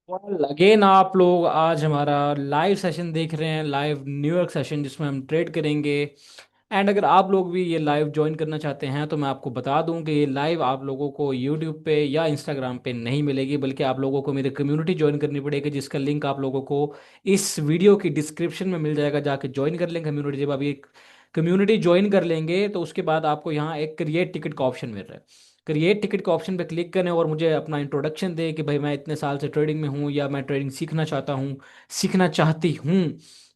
Again आप लोग आज हमारा लाइव सेशन देख रहे हैं, लाइव न्यूयॉर्क सेशन जिसमें हम ट्रेड करेंगे। एंड अगर आप लोग भी ये लाइव ज्वाइन करना चाहते हैं तो मैं आपको बता दूं कि ये लाइव आप लोगों को यूट्यूब पे या इंस्टाग्राम पे नहीं मिलेगी, बल्कि आप लोगों को मेरी कम्युनिटी ज्वाइन करनी पड़ेगी, जिसका लिंक आप लोगों को इस वीडियो की डिस्क्रिप्शन में मिल जाएगा। जाके ज्वाइन कर लें कम्युनिटी। जब आप ये कम्युनिटी ज्वाइन कर लेंगे तो उसके बाद आपको यहाँ एक क्रिएट टिकट का ऑप्शन मिल रहा है। क्रिएट टिकट के ऑप्शन पे क्लिक करें और मुझे अपना इंट्रोडक्शन दें कि भाई मैं इतने साल से ट्रेडिंग में हूँ या मैं ट्रेडिंग सीखना चाहता हूँ, सीखना चाहती हूँ।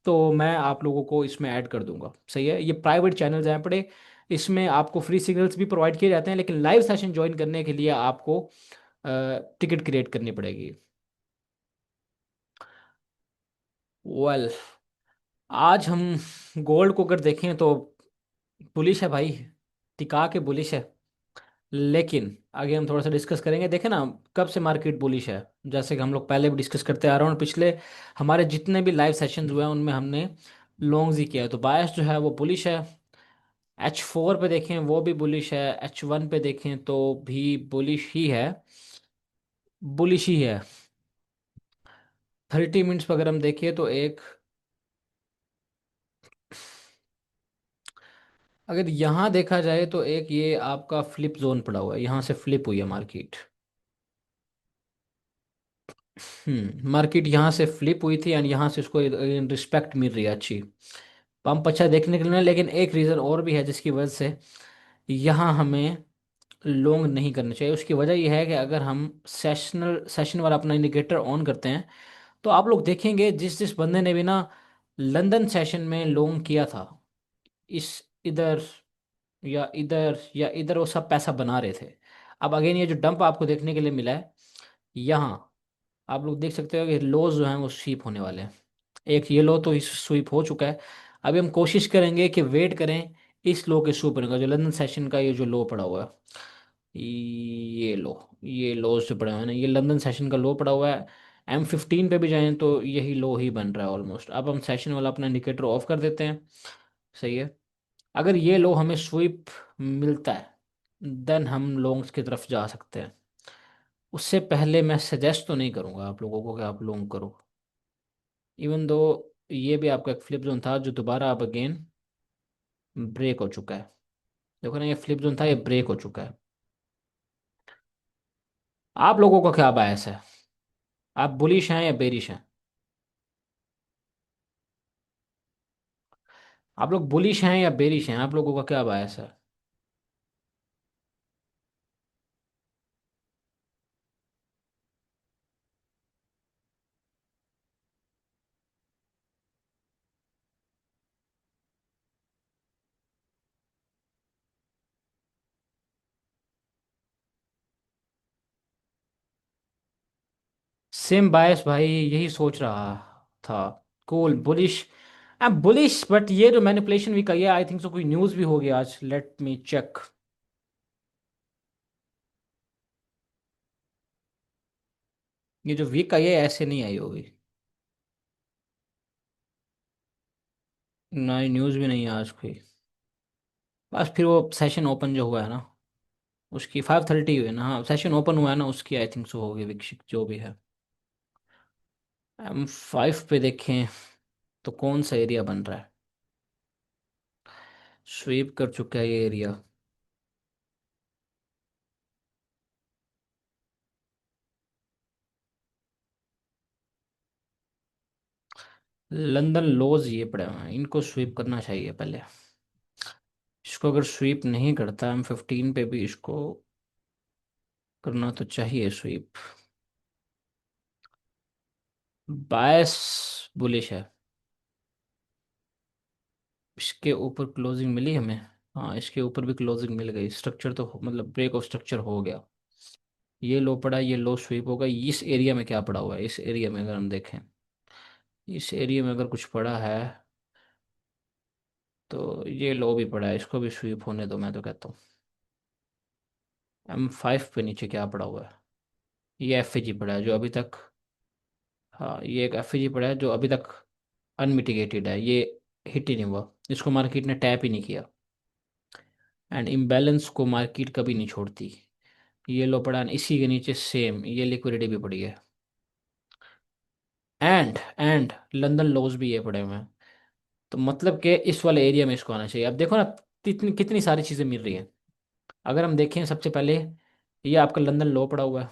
तो मैं आप लोगों को इसमें ऐड कर दूंगा। सही है, ये प्राइवेट चैनल्स हैं पड़े। इसमें आपको फ्री सिग्नल्स भी प्रोवाइड किए जाते हैं, लेकिन लाइव सेशन ज्वाइन करने के लिए आपको टिकट क्रिएट करनी पड़ेगी। वेल, आज हम गोल्ड को अगर देखें तो बुलिश है भाई, टिका के बुलिश है। लेकिन आगे हम थोड़ा सा डिस्कस करेंगे। देखें ना, कब से मार्केट बुलिश है। जैसे कि हम लोग पहले भी डिस्कस करते आ रहे हैं और पिछले हमारे जितने भी लाइव सेशंस हुए हैं उनमें हमने लॉन्ग्स ही किया है। तो बायस जो है वो बुलिश है। H4 पे देखें वो भी बुलिश है, H1 पे देखें तो भी बुलिश ही है, बुलिश ही है। 30 मिनट्स पर अगर हम देखिए तो एक, अगर यहाँ देखा जाए तो एक ये आपका फ्लिप जोन पड़ा हुआ है, यहाँ से फ्लिप हुई है मार्केट। मार्केट यहाँ से फ्लिप हुई थी एंड यहाँ से उसको रिस्पेक्ट मिल रही है अच्छी। पंप अच्छा देखने के लिए नहीं, लेकिन एक रीज़न और भी है जिसकी वजह से यहाँ हमें लॉन्ग नहीं करना चाहिए। उसकी वजह यह है कि अगर हम सेशन वाला अपना इंडिकेटर ऑन करते हैं तो आप लोग देखेंगे जिस जिस बंदे ने भी ना लंदन सेशन में लॉन्ग किया था, इस इधर या इधर या इधर, वो सब पैसा बना रहे थे। अब अगेन ये जो डंप आपको देखने के लिए मिला है, यहाँ आप लोग देख सकते हो कि लोज जो हैं वो स्वीप होने वाले हैं। एक ये लो तो इस स्वीप हो चुका है। अभी हम कोशिश करेंगे कि वेट करें इस लो के स्वीप होने का, जो लंदन सेशन का ये जो लो पड़ा हुआ है, ये लो, ये लो से पड़ा हुआ है ना, ये लंदन सेशन का लो पड़ा हुआ है। M15 पे भी जाएं तो यही लो ही बन रहा है ऑलमोस्ट। अब हम सेशन वाला अपना इंडिकेटर ऑफ कर देते हैं। सही है, अगर ये लो हमें स्वीप मिलता है देन हम लॉन्ग्स की तरफ जा सकते हैं। उससे पहले मैं सजेस्ट तो नहीं करूंगा आप लोगों को कि आप लॉन्ग करो, इवन दो ये भी आपका एक फ्लिप जोन था जो दोबारा अब अगेन ब्रेक हो चुका है। देखो ना, ये फ्लिप जोन था, ये ब्रेक हो चुका है। आप लोगों का क्या बायस है? आप बुलिश हैं या बेरिश हैं? आप लोग बुलिश हैं या बेरिश हैं? आप लोगों का क्या बायस है? सेम बायस भाई, यही सोच रहा था। Cool bullish. I am bullish, but ये जो मैनिपुलेशन भी कही है, आई थिंक सो कोई न्यूज़ भी होगी आज। Let me check. ये जो वीक आई है ऐसे नहीं आई होगी। ना, न्यूज़ भी नहीं है आज कोई। बस फिर वो सेशन ओपन जो हुआ है ना, उसकी 5:30 हुई है ना, हाँ सेशन ओपन हुआ है ना उसकी, आई थिंक सो होगी विकसित जो भी है। M5 पे देखें तो कौन सा एरिया बन रहा है? स्वीप कर चुका है ये एरिया। लंदन लोज ये पड़े हुए हैं, इनको स्वीप करना चाहिए पहले। इसको अगर स्वीप नहीं करता M15 पे भी इसको करना तो चाहिए स्वीप। बायस बुलिश है। इसके ऊपर क्लोजिंग मिली हमें। हाँ, इसके ऊपर भी क्लोजिंग मिल गई। स्ट्रक्चर तो मतलब ब्रेक ऑफ स्ट्रक्चर हो गया। ये लो पड़ा, ये लो स्वीप होगा। इस एरिया में क्या पड़ा हुआ है? इस एरिया में अगर हम देखें, इस एरिया में अगर कुछ पड़ा है तो ये लो भी पड़ा है, इसको भी स्वीप होने दो मैं तो कहता हूँ। M5 पे नीचे क्या पड़ा हुआ है? ये एफ पड़ा है जो अभी तक, हाँ ये एक एफ पड़ा है जो अभी तक अनमिटिगेटेड है। ये हिट ही नहीं हुआ, इसको मार्केट ने टैप ही नहीं किया। एंड इम्बैलेंस को मार्केट कभी नहीं छोड़ती। ये लो पड़ा है, इसी के नीचे सेम ये लिक्विडिटी भी पड़ी है। एंड लंदन लॉज भी ये पड़े हुए हैं। तो मतलब कि इस वाले एरिया में इसको आना चाहिए। अब देखो ना, कितनी कितनी सारी चीज़ें मिल रही हैं। अगर हम देखें सबसे पहले, ये आपका लंदन लॉ पड़ा हुआ है।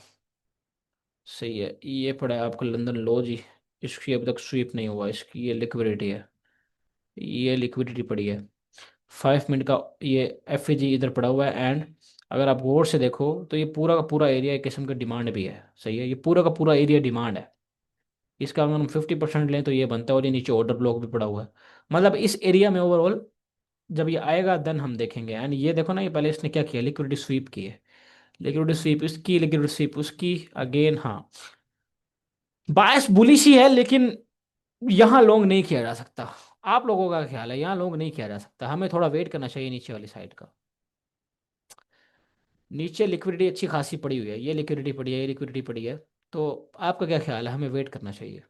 सही है, ये पड़ा है आपका लंदन लॉ जी। इसकी अभी तक स्वीप नहीं हुआ, इसकी ये लिक्विडिटी है। ये लिक्विडिटी पड़ी है 5 मिनट का। ये एफ इधर पड़ा हुआ है। एंड अगर आप गौर से देखो तो ये पूरा का पूरा एरिया एक किस्म का डिमांड भी है। सही है, ये पूरा का पूरा एरिया डिमांड है। इसका अगर हम 50% लें तो ये बनता है, और ये नीचे ऑर्डर ब्लॉक भी पड़ा हुआ है। मतलब इस एरिया में ओवरऑल जब ये आएगा देन हम देखेंगे। एंड ये देखो ना, ये पहले इसने क्या किया, लिक्विडिटी स्वीप की है। लिक्विडिटी स्वीप इसकी, लिक्विडिटी स्वीप उसकी। अगेन हाँ, बायस बुलिश ही है, लेकिन यहाँ लॉन्ग नहीं किया जा सकता। आप लोगों का ख्याल है, यहाँ लॉन्ग नहीं किया जा सकता, हमें थोड़ा वेट करना चाहिए नीचे वाली साइड का। नीचे लिक्विडिटी अच्छी खासी पड़ी हुई है, ये लिक्विडिटी पड़ी है, ये लिक्विडिटी पड़ी है। तो आपका क्या ख्याल है, हमें वेट करना चाहिए?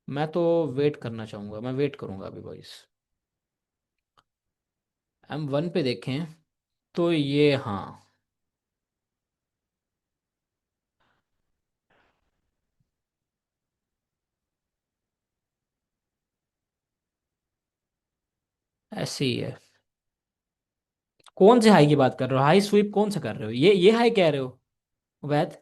मैं तो वेट करना चाहूँगा, मैं वेट करूँगा अभी बॉइस। M1 पे देखें तो ये हाँ, ऐसे ही है। कौन से हाई की बात कर रहे हो? हाई स्वीप कौन सा कर रहे हो? ये हाई कह रहे हो Vaid?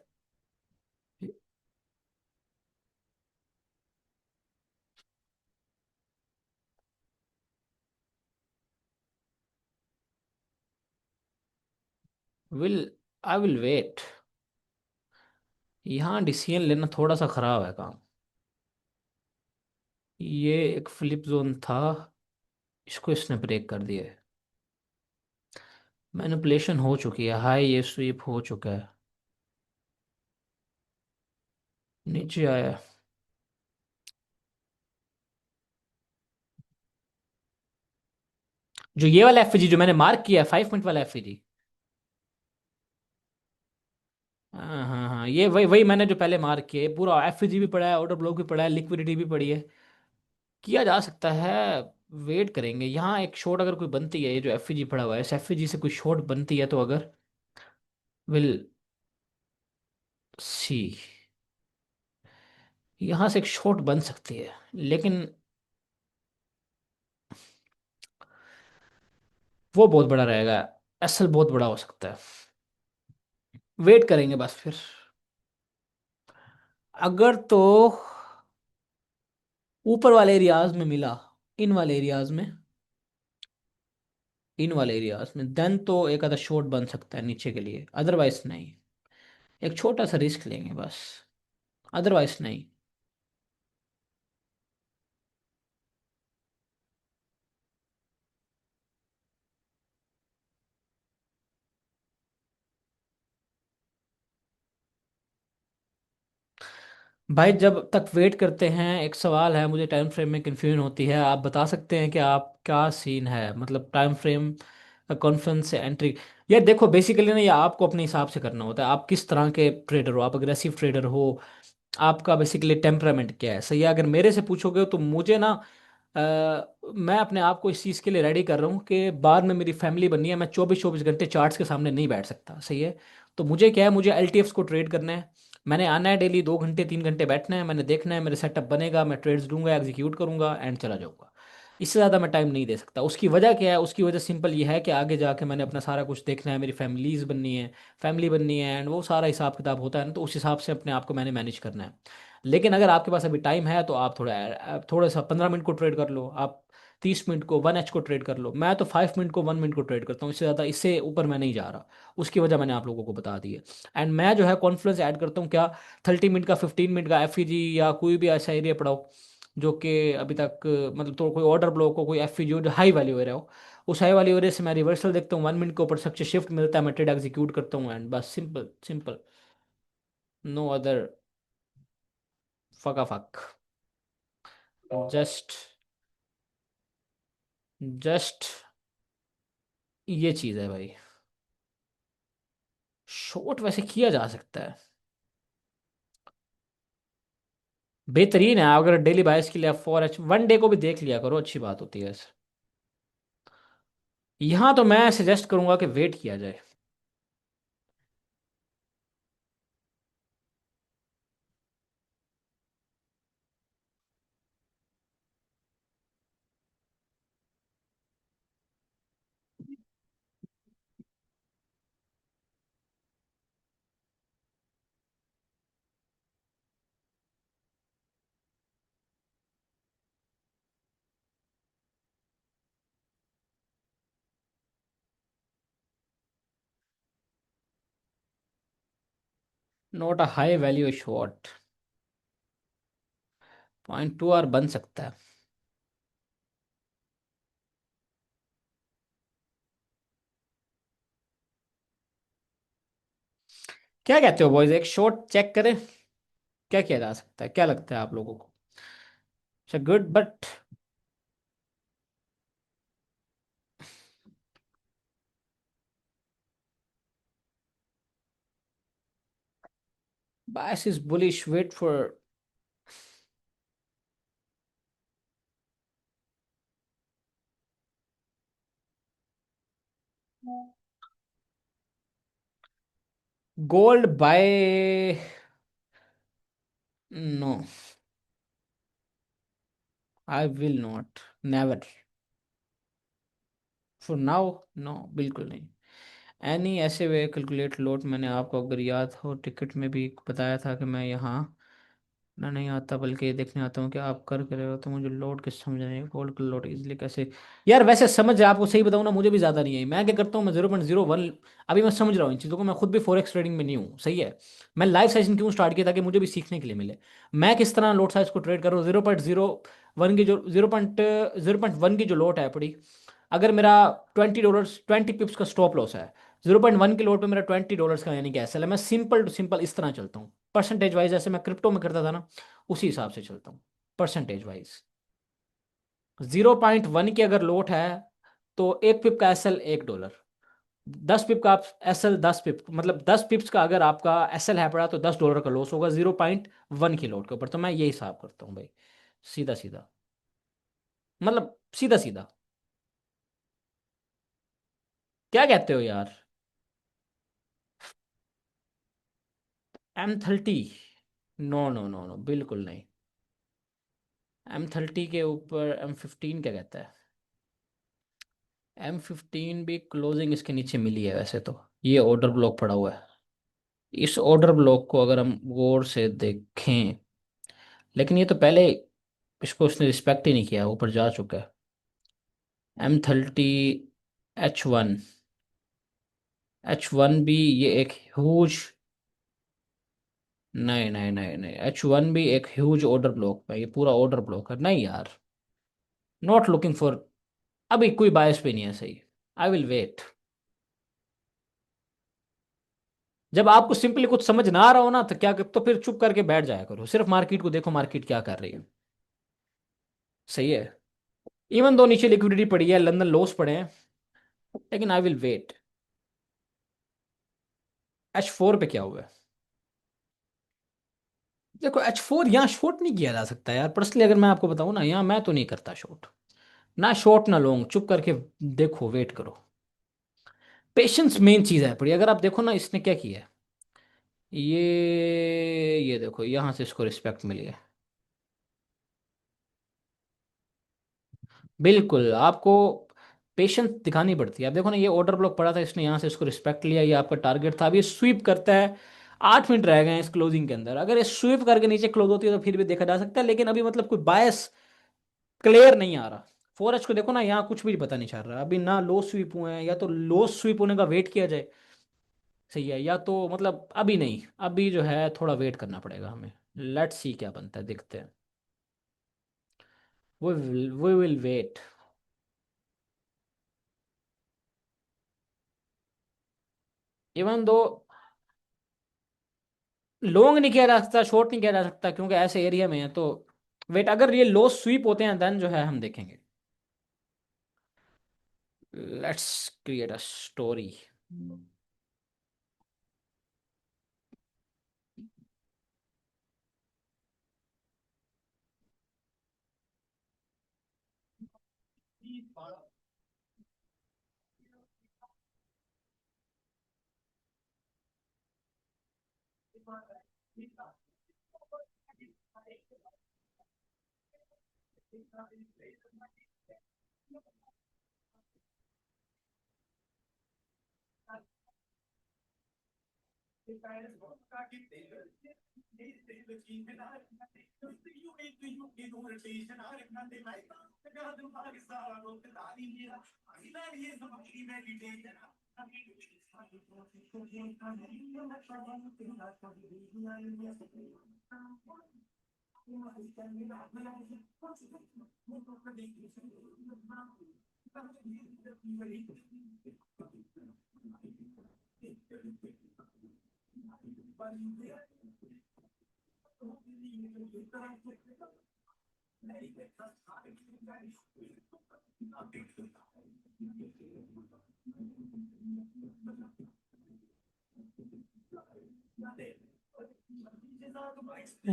Will I will wait. यहाँ डिसीजन लेना थोड़ा सा खराब है काम। ये एक फ्लिप जोन था, इसको इसने ब्रेक कर दिया है। मैनिपुलेशन हो चुकी है, हाई ये स्वीप हो चुका है। नीचे आया। जो ये वाला एफ जो मैंने मार्क किया है, 5 मिनट वाला एफ। हाँ हाँ हाँ, ये वही वही मैंने जो पहले मार्क किया है। पूरा एफ भी पड़ा है, ऑर्डर ब्लॉक भी पड़ा है, लिक्विडिटी भी पड़ी है। किया जा सकता है। वेट करेंगे, यहाँ एक शॉट अगर कोई बनती है, ये जो एफ पड़ा हुआ है, इस एफ से कोई शॉट बनती है तो अगर, विल सी, यहाँ से एक शॉट बन सकती है, लेकिन वो बहुत बड़ा रहेगा। एसएल बहुत बड़ा हो सकता है। वेट करेंगे बस फिर। अगर तो ऊपर वाले एरियाज में मिला, इन वाले एरियाज में, इन वाले एरियाज में देन तो एक आधा शॉट बन सकता है नीचे के लिए, अदरवाइज नहीं। एक छोटा सा रिस्क लेंगे बस, अदरवाइज नहीं। भाई जब तक वेट करते हैं, एक सवाल है मुझे, टाइम फ्रेम में कंफ्यूजन होती है। आप बता सकते हैं कि आप क्या सीन है, मतलब टाइम फ्रेम कॉन्फ्रेंस से एंट्री। यार देखो बेसिकली ना, ये आपको अपने हिसाब से करना होता है। आप किस तरह के ट्रेडर हो, आप अग्रेसिव ट्रेडर हो, आपका बेसिकली टेम्परामेंट क्या है। सही है, अगर मेरे से पूछोगे तो मुझे ना, मैं अपने आप को इस चीज़ के लिए रेडी कर रहा हूँ कि बाद में मेरी फैमिली बननी है, मैं 24-24 घंटे चार्ट्स के सामने नहीं बैठ सकता। सही है, तो मुझे क्या है, मुझे एलटीएफ्स को ट्रेड करना है। मैंने आना है डेली 2 घंटे 3 घंटे बैठना है, मैंने देखना है मेरे सेटअप बनेगा, मैं ट्रेड्स दूंगा, एग्जीक्यूट करूंगा एंड चला जाऊंगा। इससे ज़्यादा मैं टाइम नहीं दे सकता। उसकी वजह क्या है? उसकी वजह सिंपल ये है कि आगे जाके मैंने अपना सारा कुछ देखना है, मेरी फैमिली बननी है एंड वो सारा हिसाब किताब होता है ना, तो उस हिसाब से अपने आप को मैंने मैनेज करना है। लेकिन अगर आपके पास अभी टाइम है तो आप थोड़ा सा 15 मिनट को ट्रेड कर लो, आप 30 मिनट को 1H को ट्रेड कर लो। मैं तो 5 मिनट को 1 मिनट को ट्रेड करता हूँ, इससे ज़्यादा इससे ऊपर मैं नहीं जा रहा। उसकी वजह मैंने आप लोगों को बता दी है। एंड मैं जो है कॉन्फ्लुएंस ऐड करता हूँ क्या, 30 मिनट का 15 मिनट का या कोई भी ऐसा एरिया पड़ाओ जो कि अभी तक मतलब तो कोई ऑर्डर ब्लॉक हो, कोई हो जो हाई वैल्यू एरिया हो, उस हाई वैल्यू एरिया से मैं रिवर्सल देखता हूँ, 1 मिनट के ऊपर स्ट्रक्चर शिफ्ट मिलता है, मैं ट्रेड एग्जीक्यूट करता हूँ एंड बस simple simple. No other fuck a fuck. Just just ये चीज़ है भाई। शॉर्ट वैसे किया जा सकता है, बेहतरीन है। अगर डेली बायस के लिए आप 4H 1 डे को भी देख लिया करो, अच्छी बात होती है। यहाँ तो मैं सजेस्ट करूंगा कि वेट किया जाए। Not a high value shot. 0.2 R बन सकता है। क्या कहते हो बॉयज, एक शॉट चेक करें? क्या किया जा सकता है, क्या लगता है आप लोगों को? अच्छा good but bias is bullish, wait for. Gold buy. No, I will not, never, for now. No, बिल्कुल नहीं। एनी ऐसे वे कैलकुलेट लोड, मैंने आपको अगर याद हो टिकट में भी बताया था कि मैं यहाँ ना नहीं आता बल्कि ये देखने आता हूँ कि आप कर रहे हो, तो मुझे लोड किस समझ नहीं, गोल्ड का लोड इजीली कैसे। यार वैसे समझ है, आपको सही बताऊँ ना, मुझे भी ज़्यादा नहीं है। मैं क्या करता हूँ, मैं 0.01, अभी मैं समझ रहा हूँ इन चीज़ों को, मैं खुद भी फॉरेक्स ट्रेडिंग में नहीं हूँ, सही है। मैं लाइव सेशन क्यों स्टार्ट किया, ताकि मुझे भी सीखने के लिए मिले। मैं किस तरह लोड साइज को ट्रेड कर रहा हूँ, 0.01 की जो 0.1 की जो लोड है पड़ी, अगर मेरा $20, 20 पिप्स का स्टॉप लॉस है, 0.1 के लोड पे मेरा $20 का यानी कि एसएल है, मैं सिंपल टू सिंपल इस तरह चलता हूँ, परसेंटेज वाइज, जैसे मैं क्रिप्टो में करता था ना, उसी हिसाब से चलता हूँ, परसेंटेज वाइज। 0.1 की अगर लोट है, तो 1 पिप का एसएल $1। 10 पिप का एसएल 10 पिप, मतलब 10 पिप्स का अगर आपका एसएल है पड़ा, तो $10 का लॉस होगा 0.1 की लोड के ऊपर। तो मैं ये हिसाब करता हूँ भाई, सीधा सीधा, मतलब सीधा सीधा। क्या कहते हो यार? M30? No no no no, बिल्कुल नहीं। M30 के ऊपर M15 क्या कहता है? M15 भी क्लोजिंग इसके नीचे मिली है वैसे तो, ये ऑर्डर ब्लॉक पड़ा हुआ है। इस ऑर्डर ब्लॉक को अगर हम गौर से देखें, लेकिन ये तो पहले इसको उसने रिस्पेक्ट ही नहीं किया, ऊपर जा चुका है। M30, H1, H1 भी ये एक ह्यूज, नहीं नहीं नहीं नहीं, H1 भी एक ह्यूज ऑर्डर ब्लॉक है, ये पूरा ऑर्डर ब्लॉक है, नहीं यार। नॉट लुकिंग फॉर, अभी कोई बायस पे नहीं है सही। I will wait. जब आपको सिंपली कुछ समझ ना आ रहा हो ना, तो क्या तो फिर चुप करके बैठ जाया करो, सिर्फ मार्केट को देखो, मार्केट क्या कर रही है। सही है। इवन दो नीचे लिक्विडिटी पड़ी है, लंदन लॉस पड़े हैं, लेकिन आई विल वेट। H4 पे क्या हुआ है? देखो H4 यहाँ शॉर्ट नहीं किया जा सकता यार, पर्सनली अगर मैं आपको बताऊँ ना, यहाँ मैं तो नहीं करता शॉर्ट, ना शॉर्ट ना लॉन्ग, चुप करके देखो, वेट करो। पेशेंस मेन चीज है पड़ी। अगर आप देखो ना, इसने क्या किया है, ये देखो, यहाँ से इसको रिस्पेक्ट मिली है। बिल्कुल, आपको पेशेंस दिखानी पड़ती है। आप देखो ना, ये ऑर्डर ब्लॉक पड़ा था, इसने यहाँ से इसको रिस्पेक्ट लिया, ये आपका टारगेट था, अब ये स्वीप करता है। 8 मिनट रह गए हैं इस क्लोजिंग के अंदर, अगर ये स्वीप करके नीचे क्लोज होती है तो फिर भी देखा जा सकता है, लेकिन अभी मतलब कोई बायस क्लियर नहीं आ रहा। 4H को देखो ना, यहाँ कुछ भी पता नहीं चल रहा अभी, ना लो स्वीप हुए हैं, या तो लो स्वीप होने का वेट किया जाए, सही है, या तो मतलब अभी नहीं, अभी जो है थोड़ा वेट करना पड़ेगा हमें। लेट्स सी क्या बनता है, देखते हैं। We will wait. इवन दो लॉन्ग नहीं किया जा सकता, शॉर्ट नहीं किया जा सकता, क्योंकि ऐसे एरिया में है तो वेट। अगर ये लो स्वीप होते हैं, देन जो है हम देखेंगे। Let's create a story.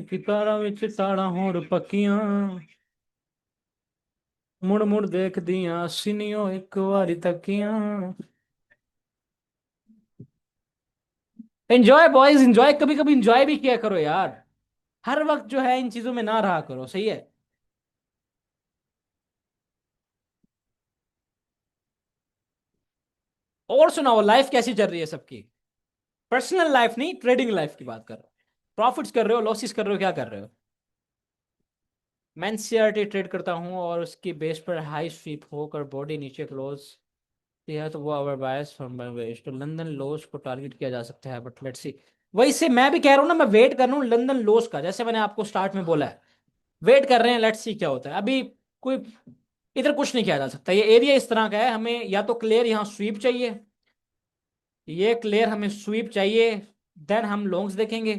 कितारा विच ताड़ा होड़ पक्कियां मुड़ मुड़ देख दियां सीनियो एक बारी तकियां। एंजॉय बॉयज एंजॉय, कभी कभी एंजॉय भी किया करो यार। हर वक्त जो है इन चीजों में ना रहा करो, सही है। और सुनाओ, लाइफ कैसी चल रही है सबकी? पर्सनल लाइफ नहीं, ट्रेडिंग लाइफ की बात कर रहा हूँ। प्रॉफिट्स कर रहे हो, लॉसेस कर रहे हो, क्या कर रहे हो? मैं एनसीईआरटी ट्रेड करता हूँ और उसकी बेस पर हाई स्वीप होकर बॉडी नीचे क्लोज किया तो वो अवर बायस फ्रॉम वेस्ट, तो लंदन लोज को टारगेट किया जा सकता है, बट लेट्स सी। वही से मैं भी कह रहा हूँ ना, मैं वेट कर रहा हूँ लंदन लोज का, जैसे मैंने आपको स्टार्ट में बोला है। वेट कर रहे हैं, लेट्स सी क्या होता है अभी। कोई इधर कुछ नहीं किया जा सकता, ये एरिया इस तरह का है, हमें या तो क्लियर यहाँ स्वीप चाहिए, ये क्लियर हमें स्वीप चाहिए, देन हम लॉन्ग्स देखेंगे।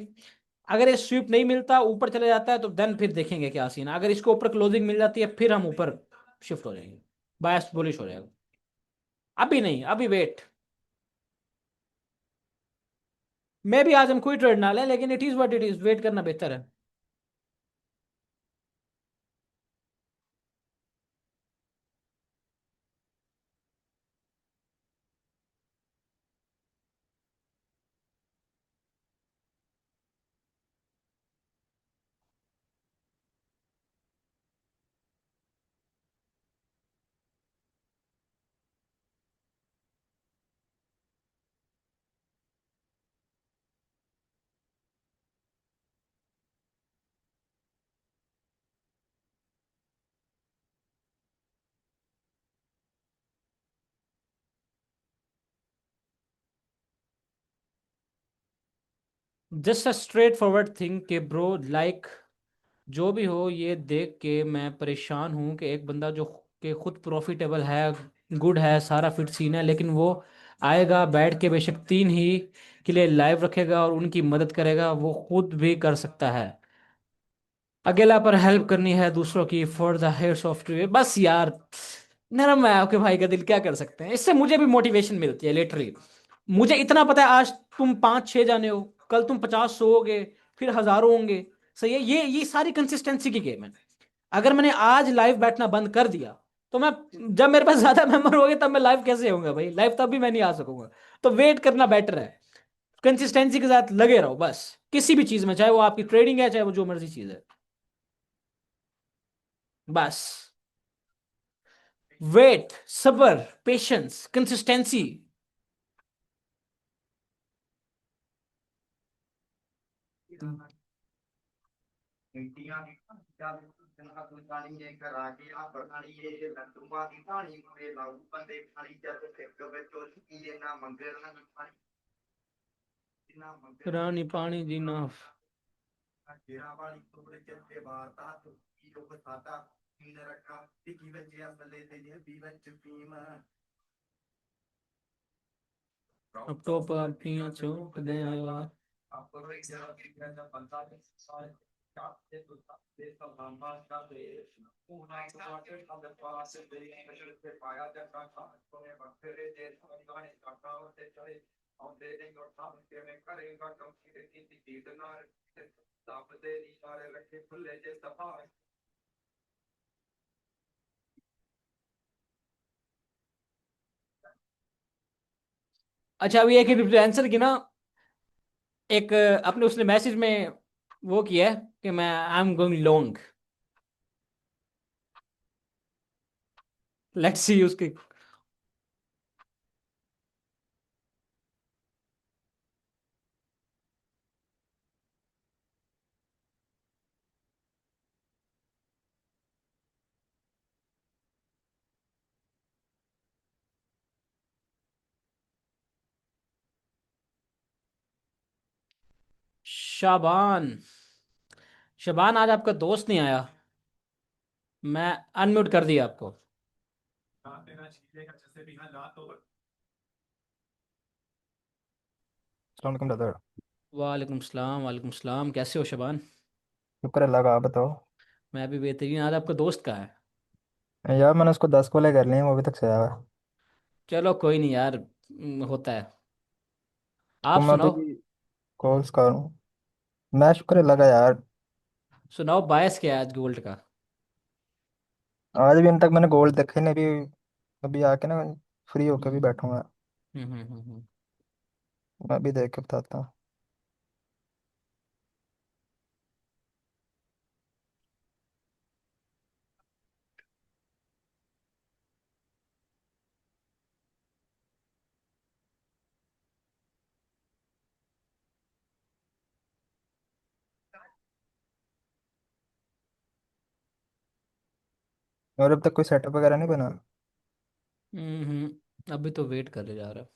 अगर ये स्वीप नहीं मिलता, ऊपर चले जाता है, तो देन फिर देखेंगे क्या सीन है। अगर इसको ऊपर क्लोजिंग मिल जाती है, फिर हम ऊपर शिफ्ट हो जाएंगे, बायस बुलिश हो जाएगा। अभी नहीं, अभी वेट। मे भी आज हम कोई ट्रेड ना लें, लेकिन it is what it is, wait करना बेहतर है। Just a straightforward thing के ब्रो, लाइक जो भी हो, ये देख के मैं परेशान हूँ कि एक बंदा जो कि खुद प्रॉफिटेबल है, गुड है, सारा फिट सीन है, लेकिन वो आएगा बैठ के बेशक तीन ही के लिए लाइव रखेगा और उनकी मदद करेगा, वो खुद भी कर सकता है। अकेला पर हेल्प करनी है दूसरों की for the hairs of tree, बस यार। नरम है आपके भाई का दिल, क्या कर सकते हैं। इससे मुझे भी मोटिवेशन मिलती है लिटरली। मुझे इतना पता है, आज तुम 5-6 जाने हो, कल तुम 50 होगे, फिर हजारों होंगे। सही है, ये सारी कंसिस्टेंसी की गेम है। अगर मैंने आज लाइव बैठना बंद कर दिया, तो मैं, जब मेरे पास ज्यादा मेंबर हो गए, तब मैं लाइव कैसे होऊंगा भाई? लाइव तब भी मैं नहीं आ सकूंगा। तो वेट करना बेटर है। कंसिस्टेंसी के साथ लगे रहो बस, किसी भी चीज में, चाहे वो आपकी ट्रेडिंग है, चाहे वो जो मर्जी चीज है। बस वेट, सबर, पेशेंस, कंसिस्टेंसी। रानी पानी जीना। अब तो पापियां चौंक दे आया। अच्छा, अभी एक ही आंसर की ना, एक अपने उसने मैसेज में वो किया है कि मैं I am going long. Let's see उसकी। शाबान। शाबान, आज आपका दोस्त नहीं आया। मैं अनम्यूट कर दिया आपको। अलैक्म ब्रदर। वालेकुम सलाम, वालेकुम सलाम। कैसे हो शाबान? शुक्र अल्लाह का, आप बताओ। मैं भी बेहतरीन। आज आपका दोस्त कहाँ है? यार मैंने उसको 10 कॉलें कर ली हैं, वो अभी तक सोया हुआ है। चलो कोई नहीं यार, होता है। तो आप मैं अभी सुनाओ। कॉल्स करूँ। मैं शुक्र अल्लाह का यार। सुनाओ, बायस क्या है आज गोल्ड का? आज भी इन तक मैंने गोल्ड देखे नहीं अभी। अभी आके ना फ्री होकर भी हम्म बैठूंगा। हम्म। मैं अभी देख के बताता हूँ। और अब तक कोई सेटअप वगैरह नहीं बना। अभी तो वेट करे जा रहा है।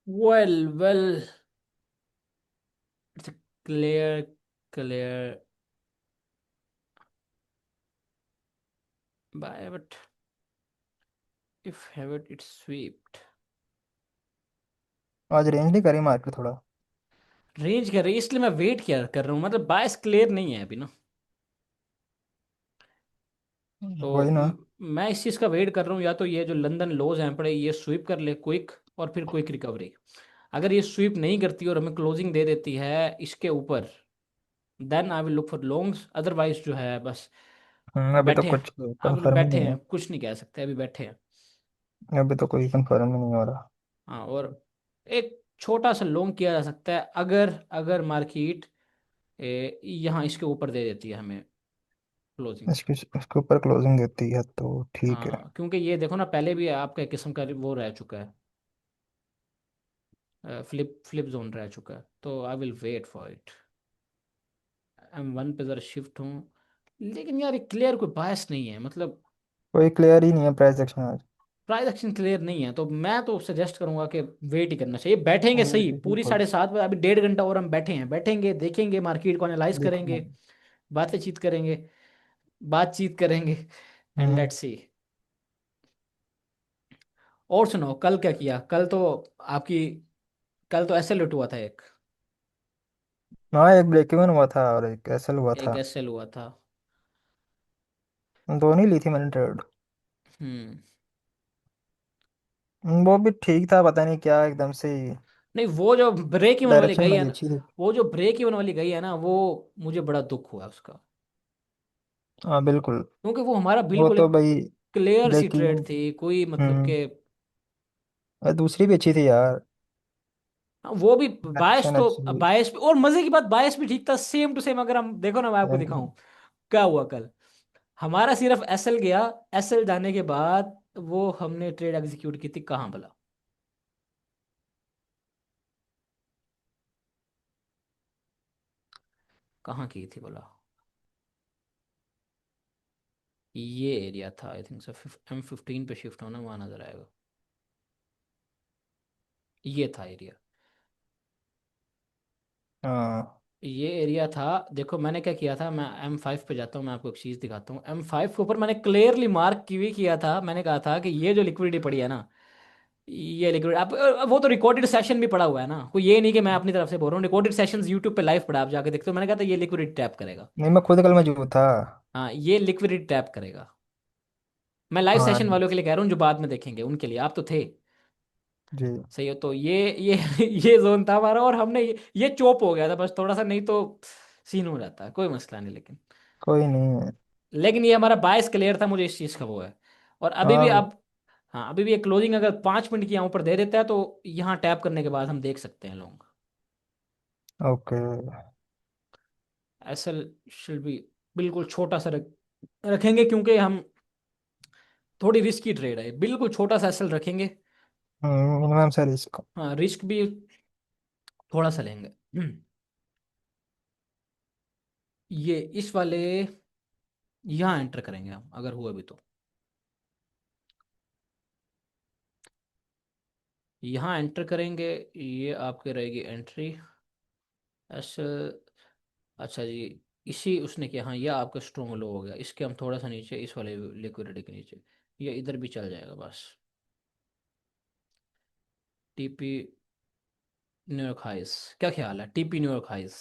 Well well, it's clear, clear buy, but if have it it's swept. आज रेंज नहीं करी मार्केट थोड़ा। रेंज कर रही है, इसलिए मैं वेट क्या कर रहा हूँ, मतलब बायस क्लियर नहीं है अभी ना। तो वही ना। मैं इस चीज़ का वेट कर रहा हूँ, या तो ये जो लंदन लोज हैं पड़े ये स्वीप कर ले क्विक, और फिर क्विक रिकवरी। अगर ये स्वीप नहीं करती और हमें क्लोजिंग दे देती है इसके ऊपर, then I will look for longs. Otherwise जो है बस अभी तो बैठे हैं। कुछ अब कंफर्म ही बैठे नहीं हैं, है। कुछ नहीं कह सकते, अभी बैठे हैं। अभी तो कोई कंफर्म ही नहीं हो रहा। हाँ, और एक छोटा सा लॉन्ग किया जा सकता है अगर अगर मार्केट यहाँ इसके ऊपर दे देती है हमें क्लोजिंग। इसके ऊपर क्लोजिंग देती है तो ठीक है। हाँ, क्योंकि ये देखो ना, पहले भी आपका एक किस्म का वो रह चुका है, फ्लिप फ्लिप जोन रह चुका है, तो I will wait for it. M1 पे ज़रा शिफ्ट हूँ, लेकिन यार क्लियर कोई बायस नहीं है, मतलब कोई क्लियर ही नहीं है प्राइस एक्शन आज। प्राइस एक्शन क्लियर नहीं है, तो मैं तो सजेस्ट करूंगा कि वेट ही करना चाहिए। बैठेंगे वेट सही पूरी बिल्कुल। 7:30 बजे, अभी 1.5 घंटा और हम बैठे हैं, बैठेंगे देखेंगे मार्केट को, एनालाइज देखो। करेंगे, बातचीत करेंगे, बातचीत करेंगे, एंड हम्म। Let's see. और सुनाओ, कल क्या किया? कल तो आपकी, कल तो ऐसे लुट हुआ था एक, हाँ, एक ब्रेक इवन हुआ था और एक एसएल हुआ एक था। एसएल हुआ था। दोनों ही ली थी मैंने ट्रेड। हम्म। वो भी ठीक था, पता नहीं क्या एकदम से ही नहीं, वो जो ब्रेक इवन वाली डायरेक्शन गई है बड़ी ना, अच्छी थी। वो जो ब्रेक इवन वाली गई है ना, वो मुझे बड़ा दुख हुआ उसका। हाँ बिल्कुल। क्योंकि वो हमारा वो बिल्कुल तो एक भाई क्लियर सी ब्रेक ट्रेड इवन। थी, कोई मतलब हम्म। के। और दूसरी भी अच्छी थी यार। हाँ, वो भी बायस डायरेक्शन तो, अच्छी। बायस भी, और मजे की बात बायस भी ठीक था, सेम टू सेम। अगर हम देखो ना, मैं आपको सेम टू दिखाऊं क्या हुआ कल। हमारा सिर्फ एसएल गया, एसएल जाने के बाद वो हमने ट्रेड एग्जीक्यूट की थी कहाँ भला? कहाँ की थी बोला? ये एरिया था आई थिंक सो, M15 पे शिफ्ट होना, वहां नजर आएगा। ये था एरिया, हाँ। ये एरिया था। देखो मैंने क्या किया था, मैं M5 पे जाता हूँ, मैं आपको एक चीज़ दिखाता हूँ। M5 के ऊपर मैंने क्लियरली मार्क की हुई किया था, मैंने कहा था कि ये जो लिक्विडिटी पड़ी है ना, ये लिक्विड आप, वो तो रिकॉर्डेड सेशन भी पड़ा हुआ है ना, कोई ये नहीं कि मैं अपनी तरफ से बोल रहा हूँ। रिकॉर्डेड सेशंस यूट्यूब पे लाइव पड़ा, आप जाके देखते हो। मैंने कहा था ये लिक्विडिटी टैप करेगा। नहीं, मैं खुद कल मौजूद था। हाँ, ये लिक्विडिटी टैप करेगा। मैं लाइव हाँ सेशन जी। वालों के लिए कह रहा हूँ, जो बाद में देखेंगे उनके लिए, आप तो थे। जी। सही हो, तो ये ये जोन था हमारा, और हमने ये चोप हो गया था बस थोड़ा सा, नहीं तो सीन हो जाता, कोई मसला नहीं। कोई नहीं है। लेकिन ये हमारा बायस क्लियर था, मुझे इस चीज़ का वो है। और अभी भी हाँ। अब, हाँ अभी भी एक क्लोजिंग अगर 5 मिनट की यहाँ ऊपर दे देता है, तो यहाँ टैप करने के बाद हम देख सकते हैं लोग। ओके। एसएल शुड बी, बिल्कुल छोटा सा रखेंगे, क्योंकि हम थोड़ी रिस्की ट्रेड है, बिल्कुल छोटा सा एसएल रखेंगे। मिनिमम से रिस्क। हाँ, रिस्क भी थोड़ा सा लेंगे। ये इस वाले यहाँ एंटर करेंगे हम, अगर हुआ भी तो। यहाँ एंटर करेंगे, ये आपके रहेगी एंट्री एस। अच्छा जी, इसी उसने किया, हाँ ये आपका स्ट्रॉन्ग लो हो गया, इसके हम थोड़ा सा नीचे, इस वाले लिक्विडिटी के नीचे, ये इधर भी चल जाएगा बस। टीपी न्यूयॉर्क हाइस, क्या ख्याल है टीपी न्यूयॉर्क हाइस?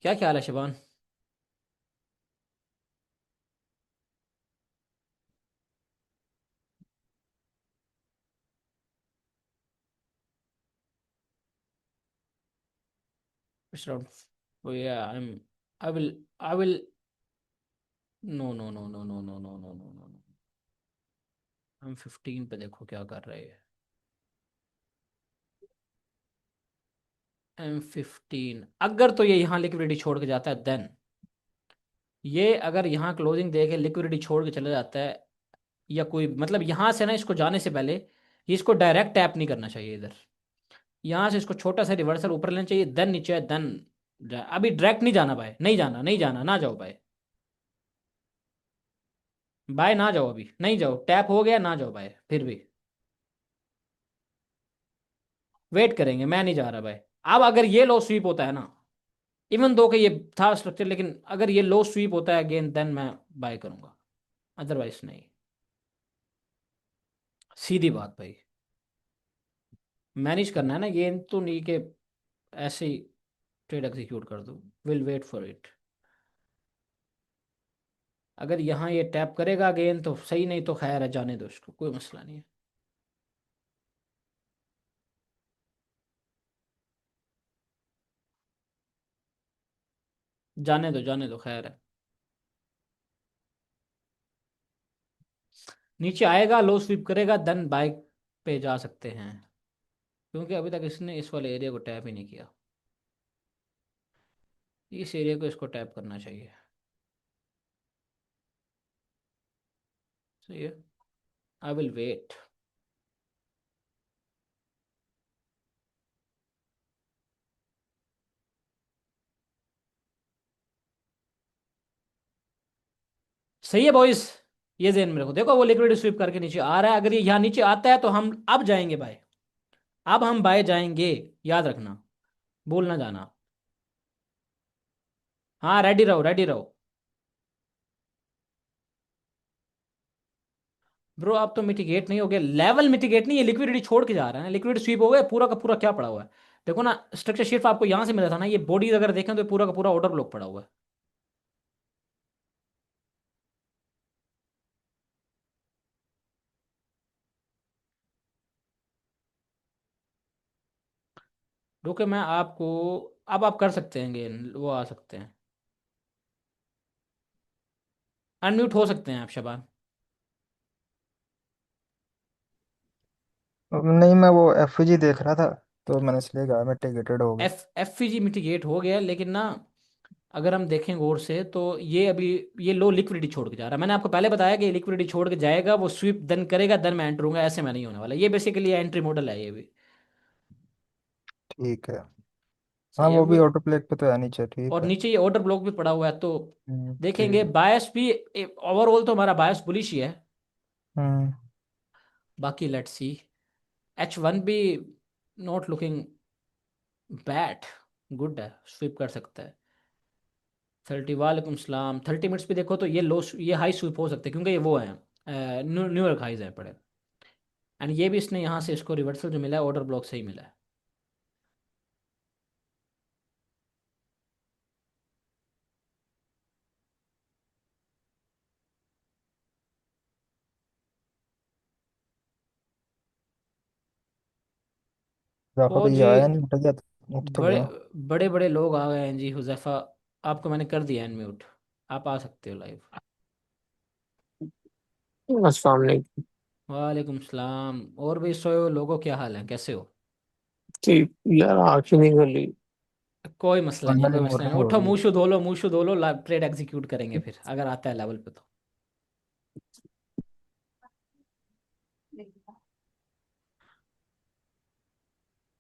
क्या ख्याल है शिबान? It's around, oh yeah I am, I will no no no no no no no no no no no. हम 15 पे देखो क्या कर रहे हैं। M15, अगर तो ये यहाँ लिक्विडिटी छोड़ के जाता है देन, ये अगर यहाँ क्लोजिंग दे के लिक्विडिटी छोड़ के चला जाता है, या कोई मतलब यहाँ से ना, इसको जाने से पहले ये इसको डायरेक्ट टैप नहीं करना चाहिए इधर, यहाँ से इसको छोटा सा रिवर्सल ऊपर लेना चाहिए, देन नीचे, देन अभी डायरेक्ट नहीं जाना भाई, नहीं जाना, नहीं जाना, ना जाओ भाई। बाय ना जाओ, अभी नहीं जाओ, टैप हो गया, ना जाओ बाय फिर भी। वेट करेंगे, मैं नहीं जा रहा भाई। अब अगर ये लो स्वीप होता है ना, इवन दो कि ये था स्ट्रक्चर, लेकिन अगर ये लो स्वीप होता है अगेन, देन मैं बाय करूंगा, अदरवाइज नहीं। सीधी बात भाई, मैनेज करना है ना, ये तो नहीं कि ऐसे ही ट्रेड एग्जीक्यूट कर दो। Will wait for it. अगर यहाँ ये टैप करेगा अगेन तो सही, नहीं तो खैर है, जाने दो इसको, कोई मसला नहीं है। जाने दो, जाने दो, खैर है। नीचे आएगा, लो स्वीप करेगा, देन बाइक पे जा सकते हैं, क्योंकि अभी तक इसने इस वाले एरिया को टैप ही नहीं किया। इस एरिया को इसको टैप करना चाहिए। सही है, आई विल वेट। सही है बॉयज, ये ध्यान में रखो, देखो वो लिक्विड स्वीप करके नीचे आ रहा है, अगर ये यहाँ नीचे आता है तो हम अब जाएंगे बाय, अब हम बाय जाएंगे, याद रखना, भूल ना जाना। हाँ रेडी रहो, रेडी रहो। ब्रो आप तो मिटिगेट नहीं हो गया, लेवल मिटिगेट नहीं, ये लिक्विडिटी छोड़ के जा रहा है ना, लिक्विड स्वीप हो गया पूरा का पूरा, क्या पड़ा हुआ है? देखो ना, स्ट्रक्चर शिफ्ट आपको यहाँ से मिला था ना, ये बॉडीज अगर देखें तो ये पूरा का पूरा ऑर्डर ब्लॉक पड़ा हुआ है। रुके मैं आपको, अब आप कर सकते हैं गेन, वो आ सकते हैं, अनम्यूट हो सकते हैं आप शबान। नहीं, मैं वो एफजी देख रहा था, तो मैंने इसलिए कहा मैं टिकटेड हो गया। एफ जी मिटिगेट हो गया, लेकिन ना अगर हम देखें गौर से तो ये अभी, ये लो लिक्विडिटी छोड़ के जा रहा है, मैंने आपको पहले बताया कि लिक्विडिटी छोड़ के जाएगा, वो स्वीप देन करेगा, देन मैं एंटर हूंगा, ऐसे में नहीं होने वाला, ये बेसिकली एंट्री मॉडल है ये भी। ठीक है। हाँ, सही है वो भी वो। ऑटो प्ले पे तो है नीचे, ठीक और है। नीचे ये ऑर्डर ब्लॉक भी पड़ा हुआ है, तो देखेंगे ठीक। बायस भी, ओवरऑल तो हमारा बायस बुलिश ही है। हम्म। बाकी लेट्स सी, H1 भी नॉट लुकिंग बैड, गुड है, स्वीप कर सकता है। 30, वालेकुम सलाम, 30 मिनट्स भी देखो तो ये लो, ये हाई स्वीप हो सकते हैं, क्योंकि ये वो है न्यूयॉर्क हाइज है पड़े। एंड ये भी इसने यहाँ से इसको रिवर्सल जो मिला है ऑर्डर ब्लॉक से ही मिला है। जाफा तो और ये जी, आया नहीं, उठ गया, उठ तो बड़े गया। बड़े बड़े लोग आ गए हैं जी, हुजैफा, आपको मैंने कर दिया अनम्यूट, आप आ सकते हो लाइव। अस्सलाम वालेकुम। वालेकुम सलाम, और भी सोए लोगों, क्या हाल है, कैसे हो? ठीक यार, आँख ही नहीं गली। कोई मसला नहीं, फाइनली कोई मसला नहीं, मॉर्निंग हो उठो, गई। मुंह शू धो लो, ट्रेड एग्जीक्यूट करेंगे फिर अगर आता है लेवल पे तो।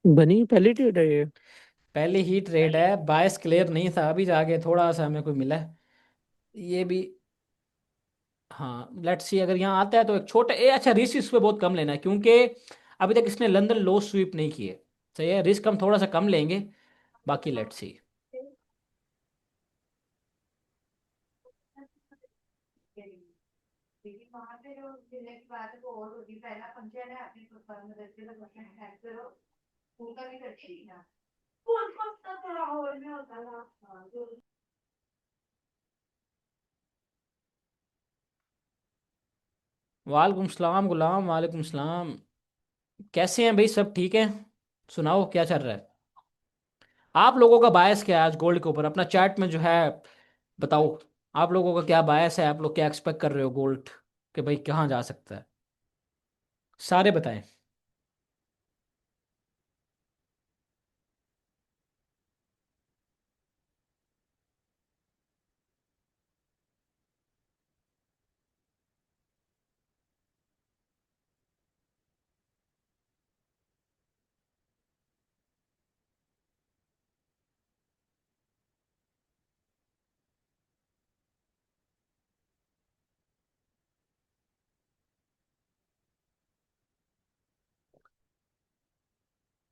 बनी पहली ट्रेड है ये। पहली ही ट्रेड है, बायस क्लियर नहीं था, अभी जाके थोड़ा सा हमें कोई मिला है। ये भी। हाँ लेट्स सी, अगर यहाँ आता है तो एक छोटा अच्छा रिस्क इस पे बहुत कम लेना है, क्योंकि अभी तक इसने लंदन लो स्वीप नहीं किए। सही है, रिस्क हम थोड़ा सा कम लेंगे। बाकी लेट्स सी। वालेकुम सलाम गुलाम, वालेकुम सलाम। कैसे हैं भाई, सब ठीक है? सुनाओ क्या चल रहा है? आप लोगों का बायस क्या है आज गोल्ड के ऊपर, अपना चैट में जो है बताओ। आप लोगों का क्या बायस है, आप लोग क्या एक्सपेक्ट कर रहे हो गोल्ड कि भाई कहाँ जा सकता है? सारे बताएं।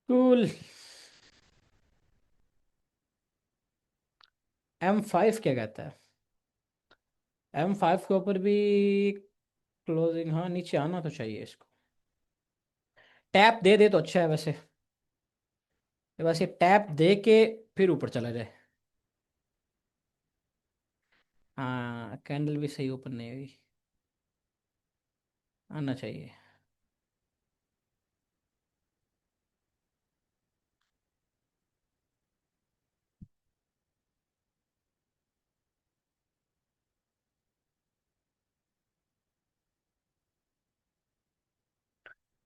कूल। M5 क्या कहता है? M5 के ऊपर भी क्लोजिंग, हाँ नीचे आना तो चाहिए इसको। टैप दे दे तो अच्छा है वैसे। वैसे टैप दे के फिर ऊपर चला जाए। हाँ कैंडल भी सही ऊपर नहीं हुई। आना चाहिए।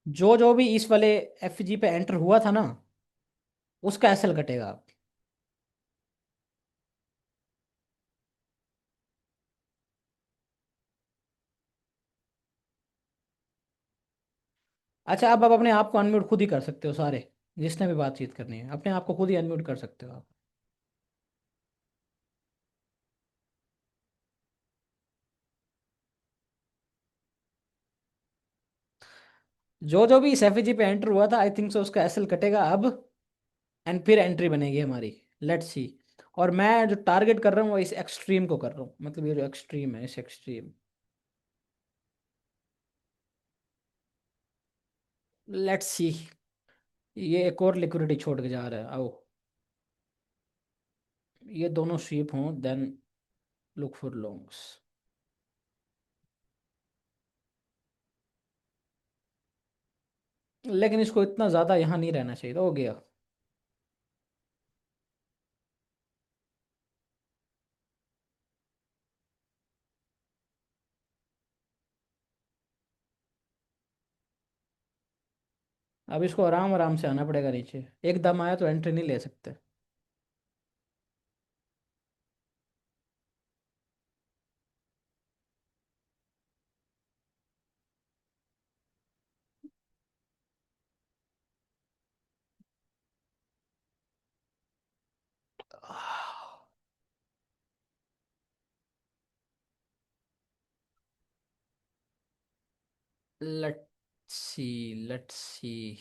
जो जो भी इस वाले FG पे एंटर हुआ था ना, उसका एसएल कटेगा। अच्छा, अब आप अपने आप को अनम्यूट खुद ही कर सकते हो सारे। जिसने भी बातचीत करनी है अपने आप को खुद ही अनम्यूट कर सकते हो आप। जो जो भी इस एफईजी पे एंटर हुआ था, आई थिंक सो उसका एसएल कटेगा अब। एंड फिर एंट्री बनेगी हमारी। Let's see. और मैं जो टारगेट कर रहा हूँ वो इस एक्सट्रीम को कर रहा हूँ, मतलब ये जो एक्सट्रीम है, इस एक्सट्रीम। Let's see. ये एक और लिक्विडिटी छोड़ के जा रहा है, आओ। ये दोनों स्वीप हों देन लुक फॉर लॉन्ग्स। लेकिन इसको इतना ज़्यादा यहाँ नहीं रहना चाहिए, तो हो गया। अब इसको आराम आराम से आना पड़ेगा नीचे, एकदम आया तो एंट्री नहीं ले सकते। Let's see, let's see.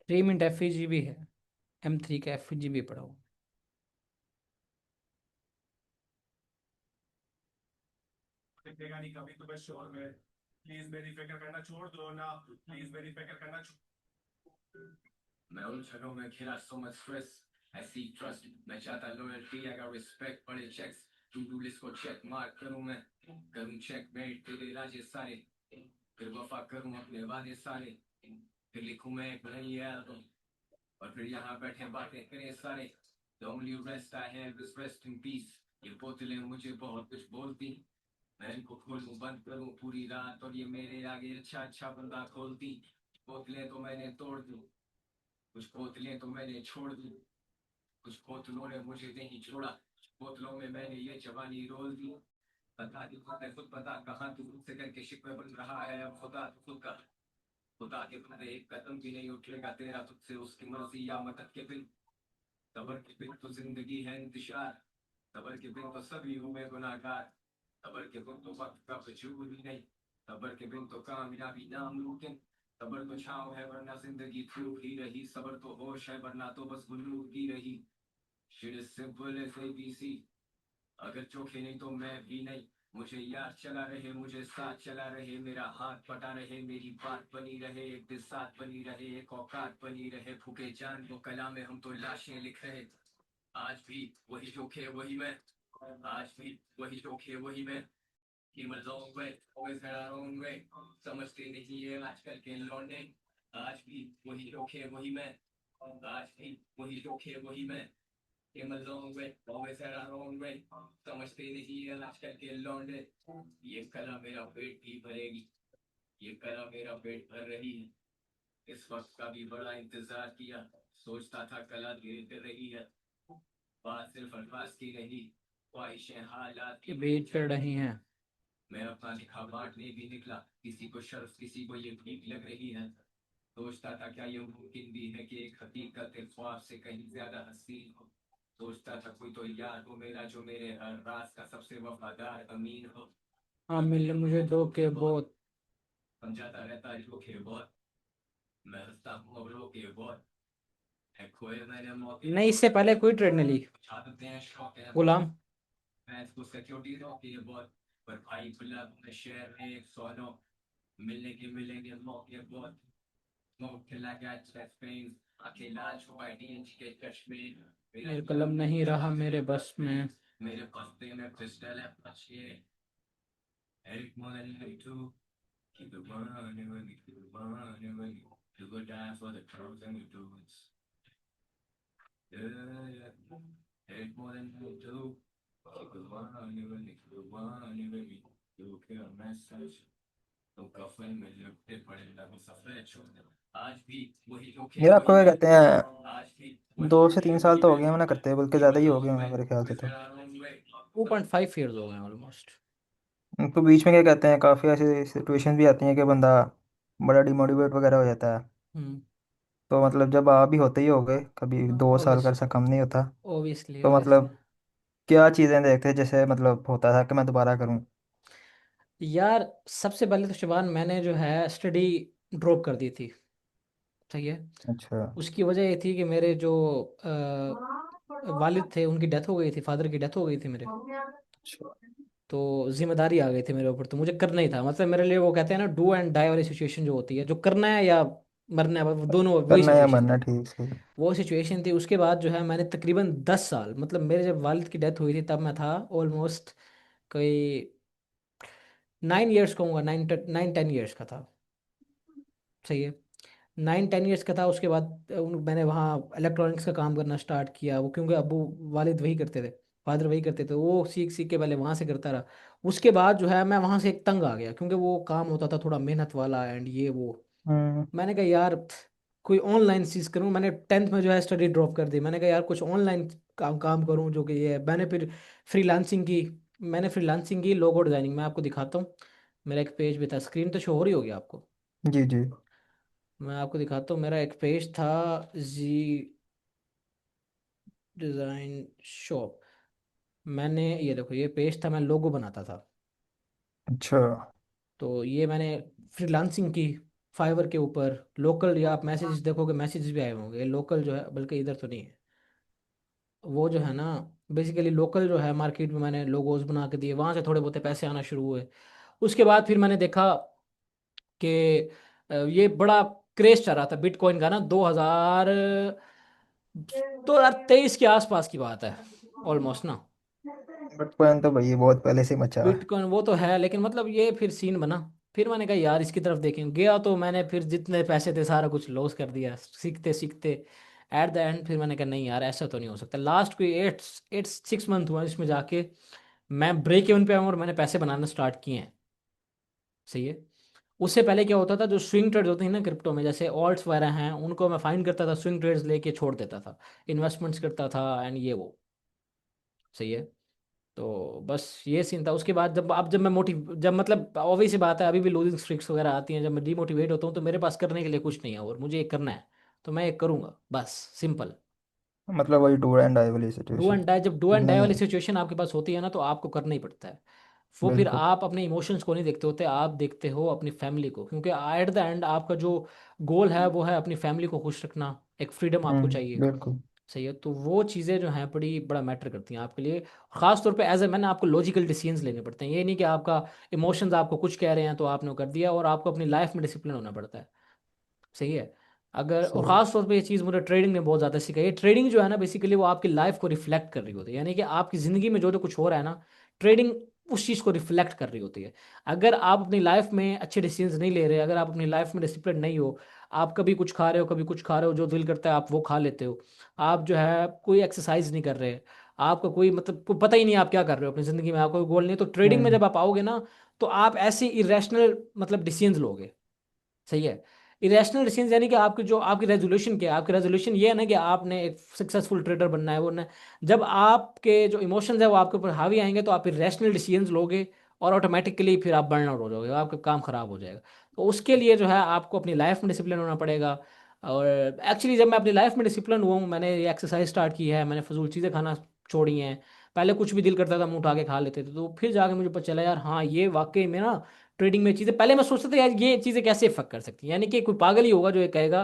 Three minute FEG भी है। M3 का FEG भी पढ़ाओ। मैं उलझनों में घिरा so much stress I see trust मैं चाहता लॉयल्टी आई गॉट रिस्पेक्ट बड़े चेक्स टू डू लिस्ट को चेक मार्क करूं मैं करूं चेक मेट तेरे राजे सारे फिर वफा करूं अपने वादे सारे फिर लिखूं मैं एक नई एल्बम और फिर यहाँ बैठे बातें करें सारे The only rest I have is rest in peace ये बोतलें मुझे बहुत कुछ बोलती मैं इनको खोलूं बंद करूं पूरी रात और ये मेरे आगे अच्छा अच्छा बंदा खोलती बोतलें तो मैंने तोड़ दी कुछ बोतलें तो मैंने छोड़ दी कुछ बोतलों ने मुझे नहीं छोड़ा बोतलों में मैंने ये जवानी रोल दी बता दी खुद बता कहाँ तू मुझसे करके शिकवे बन रहा है अब खुदा तो खुद का खुदा के बंदे एक कदम भी नहीं उठेगा तेरा तुझसे उसकी मर्जी या मदद के बिन सबर के बिन तो जिंदगी है इंतशार सबर के बिन तो सभी हुए गुनाहगार सबर के बिन तो वक्त का वजूद ही नहीं सबर के बिन तो कामयाबी नामुमकिन सबर तो छाँव है वरना जिंदगी धूप ही रही सबर तो होश है वरना तो बस गुरूर की रही Shit is simple as ABC अगर चोखे नहीं तो मैं भी नहीं मुझे याद चला रहे मुझे साथ चला रहे मेरा हाथ पटा रहे मेरी बात बनी रहे एक दिल साथ बनी रहे एक औकात बनी रहे फूके जान वो कला में हम तो लाशें लिख रहे आज भी वही चोखे वही मैं आज भी वही चोखे वही मैं Came a long way, always had our own way. समझते नहीं है आजकल के लौंडे आज भी वही चोखे वही मैं आज भी वही चोखे वही मैं Came a long way, always had our own way. समझते नहीं है आजकल के लौंडे ये कला मेरा पेट भी भरेगी ये कला मेरा पेट भर रही है इस वक्त का भी बड़ा इंतजार किया सोचता था कला धीरे धीरे रही है बात सिर्फ अल्फाज की नहीं ख्वाहिशें हालात कि की बीच चढ़ रही हैं। मैं अपना लिखा बांटने भी निकला किसी को शर्फ किसी को ये भीख लग रही है सोचता था क्या ये मुमकिन भी है कि एक हकीकत एक ख्वाब से कहीं ज्यादा हसीन हो सोचता था कोई तो यार हो मेरा जो मेरे हर रात का सबसे वफादार अमीन हो हाँ पर मिल मेरे मुझे मुझे दो के धोखे बहुत बहुत। समझाता रहता है धोखे बहुत मैं हंसता हूँ अब रोके बहुत है खोए मैंने मौके नहीं, इससे पहले कोई ट्रेड नहीं ली आदतें हैं शौक है बहुत गुलाम। मैं इसको सिक्योरिटी रोकी है बहुत पर भाई खुला अपने शहर में एक सोनो मिलने के मिलेंगे मौके बहुत Smoke till I got chest pains. अकेला छुपाई डीएनजी के चश्मे मेरा मेरे कलम कलम नहीं नहीं रहा रहा मेरे मेरे बस बस में में। मेरे बस्ते में पिस्टल है पछिए एक Mohan to keep it running with me keep it running with me you go die for the truth and you do it yeah yeah एक Mohan to keep it running with me keep it running with me you kill a message तो कफन में लिपटे पड़े लग सफेद छोड़ आज भी वही धोखे यार आपको वही क्या मैं कहते हैं, आज भी दो वही से धोखे तीन साल वही तो हो मैं गए हैं मना करते हैं, बल्कि Came ज्यादा a ही हो गए long होंगे way मेरे ख्याल से always तो। had our own way 2.5 years हो गए ऑलमोस्ट। तो बीच में क्या कहते हैं, काफी ऐसी सिचुएशन भी आती हैं कि बंदा बड़ा डिमोटिवेट वगैरह हो जाता है। हम्म। तो मतलब जब आप भी होते ही हो गए, कभी 2 साल का ओबियस अरसा कम नहीं होता। ओबियसली तो ओबियसली। मतलब क्या चीजें देखते हैं जैसे मतलब होता था कि मैं दोबारा करूं। यार सबसे पहले तो शिवान मैंने जो है स्टडी ड्रॉप कर दी थी। सही है। अच्छा। उसकी वजह ये थी कि मेरे जो वालिद थे उनकी डेथ हो गई थी, फादर की डेथ हो गई थी मेरे। अच्छा। तो जिम्मेदारी आ गई थी मेरे ऊपर, तो मुझे करना ही था। मतलब मेरे लिए वो कहते हैं ना, डू एंड डाई वाली सिचुएशन जो होती है, जो करना है या मरना है, वो दोनों वही करना या सिचुएशन मरना, थी। ठीक सही। वो सिचुएशन थी। उसके बाद जो है मैंने तकरीबन 10 साल, मतलब मेरे जब वालिद की डेथ हुई थी तब मैं था ऑलमोस्ट कोई 9 ईयर्स कहूँगा, 9-10 ईयर्स का था। सही है। 9-10 ईयर्स का था। उसके बाद मैंने वहाँ इलेक्ट्रॉनिक्स का काम करना स्टार्ट किया। वो क्योंकि अबू वालिद वही करते थे, फादर वही करते थे, वो सीख सीख के पहले वहाँ से करता रहा। उसके बाद जो है मैं वहाँ से एक तंग आ गया, क्योंकि वो काम होता था थोड़ा मेहनत वाला एंड ये वो। हम्म। मैंने कहा यार कोई ऑनलाइन चीज़ करूँ। मैंने 10th में जो है स्टडी ड्रॉप कर दी। मैंने कहा यार कुछ ऑनलाइन काम करूँ जो कि ये है। मैंने फिर फ्रीलांसिंग की। मैंने फ्रीलांसिंग की, लोगो डिज़ाइनिंग। मैं आपको दिखाता हूँ, मेरा एक पेज भी था। स्क्रीन तो शो हो रही होगी आपको। जी जी। मैं आपको दिखाता हूँ, मेरा एक पेज था, जी डिज़ाइन शॉप। मैंने ये देखो, ये पेज था, मैं लोगो बनाता था। अच्छा। तो ये मैंने फ्रीलांसिंग की फाइवर के ऊपर। लोकल, या आप मैसेजेस देखोगे मैसेजेस भी आए होंगे। लोकल जो है, बल्कि इधर तो नहीं है। वो जो है ना, बेसिकली लोकल जो है मार्केट में मैंने लोगोज बना के दिए, वहां से थोड़े बहुत पैसे आना शुरू हुए। उसके बाद फिर मैंने देखा कि ये बड़ा क्रेज चल रहा था बिटकॉइन का ना, 2023 के आसपास की बात है ऑलमोस्ट ना। बिटकॉइन तो भाई बहुत पहले से मचा। बिटकॉइन वो तो है, लेकिन मतलब ये फिर सीन बना। फिर मैंने कहा यार इसकी तरफ देखें, गया तो मैंने फिर जितने पैसे थे सारा कुछ लॉस कर दिया सीखते सीखते। एट द एंड फिर मैंने कहा नहीं यार ऐसा तो नहीं हो सकता। लास्ट कोई 8 6 मंथ हुआ इसमें जाके मैं ब्रेक इवन पे आऊँ और मैंने पैसे बनाना स्टार्ट किए हैं। सही है। उससे पहले क्या होता था, जो स्विंग ट्रेड्स होते हैं ना क्रिप्टो में, जैसे ऑल्ट्स वगैरह हैं, उनको मैं फाइंड करता था, स्विंग ट्रेड्स लेके छोड़ देता था, इन्वेस्टमेंट्स करता था एंड ये वो। सही है। तो बस ये सीन था। उसके बाद जब मैं मोटिव जब मतलब ऑब्वियस सी बात है, अभी भी लूजिंग स्ट्रिक्स वगैरह आती हैं, जब मैं डीमोटिवेट होता हूँ तो मेरे पास करने के लिए कुछ नहीं है और मुझे ये करना है, तो मैं ये करूँगा बस। सिंपल। मतलब वही डू एंड डाई वाली डू सिचुएशन। एंड डाई, जब डू एंड डाई नहीं। वाली सिचुएशन आपके पास होती है ना, तो आपको करना ही पड़ता है। वो फिर बिल्कुल। आप अपने इमोशंस को नहीं देखते होते, आप देखते हो अपनी फैमिली को, क्योंकि एट द एंड आपका जो गोल है वो है अपनी फैमिली को खुश रखना, एक फ्रीडम आपको चाहिए। बिल्कुल। सही है। तो वो चीज़ें जो हैं बड़ा मैटर करती हैं आपके लिए। खास तौर पे एज ए मैन आपको लॉजिकल डिसीजंस लेने पड़ते हैं, ये नहीं कि आपका इमोशंस आपको कुछ कह रहे हैं तो आपने वो कर दिया, और आपको अपनी लाइफ में डिसिप्लिन होना पड़ता है। सही है। अगर और सही। ख़ास तौर पे ये चीज़ मुझे ट्रेडिंग ने बहुत ज़्यादा सिखाई है। ट्रेडिंग जो है ना बेसिकली वो आपकी लाइफ को रिफ्लेक्ट कर रही होती है, यानी कि आपकी ज़िंदगी में जो जो कुछ हो रहा है ना, ट्रेडिंग उस चीज़ को रिफ्लेक्ट कर रही होती है। अगर आप अपनी लाइफ में अच्छे डिसीजंस नहीं ले रहे, अगर आप अपनी लाइफ में डिसिप्लिन नहीं हो, आप कभी कुछ खा रहे हो कभी कुछ खा रहे हो, जो दिल करता है आप वो खा लेते हो, आप जो है कोई एक्सरसाइज नहीं कर रहे, आपका कोई मतलब कोई पता ही नहीं आप क्या कर रहे हो अपनी ज़िंदगी में, आपका कोई गोल नहीं, तो ट्रेडिंग में हम्म। जब आप आओगे ना, तो आप ऐसे इरेशनल मतलब डिसीजंस लोगे। सही है। इरेशनल डिसीजन यानी कि आपकी जो आपकी रेजोल्यूशन क्या है, आपकी रेजोल्यूशन ये है ना कि आपने एक सक्सेसफुल ट्रेडर बनना है, वो ना। जब आपके जो इमोशंस है वो आपके ऊपर हावी आएंगे तो आप इरेशनल डिसीजंस लोगे, और ऑटोमेटिकली फिर आप बर्न आउट हो जाओगे, आपका काम खराब हो जाएगा। तो उसके लिए जो है आपको अपनी लाइफ में डिसिप्लिन होना पड़ेगा। और एक्चुअली जब मैं अपनी लाइफ में डिसिप्लिन हुआ हूँ, मैंने ये एक्सरसाइज स्टार्ट की है, मैंने फजूल चीज़ें खाना छोड़ी हैं। पहले कुछ भी दिल करता था मुंह उठा के खा लेते थे, तो फिर जाके मुझे पता चला यार हाँ ये वाकई में ना ट्रेडिंग में चीज़ें, पहले मैं सोचता था यार ये चीज़ें कैसे इफेक्ट कर सकती हैं, यानी कि कोई पागल ही होगा जो ये कहेगा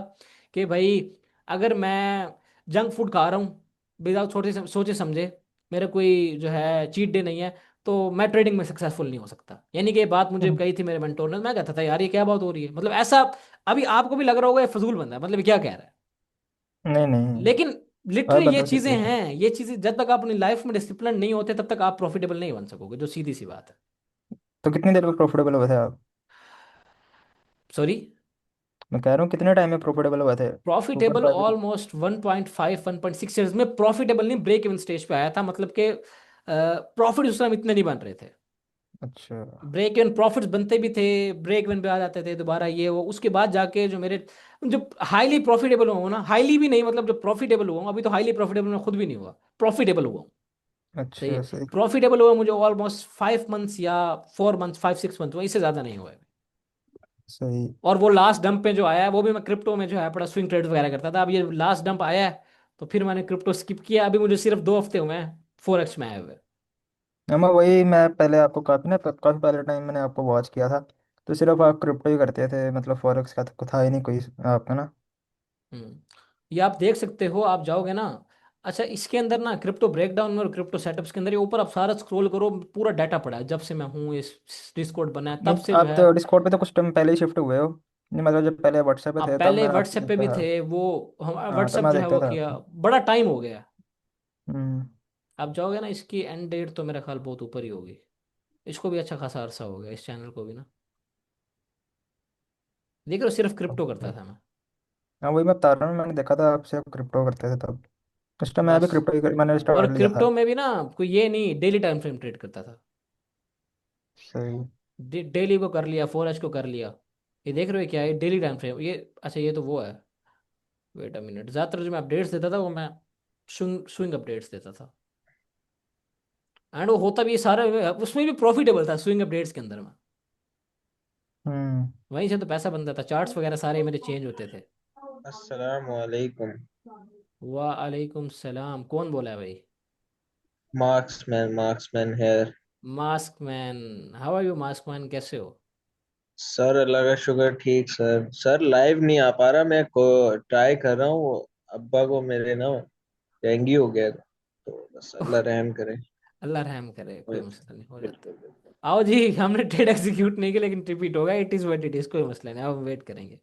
कि भाई अगर मैं जंक फूड खा रहा हूँ विदाउट सोचे समझे, मेरा कोई जो है चीट डे नहीं है, तो मैं ट्रेडिंग में सक्सेसफुल नहीं हो सकता। यानी कि ये बात मुझे हम्म। कही थी मेरे मेंटोर ने, मैं कहता था यार ये क्या बात हो रही है, मतलब ऐसा। अभी आपको भी लग रहा होगा ये फजूल बंदा है, मतलब ये क्या कह रहा है। नहीं नहीं। लेकिन हर लिटरली ये बंदा चीज़ें सिचुएशन। हैं, ये चीज़ें जब तक आप अपनी लाइफ में डिसिप्लिन नहीं होते तब तक आप प्रॉफिटेबल नहीं बन सकोगे, जो सीधी सी बात है। तो कितनी देर में प्रॉफिटेबल हुए थे आप? सॉरी। मैं कह रहा हूँ कितने टाइम में प्रॉफिटेबल हुए थे? Super profitable profit. Almost 1.5 1.6 years में प्रॉफिटेबल नहीं, ब्रेक इवन स्टेज पे आया था, मतलब कि प्रॉफिट उस समय इतने नहीं बन रहे थे। अच्छा। ब्रेक इवन प्रॉफिट्स बनते भी थे, ब्रेक इवन पे आ जाते थे दोबारा ये वो, उसके बाद जाके जो मेरे जो हाईली प्रॉफिटेबल हुआ हूं ना, हाईली भी नहीं मतलब जो प्रॉफिटेबल हुआ हूं, अभी तो हाईली प्रॉफिटेबल मैं खुद भी नहीं हुआ, प्रॉफिटेबल हुआ हूं। सही अच्छा है। सही। प्रॉफिटेबल हुआ मुझे ऑलमोस्ट 5 मंथ्स या 4 मंथ्स 5 6 मंथ हुआ, इससे ज़्यादा नहीं हुआ है। सही। और वो लास्ट डंप पे जो आया है वो भी मैं क्रिप्टो में जो है बड़ा स्विंग ट्रेड वगैरह करता था, अब ये लास्ट डंप आया है तो फिर मैंने क्रिप्टो स्किप किया, अभी मुझे सिर्फ 2 हफ्ते हुए हैं फोरेक्स में आए हुए। मैं पहले आपको काफी ना काफी पहले टाइम मैंने आपको वॉच किया था। तो सिर्फ आप क्रिप्टो ही करते थे, मतलब फॉरेक्स का तो था ही नहीं कोई आपका ना। हम्म। ये आप देख सकते हो, आप जाओगे ना। अच्छा इसके अंदर ना क्रिप्टो ब्रेकडाउन में और क्रिप्टो सेटअप्स के अंदर ये ऊपर आप सारा स्क्रॉल करो, पूरा डाटा पड़ा है, जब से मैं हूँ इस डिस्कॉर्ड बना है तब नहीं, से जो आप है। तो डिस्कॉर्ड पे तो कुछ टाइम पहले ही शिफ्ट हुए हो। नहीं मतलब जब पहले व्हाट्सएप पे आप थे तब पहले मैं आपको व्हाट्सएप पे देखता भी था। थे वो, हम हाँ तब व्हाट्सएप मैं जो है देखता वो था किया, आपको। बड़ा टाइम हो गया। हम्म। आप जाओगे ना, इसकी एंड डेट तो मेरा ख्याल बहुत ऊपर ही होगी, इसको भी अच्छा खासा अरसा हो गया इस चैनल को भी ना। देख रहे हो सिर्फ क्रिप्टो करता था मैं। हाँ वही मैं बता रहा हूँ, मैंने देखा था आप सिर्फ क्रिप्टो करते थे तब। उस टाइम मैं भी बस। क्रिप्टो ही मैंने और स्टार्ट लिया था। क्रिप्टो में भी ना कोई ये नहीं डेली टाइम फ्रेम ट्रेड करता था, सही। डेली को कर लिया, 4H को कर लिया। ये देख रहे हो क्या है डेली टाइम फ्रेम ये। अच्छा ये तो वो है। वेट अ मिनट, ज़्यादातर जो मैं अपडेट्स देता था वो मैं स्विंग स्विंग अपडेट्स देता था, एंड वो होता भी ये सारा, उसमें भी प्रॉफिटेबल था स्विंग अपडेट्स के अंदर में। हम्म। वहीं से तो पैसा बनता था, चार्ट्स वगैरह सारे मेरे चेंज होते थे। अस्सलाम वालेकुम। वालेकुम सलाम, कौन बोला है भाई? Marksman here. Mask man. How are you mask man, कैसे हो? सर अल्लाह का शुक्र ठीक सर। सर लाइव नहीं आ पा रहा, मैं को ट्राई कर रहा हूँ। अब्बा को मेरे ना डेंगू हो गया था। तो बस अल्लाह रहम करे। अल्लाह रहम करे, कोई बिल्कुल मसला नहीं, हो जाता बिल्कुल है। बिल्कुल। आओ जी, हमने ट्रेड एग्जीक्यूट नहीं किया लेकिन रिपीट होगा, it is what it is, कोई मसला नहीं, अब वेट करेंगे।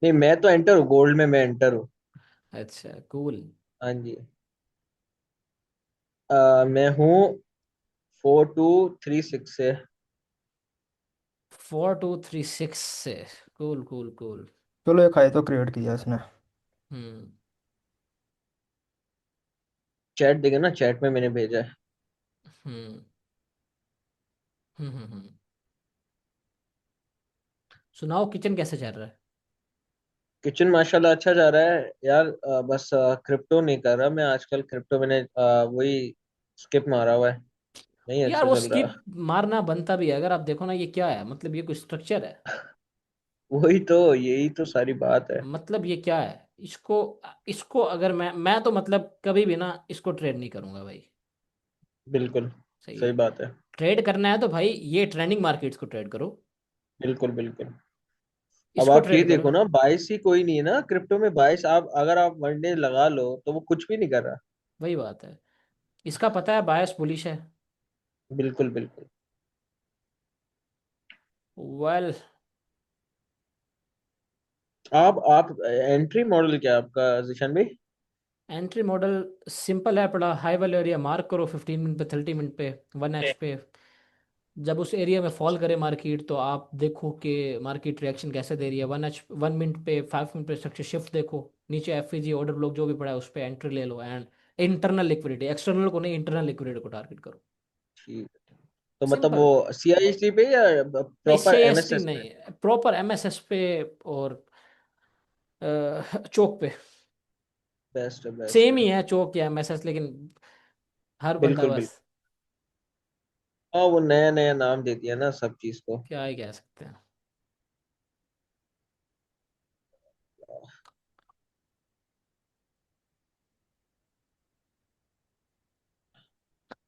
नहीं मैं तो एंटर हूँ, गोल्ड में मैं एंटर हूँ। अच्छा कूल। हाँ जी। मैं हूँ 4236 से। 4236 से। Cool cool cool. चलो एक हाई तो क्रिएट किया इसने। हम्म चैट देखे ना, चैट में मैंने भेजा है। हम्म हम्म। सुनाओ, किचन कैसे चल रहा है? किचन माशाल्लाह अच्छा जा रहा है यार। बस क्रिप्टो नहीं कर रहा मैं आजकल। क्रिप्टो मैंने वही स्किप मारा हुआ है। नहीं यार अच्छा वो चल रहा। स्किप मारना बनता भी है, अगर आप देखो ना ये क्या है, मतलब ये कोई स्ट्रक्चर है? वही तो, यही तो सारी बात है। मतलब ये क्या है? इसको इसको अगर मैं तो मतलब कभी भी ना इसको ट्रेड नहीं करूंगा भाई। बिल्कुल सही सही है। बात है। ट्रेड करना है तो भाई ये ट्रेंडिंग मार्केट्स को ट्रेड करो, बिल्कुल बिल्कुल। अब इसको आप ये ट्रेड करो। देखो ना, बाइस ही कोई नहीं है ना क्रिप्टो में। बाइस आप अगर आप वन डे लगा लो तो वो कुछ भी नहीं कर रहा। वही बात है, इसका पता है बायस बुलिश है। बिल्कुल बिल्कुल। वेल, आप एंट्री मॉडल क्या है आपका जिशन भाई? एंट्री मॉडल सिंपल है, पड़ा हाई वाले एरिया मार्क करो 15 मिनट पे, 30 मिनट पे, 1 एच पे। जब उस एरिया में फॉल करे मार्केट, तो आप देखो कि मार्केट रिएक्शन कैसे दे रही है। 1 मिनट पे, 5 मिनट पे स्ट्रक्चर शिफ्ट देखो, नीचे एफ ऑर्डर ब्लॉक जो भी पड़ा है उस पर एंट्री ले लो, एंड इंटरनल लिक्विडिटी, एक्सटर्नल को नहीं, इंटरनल लिक्विडिटी को टारगेट करो। ठीक। तो मतलब सिंपल। वो सीआईएसटी पे या नहीं, proper C S T MSS पे? नहीं, प्रॉपर एमएसएस पे और चौक पे। बेस्ट है बेस्ट सेम है। ही है चौक या एमएसएस, लेकिन हर बंदा बिल्कुल बस बिल्कुल। हाँ वो नया नया नाम दे दिया ना सब चीज को। क्या ही कह सकते हैं।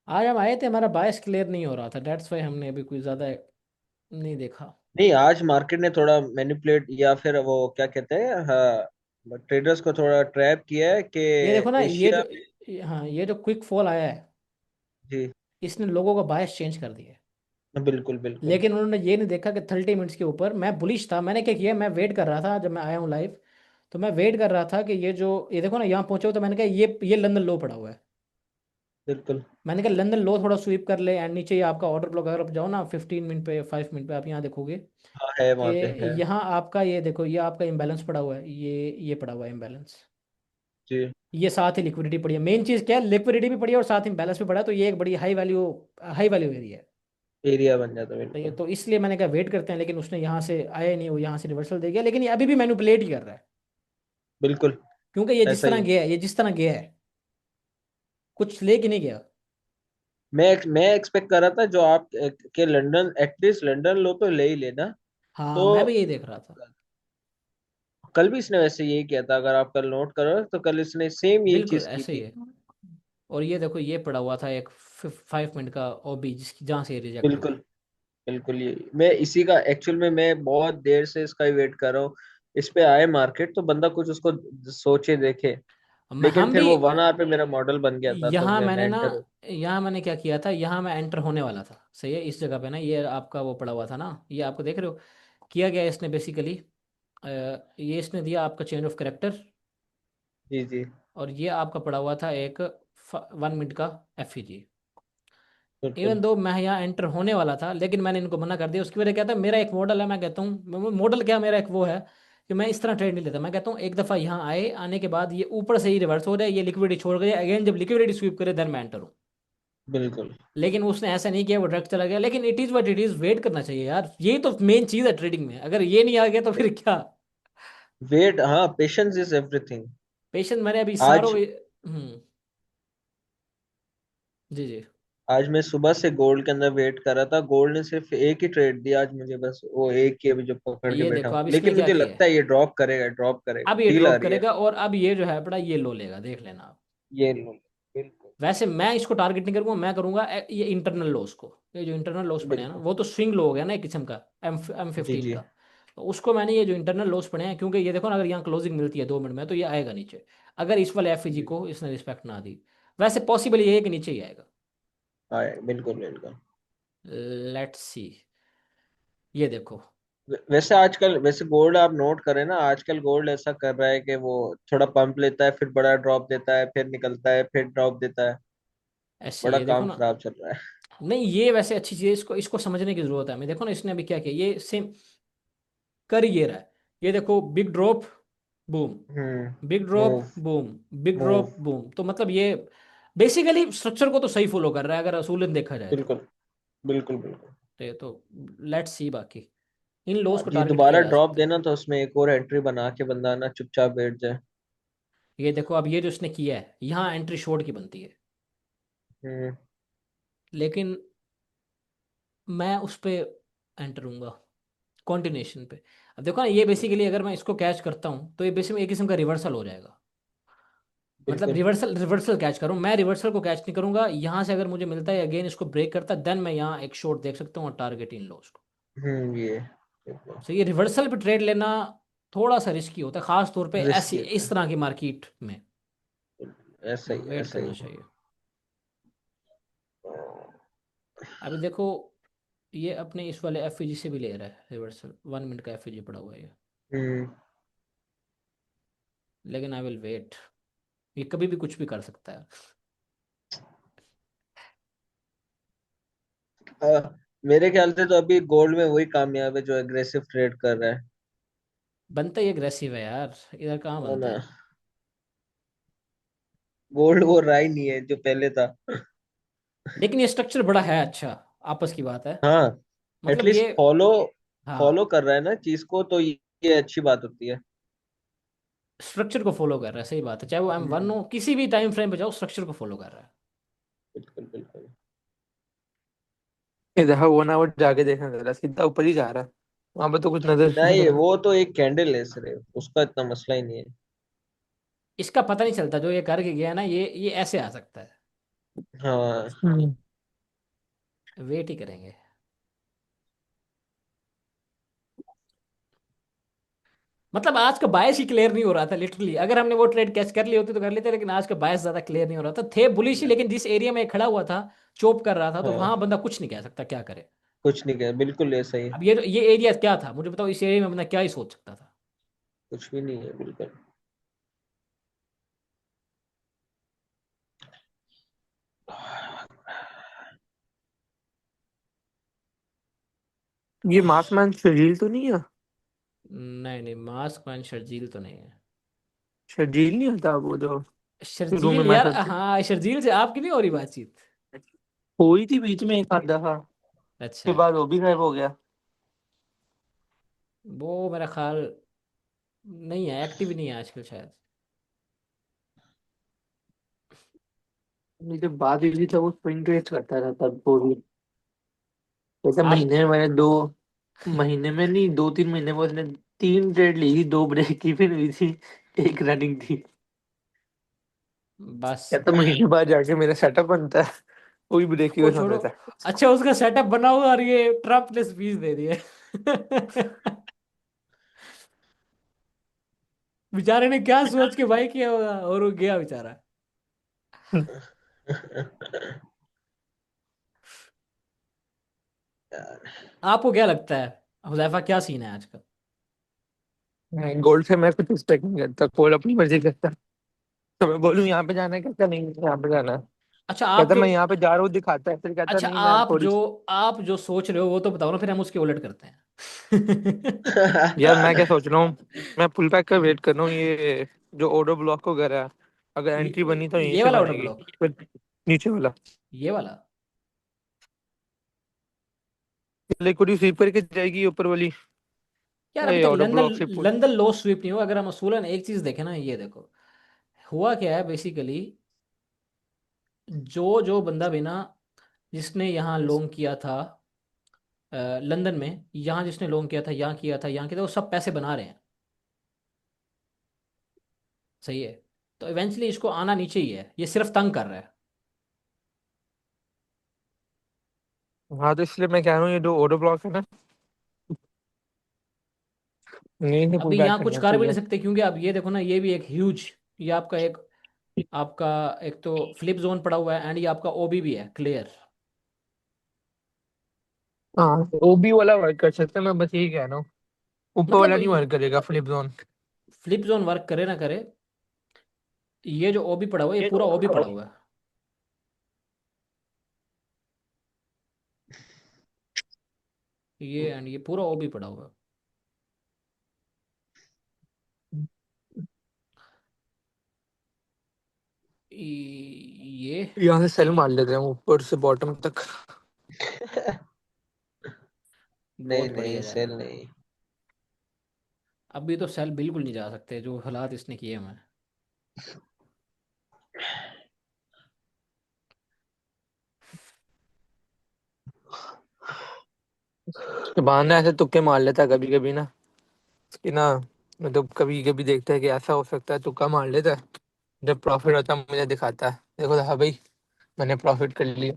आज हम आए थे, हमारा बायस क्लियर नहीं हो रहा था, डेट्स वाई हमने अभी कोई ज़्यादा नहीं देखा। नहीं आज मार्केट ने थोड़ा मैनिपुलेट या फिर वो क्या कहते हैं, हाँ, ट्रेडर्स को थोड़ा ट्रैप किया है कि ये देखो ना, ये एशिया जो, में। हाँ ये जो क्विक फॉल आया है, जी। इसने लोगों का बायस चेंज कर दिया है। बिल्कुल बिल्कुल। लेकिन उन्होंने ये नहीं देखा कि 30 मिनट्स के ऊपर मैं बुलिश था, मैंने क्या किया, मैं वेट कर रहा था जब मैं आया हूँ लाइव, तो मैं वेट कर रहा था कि ये जो, ये देखो ना यहाँ पहुंचे हो, तो मैंने कहा ये लंदन लो पड़ा हुआ है। बिल्कुल। मैंने कहा लंदन लो थोड़ा स्वीप कर ले, एंड नीचे ये आपका ऑर्डर ब्लॉक, अगर आप जाओ ना 15 मिनट पे, 5 मिनट पे, आप यहाँ देखोगे हाँ है कि वहाँ पे है। यहाँ आपका ये देखो, ये आपका इम्बैलेंस पड़ा हुआ है, ये पड़ा हुआ है इम्बैलेंस। जी। ये साथ ही लिक्विडिटी पड़ी है, मेन चीज़ क्या है, लिक्विडिटी भी पड़ी है और साथ ही बैलेंस भी पड़ा है, तो ये एक बड़ी हाई वैल्यू एरिया है। एरिया बन जाता तो ये बिल्कुल। तो इसलिए मैंने कहा वेट करते हैं, लेकिन उसने यहाँ से आया नहीं, वो यहाँ से रिवर्सल दे गया, लेकिन ये अभी भी मैनिपुलेट ही कर रहा है। बिल्कुल क्योंकि ये जिस ऐसा ही तरह है। गया है, ये जिस तरह गया है, कुछ ले के नहीं गया। मैं एक्सपेक्ट कर रहा था जो आप के लंदन, एटलीस्ट लंदन लो तो ले ही लेना। हाँ, तो मैं भी यही देख रहा था। कल भी इसने वैसे यही किया था, अगर आप कल नोट करो तो कल इसने सेम यही बिल्कुल चीज की ऐसे ही थी। है। और ये देखो, ये पड़ा हुआ था एक 5 मिनट का ओबी, जिसकी जहाँ से रिजेक्ट हुआ बिल्कुल है। बिल्कुल। ये मैं इसी का एक्चुअल में मैं बहुत देर से इसका ही वेट कर रहा हूँ। इस पे आए मार्केट तो बंदा कुछ उसको सोचे देखे। लेकिन हम फिर भी, वो 1 आवर पे मेरा मॉडल बन गया था तो यहाँ मैं मैंने ना, एंटर हूँ। यहाँ मैंने क्या किया था, यहाँ मैं एंटर होने वाला था, सही है, इस जगह पे ना, ये आपका वो पड़ा हुआ था ना, ये आपको देख रहे हो, किया गया इसने बेसिकली, ये इसने दिया आपका चेंज ऑफ करेक्टर, जी जी। और ये आपका पड़ा हुआ था एक 1 मिनट का एफ। बिल्कुल इवन दो मैं यहाँ एंटर होने वाला था, लेकिन मैंने इनको मना कर दिया, उसकी वजह क्या था, मेरा एक मॉडल है, मैं कहता हूँ मॉडल क्या, मेरा एक वो है कि मैं इस तरह ट्रेड नहीं लेता, मैं कहता हूँ एक दफ़ा यहाँ आए, आने के बाद ये ऊपर से ही रिवर्स हो जाए, ये लिक्विडिटी छोड़ गए अगेन, जब लिक्विडिटी स्वीप करे देन मैं एंटर हूँ। बिल्कुल। लेकिन उसने ऐसा नहीं किया, वो डायरेक्ट चला गया, लेकिन it is what it is, wait करना चाहिए यार, यही तो मेन चीज़ है ट्रेडिंग में, अगर ये नहीं आ गया तो फिर क्या। वेट, हाँ पेशेंस इज एवरीथिंग। पेशेंट मैंने अभी सारों, आज जी जी। आज मैं सुबह से गोल्ड के अंदर वेट कर रहा था। गोल्ड ने सिर्फ एक ही ट्रेड दिया आज मुझे, बस वो एक ही अभी जो पकड़ के ये बैठा देखो हूँ। अब इसने लेकिन क्या मुझे किया लगता है, है ये ड्रॉप करेगा, ड्रॉप करेगा, अब ये फील आ ड्रॉप रही है। करेगा, और अब ये जो है बड़ा ये लो लेगा, देख लेना आप। ये लो। बिल्कुल वैसे मैं इसको टारगेट नहीं करूंगा, मैं करूंगा ये इंटरनल लॉस को, ये जो इंटरनल लॉस पड़े हैं ना, बिल्कुल। वो तो स्विंग लो हो गया ना एक किस्म का, एम जी 15 जी। का। तो उसको मैंने, ये जो इंटरनल लॉस पड़े हैं, क्योंकि ये देखो ना, अगर यहाँ क्लोजिंग मिलती है 2 मिनट में, तो ये आएगा नीचे, अगर इस वाले एफ जी को इसने रिस्पेक्ट ना दी। वैसे पॉसिबल ये है कि नीचे ही आएगा। हाँ बिल्कुल बिल्कुल। लेट्स सी, ये देखो। वैसे आजकल, वैसे गोल्ड आप नोट करें ना, आजकल गोल्ड ऐसा कर रहा है कि वो थोड़ा पंप लेता है, फिर बड़ा ड्रॉप देता है, फिर निकलता है, फिर ड्रॉप देता है। ऐसे बड़ा ये देखो काम ना। खराब चल रहा है। नहीं, ये वैसे अच्छी चीज है, इसको इसको समझने की जरूरत है हमें। देखो ना, इसने अभी क्या किया, ये सेम कर ही ये रहा है। ये देखो, big drop, boom, big drop, move boom, big move. Drop, boom. तो मतलब ये बेसिकली स्ट्रक्चर को तो सही फॉलो कर रहा है, अगर असूलन देखा जाए तो। बिल्कुल बिल्कुल बिल्कुल। तो लेट्स सी बाकी इन लॉस को अब ये टारगेट किया दोबारा जा ड्रॉप सकता है। देना तो उसमें एक और एंट्री बना के बंदा ना चुपचाप बैठ जाए। ये देखो, अब ये जो उसने किया है, यहाँ एंट्री शॉर्ट की बनती है, हम्म। लेकिन मैं उस पे एंटर हूँगा कॉन्टिन्यूशन पे। अब देखो ना, ये बेसिकली अगर मैं इसको कैच करता हूँ तो ये बेसिकली एक किस्म का रिवर्सल हो जाएगा। मतलब बिल्कुल। रिवर्सल रिवर्सल कैच करूँ, मैं रिवर्सल को कैच नहीं करूंगा। यहाँ से अगर मुझे मिलता है अगेन इसको ब्रेक करता है, देन मैं यहाँ एक शॉट देख सकता हूँ और टारगेट इन लॉस को। ये बिल्कुल। सो ये रिवर्सल पे ट्रेड लेना थोड़ा सा रिस्की होता है, खास तौर पे ऐसी रिस्की होता इस तरह की मार्केट में। है, ऐसा ही वेट ऐसा करना ही। चाहिए। अभी देखो, ये अपने इस वाले एफ से भी ले रहा है रिवर्सल, 1 मिनट का एफ पड़ा हुआ है ये। हम्म। लेकिन आई विल वेट, ये कभी भी कुछ भी कर सकता है। मेरे ख्याल से तो अभी गोल्ड में वही कामयाब है जो एग्रेसिव ट्रेड कर रहा है। बनता ही अग्रेसिव है यार, इधर कहाँ है बनता ना। है। गोल्ड वो रहा ही नहीं है जो पहले था। लेकिन ये स्ट्रक्चर बड़ा है अच्छा, आपस की बात है। हाँ। मतलब एटलीस्ट ये, फॉलो फॉलो हाँ, कर रहा है ना चीज को, तो ये अच्छी बात होती है। स्ट्रक्चर को फॉलो कर रहा है, सही बात है। चाहे वो M1 हम्म। हो, किसी भी टाइम फ्रेम पे जाओ, स्ट्रक्चर को फॉलो कर रहा है। बिल्कुल बिल्कुल। ये देखो 1 आवर जाके देखना जरा, सीधा ऊपर ही जा रहा है, वहां पे तो कुछ नजर नहीं नहीं आ रहा। वो तो एक कैंडल है सिर्फ, उसका इतना मसला ही नहीं है। इसका पता नहीं चलता, जो ये करके गया ना, ये ऐसे आ सकता है। हाँ। हम्म। वेट ही करेंगे। मतलब आज का बायस ही क्लियर नहीं हो रहा था लिटरली। अगर हमने वो ट्रेड कैच कर ली होती तो कर लेते, लेकिन आज का बायस ज्यादा क्लियर नहीं हो रहा था। थे बुलिश ही, लेकिन जिस एरिया में खड़ा हुआ था, चोप कर रहा था, तो हाँ वहां बंदा कुछ नहीं कह सकता, क्या करे। कुछ नहीं किया, बिल्कुल ऐसा ही। अब ये एरिया क्या था, मुझे बताओ, इस एरिया में बंदा क्या ही सोच सकता था। कुछ भी नहीं है बिल्कुल। ये मासमान शर्जील तो नहीं है? नहीं नहीं, मास्क मैन शर्जील तो नहीं है। शर्जील नहीं होता वो जो शुरू में शर्जील मैं यार, सबसे हाँ, शर्जील से आपकी नहीं हो रही बातचीत। हुई थी बीच में एक आध दफा, उसके अच्छा, बाद वो भी गायब हो गया। वो मेरा ख्याल नहीं है, एक्टिव ही नहीं है आजकल शायद। ये जब बात हुई थी तो वो स्विंग ट्रेड्स करता था तब वो भी, जैसे आप महीने में 2 महीने में नहीं, 2-3 महीने में उसने 3 ट्रेड ली थी, 2 ब्रेक इवन हुई थी, एक रनिंग थी। बस, या तो महीने बाद जाके मेरा सेटअप बनता है, वो भी ब्रेक वो इवन हो छोड़ो। जाता है। अच्छा, उसका सेटअप बना हुआ और ये ट्रम्प ने स्पीच दे दी है। बेचारे ने क्या सोच के भाई किया होगा, और वो गया बेचारा। आपको क्या लगता है, हुजैफा क्या सीन है आज का। गोल्ड से मैं कुछ एक्सपेक्ट नहीं करता, गोल्ड अपनी मर्जी करता है। तो मैं बोलूँ यहाँ पे जाना है, कहता नहीं यहाँ पे जाना है, अच्छा, कहता मैं यहाँ पे जा रहा हूँ दिखाता है, फिर कहता अच्छा नहीं मैं थोड़ी। आप जो सोच रहे हो वो तो बताओ ना, फिर हम उसके उलट करते हैं। यार मैं क्या सोच रहा हूँ, मैं पुल बैक का वेट कर रहा हूँ, ये जो ऑर्डर ब्लॉक वगैरह है, अगर एंट्री बनी तो यहीं ये से वाला ऑर्डर बनेगी, ब्लॉक, फिर नीचे वाला ये वाला। लिक्विड स्वीप करके जाएगी ऊपर वाली, यार अभी ये तक ऑर्डर लंदन ब्लॉक से पुल। लंदन लो स्वीप नहीं हुआ। अगर हम असूलन एक चीज देखें ना, ये देखो हुआ क्या है बेसिकली। जो जो बंदा भी ना, जिसने यहाँ लोन किया था लंदन में, यहाँ जिसने लोन किया था, यहाँ किया था, यहाँ किया था, वो सब पैसे बना रहे हैं। सही है। तो इवेंचुअली इसको आना नीचे ही है, ये सिर्फ तंग कर रहा है। हाँ तो इसलिए मैं कह रहा हूँ ये जो ऑर्डर ब्लॉक है ना, यहीं से पुल अभी बैक यहाँ कुछ करना कर भी चाहिए। नहीं सकते, क्योंकि अब ये देखो ना, ये भी एक ह्यूज, ये आपका एक आपका एक तो फ्लिप जोन पड़ा हुआ है एंड ये आपका ओबी भी है क्लियर। हाँ, वो भी वाला वर्क कर सकते हैं, मैं बस यही कह रहा हूँ। ऊपर मतलब वाला नहीं वर्क करेगा flip zone. Flip zone work करे ना करे, ये जो ओबी पड़ा हुआ है ये पूरा ओबी पड़ा हुआ है। ये एंड ये पूरा ओबी पड़ा हुआ है। ये यहाँ से सेल मार लेते हैं ऊपर से बॉटम तक। नहीं बहुत नहीं, बढ़िया जा रहा सेल है। नहीं। अभी तो सेल बिल्कुल नहीं जा सकते जो हालात इसने किए हैं। तो बहाना ऐसे तुक्के मार लेता है कभी कभी ना, कि ना, मतलब कभी कभी देखता है कि ऐसा हो सकता है, तुक्का मार लेता है। जब प्रॉफिट होता है मुझे दिखाता है, देखो हाँ भाई मैंने प्रॉफिट कर लिया।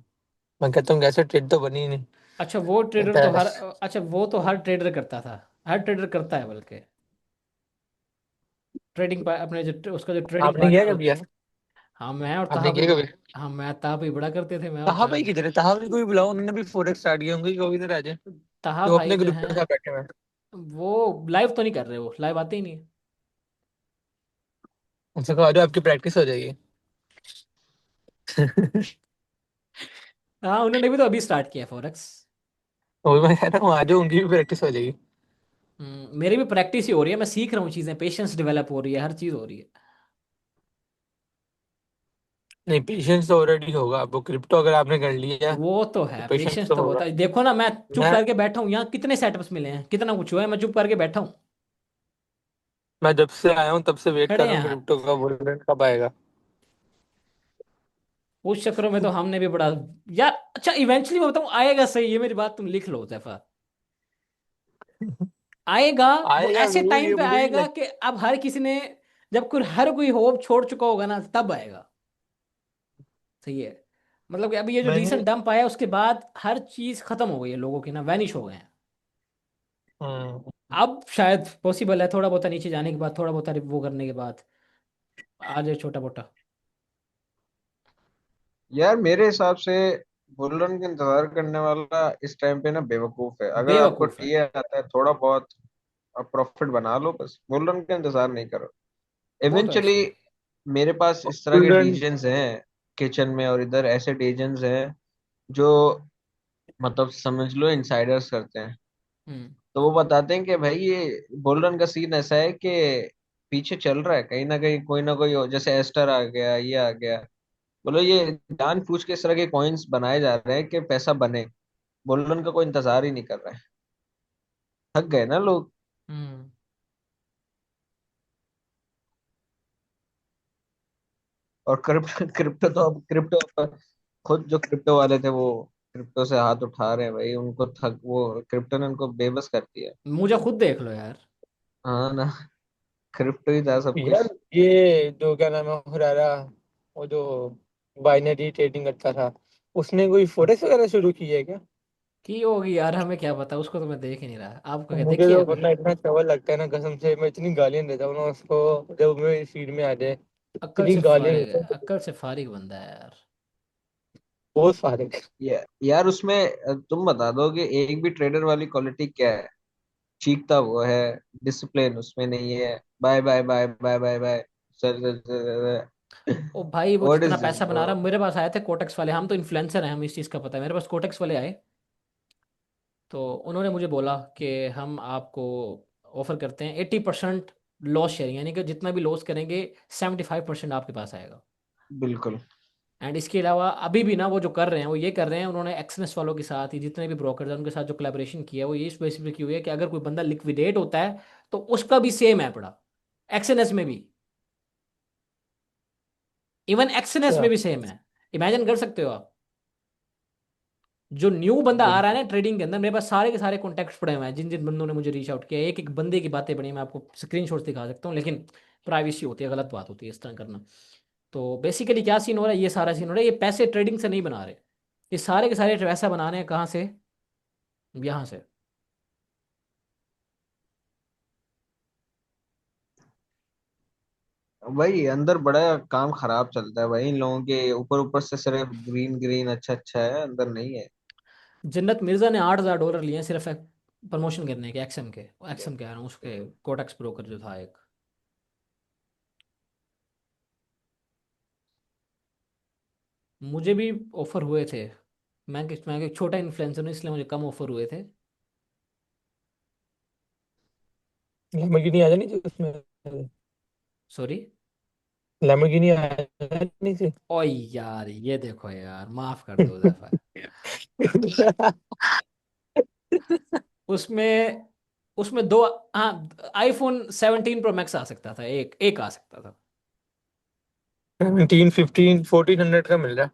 मैं कहता हूँ कैसे, ट्रेड तो बनी ही नहीं। अच्छा वो ट्रेडर कहता तो है हर, अच्छा वो तो हर ट्रेडर करता था, हर ट्रेडर करता है बल्कि। ट्रेडिंग अपने जो उसका जो ट्रेडिंग आपने किया पार्टनर कभी होता है। यार? हाँ मैं और ताहा आपने भाई किया कभी? हाँ मैं ताहा भाई बड़ा करते थे, मैं और ताहा ताहा भाई भाई। किधर है? ताहा भाई को भी बुलाओ, उन्होंने भी फोरेक्स स्टार्ट किया होंगे, कोई इधर आ जाए। ताहा तो भाई अपने जो ग्रुप हैं के साथ बैठे हुए हैं। वो लाइव तो नहीं कर रहे, वो लाइव आते ही नहीं। उनसे कहो आ जाओ, आपकी प्रैक्टिस हो जाएगी। हाँ उन्होंने भी तो अभी स्टार्ट किया फॉरेक्स। तो वही मैं कह रहा हूँ, आ जाओ, उनकी भी प्रैक्टिस हो जाएगी। मेरी भी प्रैक्टिस ही हो रही है, मैं सीख रहा हूँ चीज़ें, पेशेंस डेवलप हो रही है, हर चीज़ हो रही है। नहीं, पेशेंस तो ऑलरेडी होगा आपको, क्रिप्टो अगर आपने कर लिया वो तो तो है, पेशेंस पेशेंस तो तो होगा। होता है। देखो ना मैं चुप मैं करके बैठा हूँ यहाँ, कितने सेटअप्स मिले हैं, कितना कुछ हुआ है, मैं चुप करके बैठा हूँ। मैं जब से आया हूँ तब से वेट खड़े कर हैं रहा हूँ यार। क्रिप्टो का बुल कब आएगा। उस चक्करों में तो हमने भी बड़ा, यार अच्छा इवेंचुअली मैं बताऊँ आएगा सही, ये मेरी बात तुम लिख लो जैफा। आएगा। वो आएगा ऐसे जरूर, टाइम ये पे मुझे भी आएगा कि अब हर किसी ने, जब कोई हर कोई होप छोड़ चुका होगा ना तब आएगा। सही है। मतलब कि अभी ये जो मैंने रीसेंट डंप आया उसके बाद हर चीज खत्म हो गई है, लोगों की ना वैनिश हो गए हैं। हम्म अब शायद पॉसिबल है थोड़ा बहुत नीचे जाने के बाद, थोड़ा बहुत वो करने के बाद आ जाए छोटा मोटा। यार मेरे हिसाब से बुलरन का इंतजार करने वाला इस टाइम पे ना बेवकूफ है। अगर आपको बेवकूफ है। टीए आता है थोड़ा बहुत, आप प्रॉफिट बना लो, बस बुलरन का इंतजार नहीं करो। वो तो इवेंचुअली ऐसे है। मेरे पास इस तरह के बुलरन। डीजन्स हैं किचन में, और इधर ऐसे डीजन्स हैं जो मतलब समझ लो इनसाइडर्स करते हैं। हम्म। तो वो बताते हैं कि भाई ये बुलरन का सीन ऐसा है कि पीछे चल रहा है कहीं ना कोई जैसे एस्टर आ गया, ये आ गया। बोलो ये जान पूछ के इस तरह के कॉइन्स बनाए जा रहे हैं कि पैसा बने। बुलरन का कोई इंतजार ही नहीं कर रहा है। थक गए ना लोग। हम्म। और क्रिप्टो क्रिप्टो तो अब क्रिप्टो खुद जो क्रिप्टो वाले थे वो क्रिप्टो से हाथ उठा रहे हैं भाई। उनको थक वो क्रिप्टो ने उनको बेबस कर दिया। मुझे खुद देख लो यार। हाँ ना, क्रिप्टो ही था सब यार कुछ। ये जो क्या नाम है हुरारा, वो जो बाइनरी ट्रेडिंग करता था, उसने कोई फोरेक्स वगैरह शुरू की है क्या? की होगी यार, हमें क्या पता, उसको तो मैं देख ही नहीं रहा, आपको क्या मुझे देखी है तो कोई। वरना इतना चवल लगता है ना, कसम से मैं इतनी गालियां देता हूँ ना उसको, जब मेरी फीड में आ जाए अक्ल इतनी से गालियां फारिग देता है, हूँ। अक्ल से फारिग बंदा है यार। बहुत सारे। यार उसमें तुम बता दो कि एक भी ट्रेडर वाली क्वालिटी क्या है? चीखता वो है, डिसिप्लिन उसमें नहीं है। Bye bye bye bye bye bye, sir ओ भाई वो व्हाट जितना इज दिस पैसा ब्रो? बना रहा, मेरे पास आए थे कोटेक्स वाले, हम तो इन्फ्लुएंसर हैं, हम इस चीज़ का पता है, मेरे पास कोटेक्स वाले आए। तो उन्होंने मुझे बोला कि हम आपको ऑफर करते हैं 80% लॉस शेयरिंग, यानी कि जितना भी लॉस करेंगे 75% आपके पास आएगा। बिल्कुल। एंड इसके अलावा अभी भी ना वो जो कर रहे हैं वो ये कर रहे हैं, उन्होंने एक्सनेस वालों के साथ ही जितने भी ब्रोकर हैं उनके साथ जो कोलैबोरेशन किया है वो ये स्पेसिफिक हुई है कि अगर कोई बंदा लिक्विडेट होता है तो उसका भी सेम है पड़ा, एक्सएनएस में भी, इवन एक्सएनएस अच्छा। में भी सेम है। इमेजिन कर सकते हो आप, जो न्यू बंदा आ रहा है बिल्कुल। ना ट्रेडिंग के अंदर, मेरे पास सारे के सारे कॉन्टैक्ट्स पड़े हुए हैं, जिन जिन बंदों ने मुझे रीच आउट किया, एक एक बंदे की बातें बड़ी, मैं आपको स्क्रीनशॉट्स दिखा सकता हूँ, लेकिन प्राइवेसी होती है, गलत बात होती है इस तरह करना। तो बेसिकली क्या सीन हो रहा है, ये सारा सीन हो रहा है, ये पैसे ट्रेडिंग से नहीं बना रहे, ये सारे के सारे पैसा बना रहे हैं कहाँ से, यहाँ से। भाई अंदर बड़ा काम खराब चलता है भाई इन लोगों के, ऊपर ऊपर से सिर्फ ग्रीन ग्रीन अच्छा अच्छा है, अंदर नहीं है। जन्नत मिर्जा ने $8,000 लिए हैं सिर्फ प्रमोशन करने के, एक्सएम के, एक्सएम कह रहा हूँ उसके, कोटक्स ब्रोकर जो था एक। मुझे भी ऑफर हुए थे। मैं एक छोटा इन्फ्लुएंसर हूँ इसलिए मुझे कम ऑफर हुए थे। लैम्बोर्गिनी आ जानी चाहिए उसमें। सॉरी। लैम्बोर्गिनी आ जानी चाहिए। ओ यार ये देखो यार, माफ कर दो दफा। उसमें उसमें दो, हाँ, iPhone 17 Pro Max आ सकता था, एक एक आ सकता था। 1400 का मिल रहा है।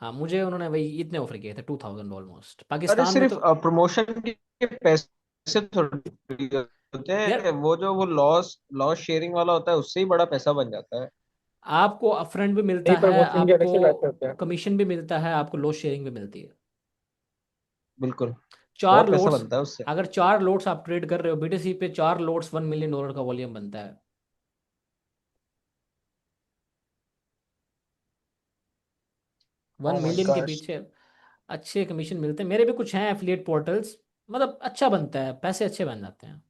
हाँ मुझे उन्होंने वही इतने ऑफर किए थे, 2000 ऑलमोस्ट, अरे पाकिस्तान में सिर्फ तो। प्रमोशन के पैसे थोड़ी होते यार हैं, वो जो वो लॉस लॉस शेयरिंग वाला होता है उससे ही बड़ा पैसा बन जाता है। आपको अपफ्रंट भी मिलता नहीं, है, प्रमोशन के अलग आपको से पैसे होते हैं। कमीशन भी मिलता है, आपको लॉस शेयरिंग भी मिलती है। बिल्कुल। चार बहुत पैसा लोट्स, बनता है उससे। अगर 4 लोट्स आप ट्रेड कर रहे हो BTC पे, 4 लोट्स $1 million का वॉल्यूम बनता है। 1 ओह माय मिलियन के गॉश। पीछे अच्छे कमीशन मिलते हैं। मेरे भी कुछ हैं एफिलिएट पोर्टल्स, मतलब अच्छा बनता है, पैसे अच्छे बन जाते हैं।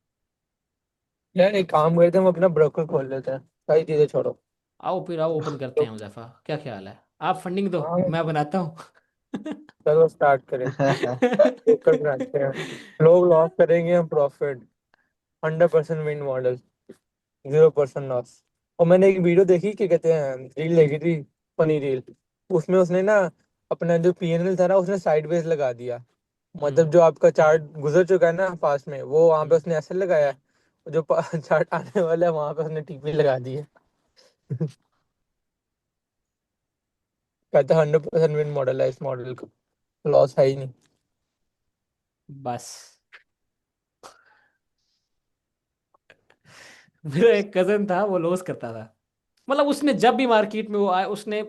यार एक काम करते हैं, हम अपना ब्रोकर खोल लेते हैं, सारी चीजें छोड़ो। आओ फिर, आओ ओपन करते तो हैं मुजफ्फा, क्या ख्याल है? आप फंडिंग दो, हाँ, मैं बनाता हूँ। चलो स्टार्ट करें। ब्रोकर बनाते हैं, लोग लॉस करेंगे, हम प्रॉफिट। 100% win model, 0% loss. और मैंने एक वीडियो देखी, क्या कहते हैं, रील देखी थी, फनी रील। उसमें उसने ना अपना जो PNL था ना, उसने साइडवेज लगा दिया। हम्म। मतलब जो आपका चार्ट गुजर चुका है ना पास में, वो वहां पे हम्म। उसने ऐसे लगाया है। जो चार्ट आने वाला है वहां पे उसने TP लगा दी है। कहता है 100% विन मॉडल है इस मॉडल का, लॉस है ही नहीं। बस मेरा एक कजन था, वो लॉस करता था। मतलब उसने जब भी मार्केट में वो आया, उसने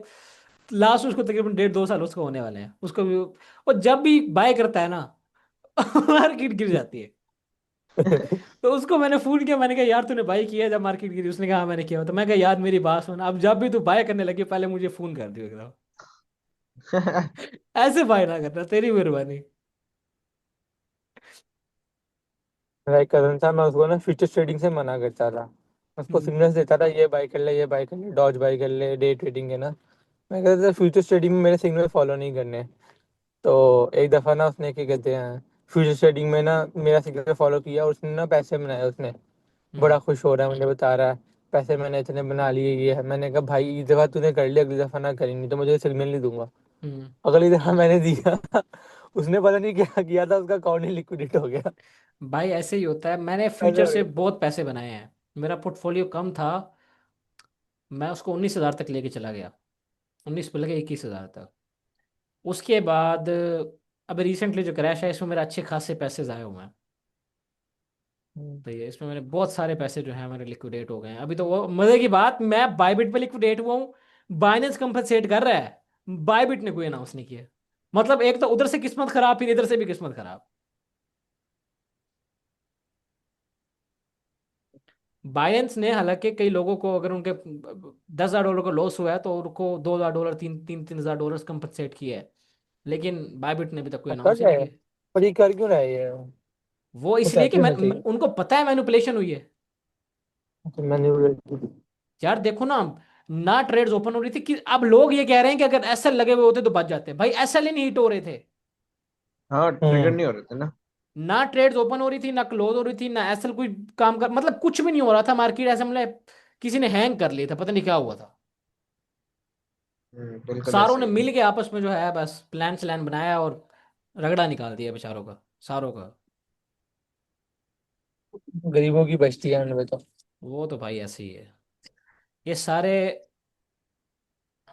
लास्ट, उसको तकरीबन 1.5 2 साल उसको होने वाले हैं उसको भी, और जब भी बाय करता है ना, मार्केट गिर जाती है। तो उसको मैंने फोन किया, मैंने कहा यार तूने बाय किया जब मार्केट गिरी? उसने कहा हाँ मैंने किया। तो मैं कहा यार मेरी बात सुन, अब जब भी तू बाय करने लगी पहले मुझे फोन कर दियो एकदम। ऐसे बाय ना करना, तेरी मेहरबानी। मेरा एक कजन था, मैं उसको ना फ्यूचर ट्रेडिंग से मना करता था। उसको हम्म। सिग्नल्स देता था, ये बाय कर ले, ये बाय कर ले, डॉज बाय कर ले, डे ट्रेडिंग है ना। मैं कहता था फ्यूचर ट्रेडिंग में मेरे सिग्नल फॉलो नहीं करने। तो एक दफा ना उसने, क्या कहते हैं, फ्यूचर ट्रेडिंग में ना मेरा सिग्नल फॉलो किया और उसने ना पैसे बनाए उसने। हम्म। बड़ा खुश हो रहा है, मुझे बता रहा है पैसे मैंने इतने बना लिए, ये है। मैंने कहा भाई इस दफा तूने कर लिया, अगली दफा ना करी, नहीं तो मुझे सिग्नल नहीं दूंगा। हम्म। अगली दफा मैंने दिया, उसने पता नहीं क्या किया था, उसका अकाउंट ही लिक्विडेट हो गया। भाई ऐसे ही होता है, मैंने ऐसा फ्यूचर हो से गया। बहुत पैसे बनाए हैं। मेरा पोर्टफोलियो कम था, मैं उसको 19,000 तक लेके चला गया, 19 पे लगे 21,000 तक। उसके बाद अभी रिसेंटली जो क्रैश है, इसमें मेरे अच्छे खासे पैसे ज़ाया हुए हैं। हम्म। तो ये इसमें मेरे बहुत सारे पैसे जो हैं मेरे लिक्विडेट हो गए हैं। अभी तो वो मजे की बात, मैं बायबिट पे लिक्विडेट हुआ हूँ, बाइनेंस कंपनसेट कर रहा है, बायबिट ने कोई अनाउंस नहीं किया। मतलब एक तो उधर से किस्मत खराब, फिर इधर से भी किस्मत खराब। बाइनेंस ने हालांकि कई लोगों को, अगर उनके $10,000 का लॉस हुआ है तो उनको $2,000, तीन हजार डॉलर कंपनसेट किया है। लेकिन बायबिट ने अभी तक कोई कर अनाउंस ही रहा नहीं है, किया। पर ये कर क्यों रहा है ये? वो कुछ इसलिए कि ऐसे होना चाहिए। उनको पता है मैनिपुलेशन हुई है। तो मैंने यार देखो ना ट्रेड्स ओपन हो रही थी कि अब लोग ये कह रहे हैं कि अगर एसएल लगे हुए होते तो बच जाते, भाई एसएल ही नहीं हिट हो रहे थे। हाँ, ट्रिगर हम्म। नहीं हो रहे थे ना। ना ट्रेड्स ओपन हो रही थी, ना क्लोज हो रही थी, ना एसएल कोई काम कर, मतलब कुछ भी नहीं हो रहा था मार्केट ऐसे, मतलब किसी ने हैंग कर लिया था, पता नहीं क्या हुआ था। बिल्कुल सारों ऐसे ने ही है। मिल के आपस में जो है बस प्लान स्लैन बनाया और रगड़ा निकाल दिया बेचारों का, सारों का। गरीबों की बस्ती है उनमें तो। वो तो भाई ऐसे ही है, ये सारे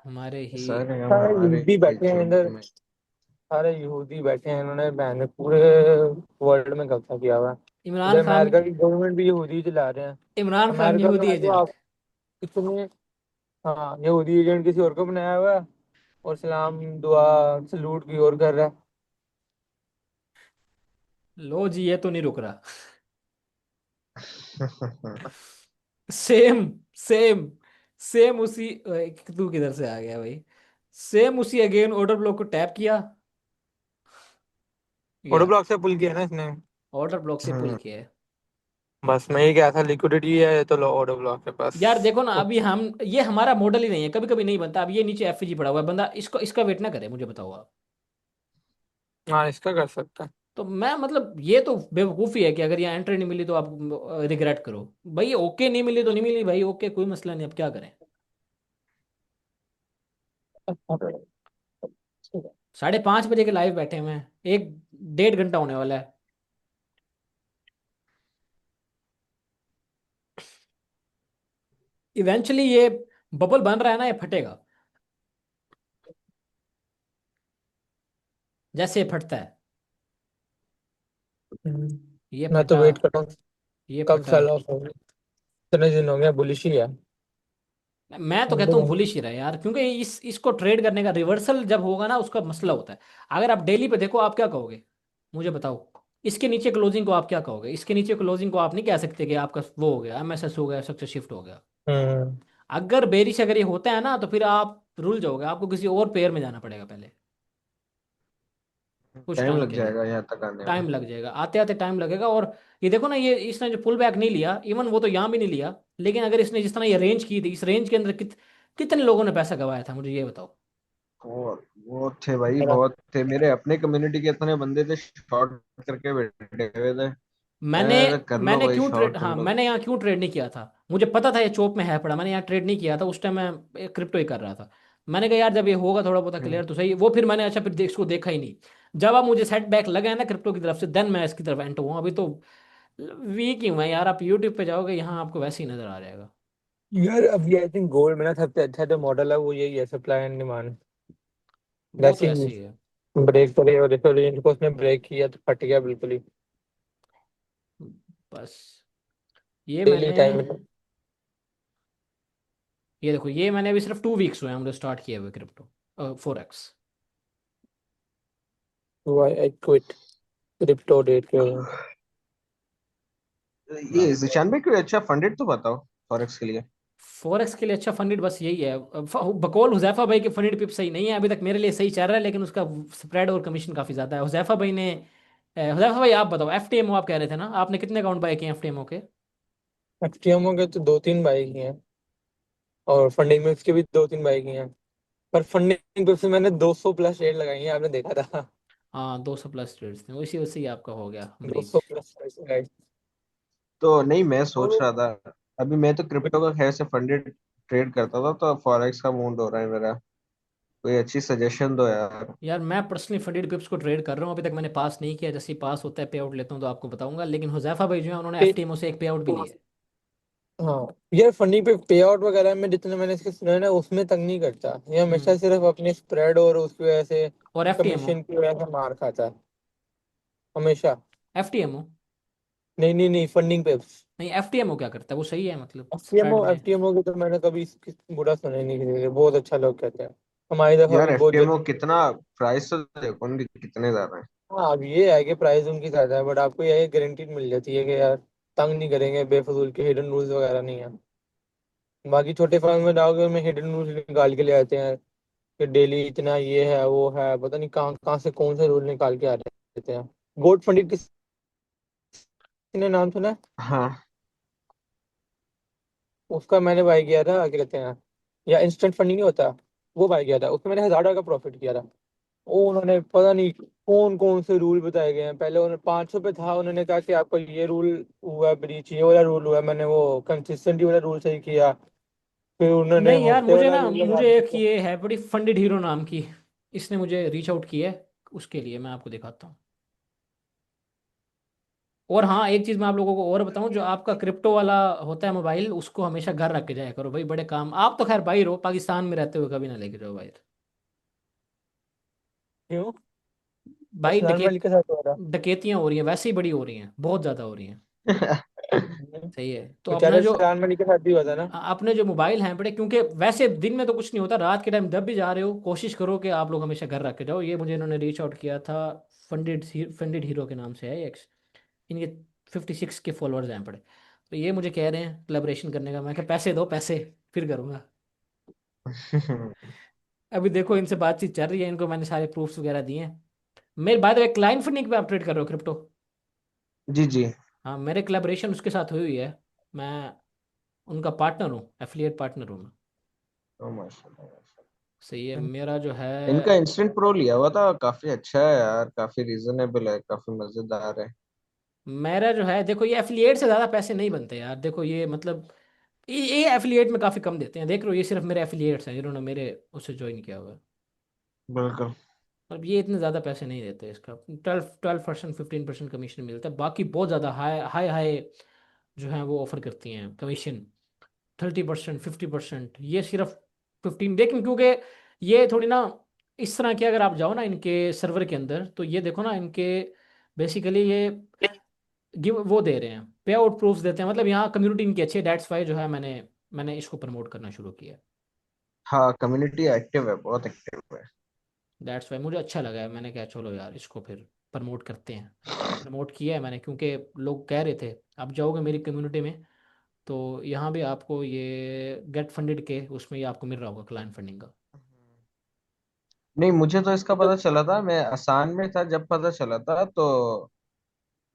हमारे ये ही। सारे हम सारे हमारे यहूदी ही बैठे हैं जुर्म इधर, में। सारे यहूदी बैठे हैं, इन्होंने बहन पूरे वर्ल्ड में कब्जा किया हुआ है। इमरान इधर खान, अमेरिका की गवर्नमेंट भी यहूदी चला रहे हैं। इमरान खान अमेरिका में यहूदी आ जाओ एजेंट। आप, इतने, हाँ, यहूदी एजेंट किसी और को बनाया हुआ है, और सलाम दुआ सलूट की और कर रहा है। लो जी, ये तो नहीं रुक रहा। Same same. सेम उसी तू किधर से आ गया भाई? सेम उसी अगेन ऑर्डर ब्लॉक को टैप किया, ऑटो या ब्लॉक से पुल किया ना इसने। ऑर्डर ब्लॉक से पुल हम्म। किया है। बस मैं ही क्या था, लिक्विडिटी है तो लो ऑटो ब्लॉक है बस। यार देखो ना, अभी हम ये हमारा मॉडल ही नहीं है, कभी कभी नहीं बनता। अब ये नीचे एफजी पड़ा हुआ है, बंदा इसको इसका वेट ना करे, मुझे बताओ आप। हाँ इसका कर सकता है। तो मैं मतलब ये तो बेवकूफ़ी है कि अगर यहाँ एंट्री नहीं मिली तो आप रिग्रेट करो। भाई ओके नहीं मिली तो नहीं मिली भाई, ओके कोई मसला नहीं, अब क्या करें। 5:30 बजे के लाइव बैठे हुए हैं, 1 1.5 घंटा होने वाला है। इवेंचुअली ये बबल बन रहा है ना, ये फटेगा। जैसे ये फटता है, ये मैं तो फटा, वेट कर रहा हूँ ये कब फटा। सेल ऑफ होगी। इतने दिन हो गया, बुलिश ही है। मैं तो कहता मंडे हूँ मंडे। बुलिश ही रहा यार, क्योंकि इसको ट्रेड करने का रिवर्सल जब होगा ना, उसका मसला होता है। अगर आप डेली पे देखो, आप क्या कहोगे मुझे बताओ? इसके नीचे क्लोजिंग को आप क्या कहोगे? इसके नीचे क्लोजिंग को आप नहीं कह सकते कि आपका वो हो गया, एमएसएस हो गया, सक्सेस शिफ्ट हो गया। हम्म। अगर बेरिश अगर ये होता है ना, तो फिर आप रुल जाओगे, आपको किसी और पेयर में जाना पड़ेगा पहले, कुछ टाइम टाइम लग के लिए। जाएगा यहाँ तक आने में। टाइम लग जाएगा, आते आते टाइम लगेगा। और ये देखो ना, ये इसने जो पुल बैक नहीं लिया, इवन वो तो यहाँ भी नहीं लिया। लेकिन अगर इसने जिस तरह ये रेंज की थी, इस रेंज के अंदर कितने लोगों ने पैसा गवाया था, मुझे ये बताओ। वो थे भाई, मेरा बहुत थे। मेरे अपने कम्युनिटी के इतने बंदे थे, शॉर्ट करके बैठे हुए थे। मैंने कर लो मैंने भाई क्यों ट्रेड, शॉर्ट हाँ तुम लोग। मैंने यहाँ क्यों ट्रेड नहीं किया था? मुझे पता था ये चोप में है पड़ा, मैंने यहाँ ट्रेड नहीं किया था उस टाइम, मैं क्रिप्टो ही कर रहा था। मैंने कहा यार जब ये होगा थोड़ा बहुत हम्म। क्लियर तो सही वो, फिर मैंने अच्छा फिर इसको देखा ही नहीं। जब अब मुझे सेटबैक लगा है ना क्रिप्टो की तरफ से, देन मैं इसकी तरफ एंटर हुआ। अभी तो वीक ही हुआ है यार। आप यूट्यूब पे जाओगे, यहाँ आपको वैसे ही नजर आ जाएगा। यार अभी आई थिंक गोल्ड में ना सबसे अच्छा जो मॉडल है वो यही है, सप्लाई एंड डिमांड। वो तो जैसे ऐसे ही ही है। ब्रेक करे और रेफरेंस को उसने ब्रेक किया तो फट गया बिल्कुल ही। बस ये डेली मैंने, टाइम में। ये देखो, ये मैंने अभी सिर्फ 2 वीक्स हुए हैं मुझे स्टार्ट किए हुए क्रिप्टो फॉरेक्स। तो आई क्विट क्रिप्टो डेट पे। ये बस जिशान भाई कोई अच्छा फंडेड तो बताओ फॉरेक्स के लिए। फॉरेक्स के लिए अच्छा फंडेड बस यही है। बकौल हुजैफा भाई के फंडेड पिप सही नहीं है अभी तक, मेरे लिए सही चल रहा है, लेकिन उसका स्प्रेड और कमीशन काफ़ी ज़्यादा है। हुजैफा भाई ने, हुजैफा भाई आप बताओ, एफटीएमओ आप कह रहे थे ना, आपने कितने अकाउंट बाय किए एफटीएमओ के? एफटीएमओ के तो 2 3 बाई किए हैं, और फंडिंग में उसके भी 2 3 बाई किए हैं। पर फंडिंग पे से मैंने 200 प्लस शेयर लगाई हैं, आपने देखा था। हाँ 200+ ट्रेड्स थे, उसी उसी आपका हो गया दो ब्रीच। सौ प्लस गाइस। तो नहीं, मैं और सोच रहा था, अभी मैं तो क्रिप्टो का खैर से फंडेड ट्रेड करता था, तो फॉरेक्स का मूड हो रहा है मेरा। कोई अच्छी सजेशन दो यार। यार मैं पर्सनली फंडेड पिप्स को ट्रेड कर रहा हूँ, अभी तक मैंने पास नहीं किया। जैसे ही पास होता है पे आउट लेता हूँ तो आपको बताऊंगा। लेकिन हुजैफा भाई जो है, उन्होंने पे, एफटीएमओ से एक पे आउट भी लिया है। हाँ यार फंडिंग पे पे आउट वगैरह में जितने मैंने इसके सुना है ना, उसमें तंग नहीं करता ये, हमेशा हम्म। सिर्फ अपने स्प्रेड और उसकी वजह से, और एफटीएमओ, कमीशन की वजह से मार खाता है हमेशा। एफटीएमओ नहीं नहीं नहीं, फंडिंग पे। नहीं, एफटीएमओ क्या करता है वो सही है मतलब एफटीएमओ स्प्रेड में? एफटीएमओ की तो मैंने कभी बुरा सुना ही नहीं किसी से, बहुत अच्छा लोग कहते हैं। हमारी तरफ यार अभी बहुत एफटीएमओ जल्दी। कितना, प्राइस तो देखो उनके कितने ज्यादा है। हाँ अब ये है कि प्राइस उनकी ज्यादा है, बट आपको ये गारंटीड मिल जाती है कि यार तंग नहीं करेंगे, बेफजूल के हिडन रूल्स वगैरह नहीं है। बाकी छोटे फर्म में जाओगे उनमें हिडन रूल्स निकाल के ले आते हैं कि डेली इतना ये है वो है, पता नहीं कहाँ कहाँ से कौन से रूल निकाल के आ देते हैं। गोल्ड फंडिंग किसी ने नाम सुना है? हाँ। उसका मैंने बाय किया था, क्या कहते हैं, या इंस्टेंट फंडिंग नहीं होता, वो बाय किया था, उसमें मैंने $1000 का प्रॉफिट किया था। वो उन्होंने पता नहीं कौन कौन से रूल बताए गए हैं। पहले उन्होंने 500 पे था, उन्होंने कहा कि आपका ये रूल हुआ ब्रीच, ये वाला रूल हुआ, मैंने वो कंसिस्टेंटी वाला रूल सही किया। फिर उन्होंने नहीं यार, हफ्ते मुझे वाला ना, रूल लगा मुझे एक दिया। ये है बड़ी फंडेड हीरो नाम की, इसने मुझे रीच आउट किया है, उसके लिए मैं आपको दिखाता हूँ। और हाँ, एक चीज़ मैं आप लोगों को और बताऊं, जो आपका क्रिप्टो वाला होता है मोबाइल, उसको हमेशा घर रख के जाया करो भाई, बड़े काम। आप तो खैर बाहर हो, पाकिस्तान में रहते हुए कभी ना लेके जाओ बाहर। क्यों? भाई असलान मलिक के साथ हो रहा। डकैतियां हो रही हैं, वैसे ही बड़ी हो रही हैं, बहुत ज़्यादा हो रही हैं। सही है, तो अपना बेचारे जो असलान मलिक के साथ भी हुआ था ना। अपने जो मोबाइल हैं बड़े, क्योंकि वैसे दिन में तो कुछ नहीं होता, रात के टाइम जब भी जा रहे हो कोशिश करो कि आप लोग हमेशा घर रख के जाओ। ये मुझे इन्होंने रीच आउट किया था, फंडेड फंडेड हीरो के नाम से है एक, इनके 56 के फॉलोअर्स हैं पड़े। तो ये मुझे कह रहे हैं कोलेब्रेशन करने का, मैं क्या पैसे दो पैसे। फिर करूंगा। अभी देखो इनसे बातचीत चल रही है, इनको मैंने सारे प्रूफ्स वगैरह दिए हैं। मेरे बाद में क्लाइंट फंडिंग पे आप ट्रेड कर रहे हो क्रिप्टो? जी जी। हाँ, मेरे कोलैबोरेशन उसके साथ हुई हुई है। मैं उनका पार्टनर हूँ, एफिलिएट पार्टनर हूँ मैं। ओ माशाल्लाह माशाल्लाह। सही है, मेरा जो है। इनका इंस्टेंट प्रो लिया हुआ था, काफी अच्छा है यार, काफी रीजनेबल है, काफी मजेदार है। मेरा जो है, देखो ये एफिलिएट से ज़्यादा पैसे नहीं बनते यार। देखो ये मतलब ये एफिलिएट में काफ़ी कम देते हैं। देख रहे हो, ये सिर्फ मेरे एफिलिएट्स हैं जिन्होंने मेरे उससे ज्वाइन किया हुआ है। बिल्कुल। अब ये इतने ज़्यादा पैसे नहीं देते, इसका 12% 15% कमीशन मिलता है। बाकी बहुत ज़्यादा हाई हाई हाई जो है वो ऑफर करती हैं कमीशन, 30% 50%। ये सिर्फ 15, लेकिन क्योंकि ये थोड़ी ना इस तरह के, अगर आप जाओ ना इनके सर्वर के अंदर तो ये देखो ना इनके बेसिकली ये गिव वो दे रहे हैं, पे आउट प्रूफ्स देते हैं। मतलब यहाँ कम्युनिटी इनकी अच्छी है, डेट्स वाई जो है मैंने इसको प्रमोट करना शुरू किया। हाँ कम्युनिटी एक्टिव है, बहुत एक्टिव है। डेट्स वाई मुझे अच्छा लगा है, मैंने कहा चलो यार इसको फिर प्रमोट करते हैं। प्रमोट किया है मैंने, क्योंकि लोग कह रहे थे आप जाओगे मेरी कम्युनिटी में तो यहाँ भी आपको ये गेट फंडेड के उसमें ही आपको मिल रहा होगा क्लाइंट फंडिंग का। नहीं, मुझे तो इसका पता चला था, मैं आसान में था जब पता चला था, तो